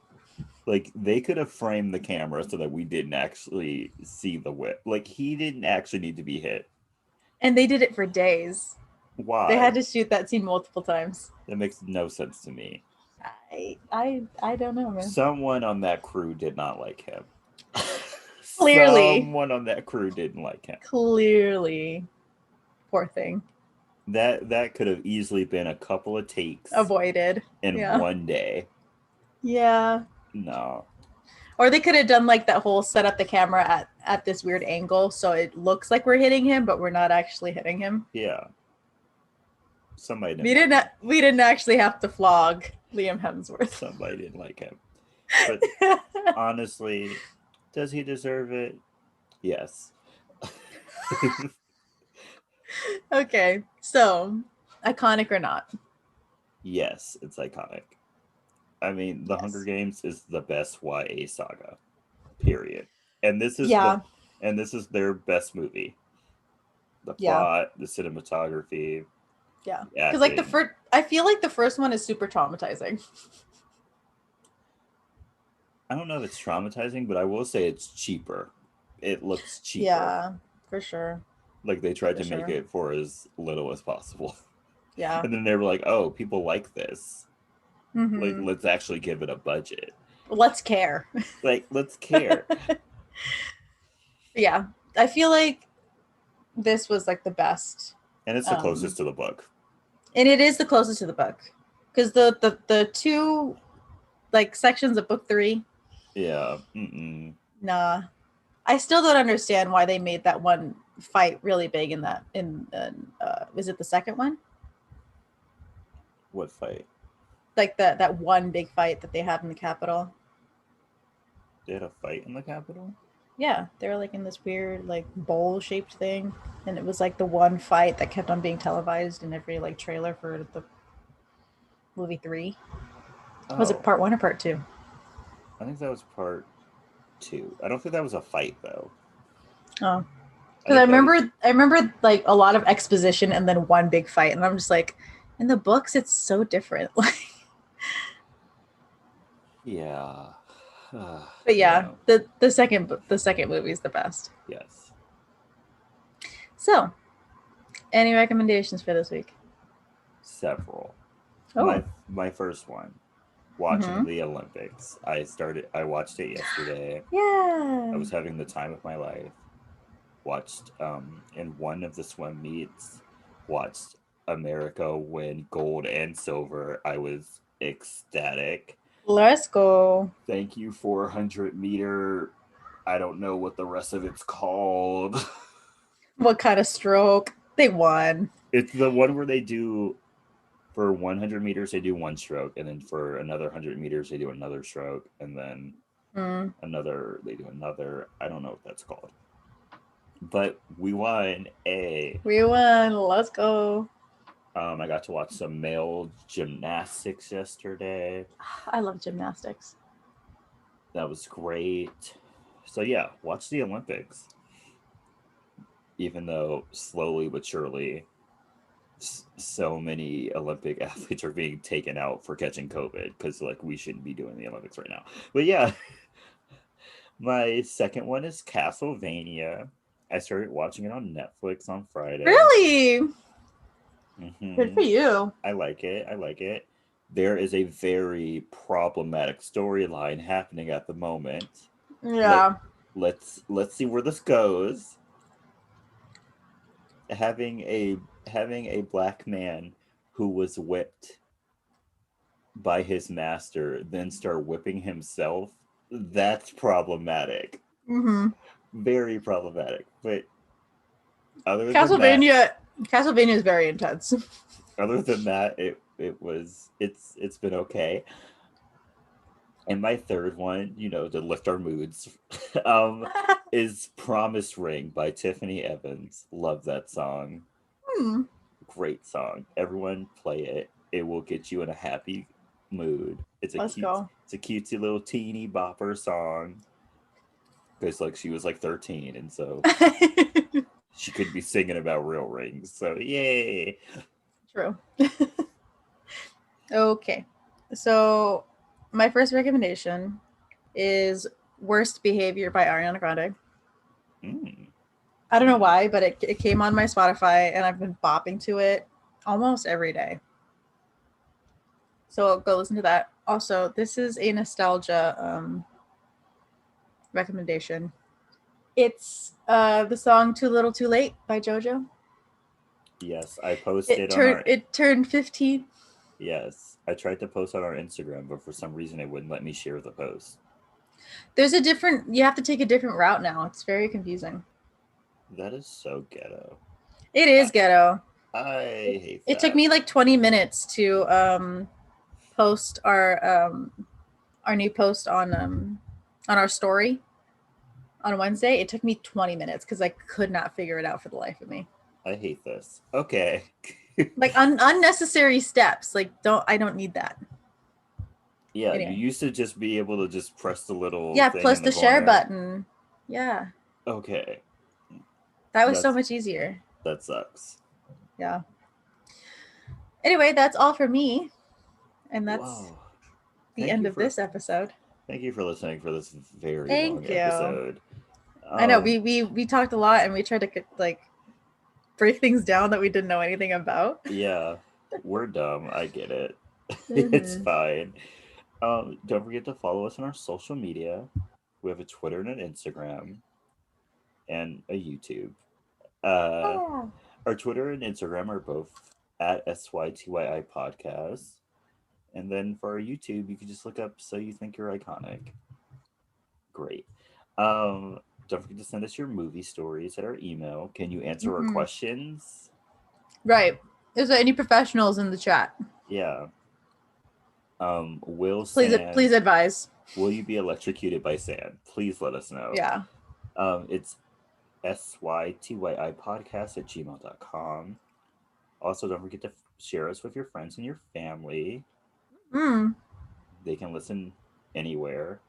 Like, they could have framed the camera so that we didn't actually see the whip. Like, he didn't actually need to be hit. And they did it for days. Why? They had to shoot that scene multiple times. That makes no sense to me. I don't know, man. Someone on that crew did not like him. Clearly. Someone on that crew didn't like him. Clearly. Poor thing. That could have easily been a couple of takes. Avoided. In one day. Yeah. No. Or they could have done like that whole set up the camera at this weird angle so it looks like we're hitting him, but we're not actually hitting him. Yeah. Somebody didn't. We didn't actually have to flog Liam Hemsworth. Somebody didn't like him. But honestly, does he deserve it? Yes. Okay, so iconic or not? Yes, it's iconic. I mean, The Hunger Games is the best YA saga. Period. And this is this is their best movie. The plot, the cinematography. Yeah. Because like I feel like the first one is super traumatizing. I don't know if it's traumatizing, but I will say it's cheaper. It looks cheaper. Yeah, for sure. Like they tried to make it for as little as possible. Yeah. And then they were like, oh, people like this. Mm-hmm. Like, let's actually give it a budget. Let's care. Like, let's care. Yeah. I feel like this was like the best. And it's the closest to the book. And it is the closest to the book. Because the two like sections of book 3. Yeah. Nah. I still don't understand why they made that one fight really big in that was it the second one? What fight? Like that one big fight that they had in the Capitol. They had a fight in the Capitol? Yeah, they were like in this weird like bowl shaped thing, and it was like the one fight that kept on being televised in every like trailer for the movie 3. Oh. Was it part 1 or part 2? I think that was part 2. I don't think that was a fight though. Oh, because I remember like a lot of exposition and then one big fight, and I'm just like, in the books it's so different. Like, yeah. But yeah, the second movie is the best. Yes. So, any recommendations for this week? Several. Oh. My first one, watching the Olympics. I watched it yesterday. Yeah. I was having the time of my life. Watched in one of the swim meets, watched America win gold and silver. I was ecstatic. Let's go. Thank you, 400 meter. I don't know what the rest of it's called. What kind of stroke? They won. It's the one where they do, for 100 meters, they do one stroke. And then for another 100 meters, they do another stroke. And then they do another. I don't know what that's called. But we won. We won. Let's go. I got to watch some male gymnastics yesterday. I love gymnastics. That was great. So yeah, watch the Olympics. Even though slowly but surely, so many Olympic athletes are being taken out for catching COVID because like we shouldn't be doing the Olympics right now. But yeah, my second one is Castlevania. I started watching it on Netflix on Friday. Really? Good for Hmm. you. I like it. I like it. There is a very problematic storyline happening at the moment. Let Yeah. let's see where this goes. Having a black man who was whipped by his master then start whipping himself, that's problematic. Mm-hmm. Very problematic. But other than that, Castlevania. Castlevania is very intense. other than that, it's been okay. And my third one, to lift our moods, um, is "Promise Ring" by Tiffany Evans. Love that song. Hmm. Great song. Everyone play it. It will get you in a happy mood. Let's go. It's a cutesy little teeny bopper song. Because like she was like 13, and so she could be singing about real rings. So yay! True. Okay. So my first recommendation is Worst Behavior by Ariana Grande. Mm. I don't know why, but it came on my Spotify and I've been bopping to it almost every day. So go listen to that. Also, this is a nostalgia recommendation. It's the song Too Little Too Late by JoJo. Yes, I posted on our It turned 15. yes. I tried to post on our Instagram, but for some reason it wouldn't let me share the post. There's a different you have to take a different route now. It's very confusing. That is so ghetto. It I, is ghetto. I hate It took that. me like 20 minutes to post our new post on our story on Wednesday. It took me 20 minutes because I could not figure it out for the life of me. I hate this. Okay. Like unnecessary steps. Like I don't need that. Yeah, you Anyway. used to just be able to just press the little Yeah, thing plus in the the share corner. button. Yeah. Okay. That was so That's much easier. that sucks. Yeah. Anyway, that's all for me. And that's Wow. the Thank end you of for this episode. thank you for listening for this very long Thank you. episode. I know Um we talked a lot and we tried to like break things down that we didn't know anything about. yeah, we're dumb. I get it. It's Mm-hmm. fine. Don't forget to follow us on our social media. We have a Twitter and an Instagram and a YouTube. Uh Yeah. our Twitter and Instagram are both at SYTYI podcast. And then for our YouTube, you can just look up So You Think You're Iconic. Great. Um, don't forget to send us your movie stories at our email. Can you answer our Mm-hmm. questions? Right. Is there any professionals in the chat? Yeah. Will Please Sand, advise. will you be electrocuted by sand? Please let us know. Yeah. It's SYTYI podcast at gmail.com. Also, don't forget to share us with your friends and your family. Mm. They can listen anywhere,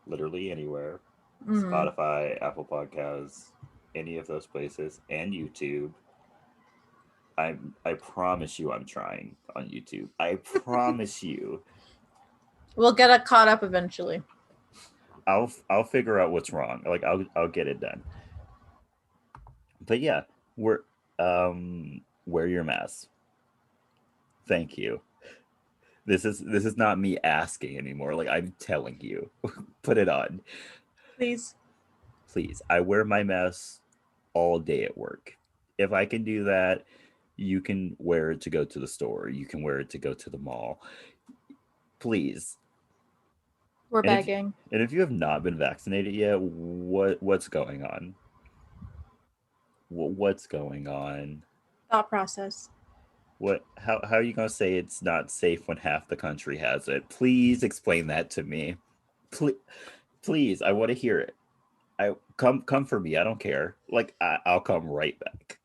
literally anywhere. Mm. Spotify, Apple Podcasts, any of those places, and YouTube. I promise you I'm trying on YouTube. I promise you. We'll get it caught up eventually. I'll figure out what's wrong. Like I'll get it done. But yeah, we're wear your mask. Thank you. This is not me asking anymore. Like I'm telling you. Put it on. Please. Please. I wear my mask all day at work. If I can do that, you can wear it to go to the store. You can wear it to go to the mall. Please. We're And if begging. and if you have not been vaccinated yet, what's going on? What's going on? Thought process. How are you going to say it's not safe when half the country has it? Please explain that to me. Please, please, I want to hear it. I come for me. I don't care. Like I'll come right back.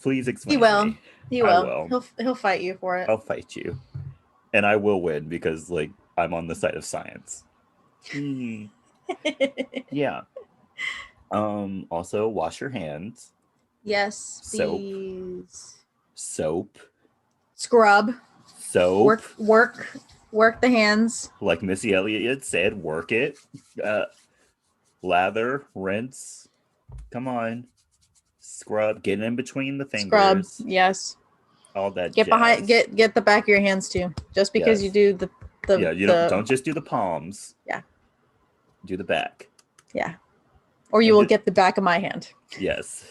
Please explain He to will. me. He I will. will. He'll fight you for it. I'll fight you. And I will win because like I'm on the side of science. Yeah. Also wash your hands. Yes, Soap. please. Soap. Scrub. Soap. Work the hands. Like Missy Elliott said, work it. Lather, rinse. Come on. Scrub. Get in between the fingers. Scrub. Yes. All that Get jazz. behind. Get the back of your hands too. Just because you do the yeah, you don't just do the palms. Yeah. Do the back. Yeah. Or you will get the back of my hand. Yes.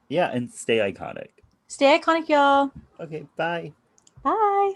Yeah, and stay iconic. Stay iconic, y'all. Okay, bye. Bye.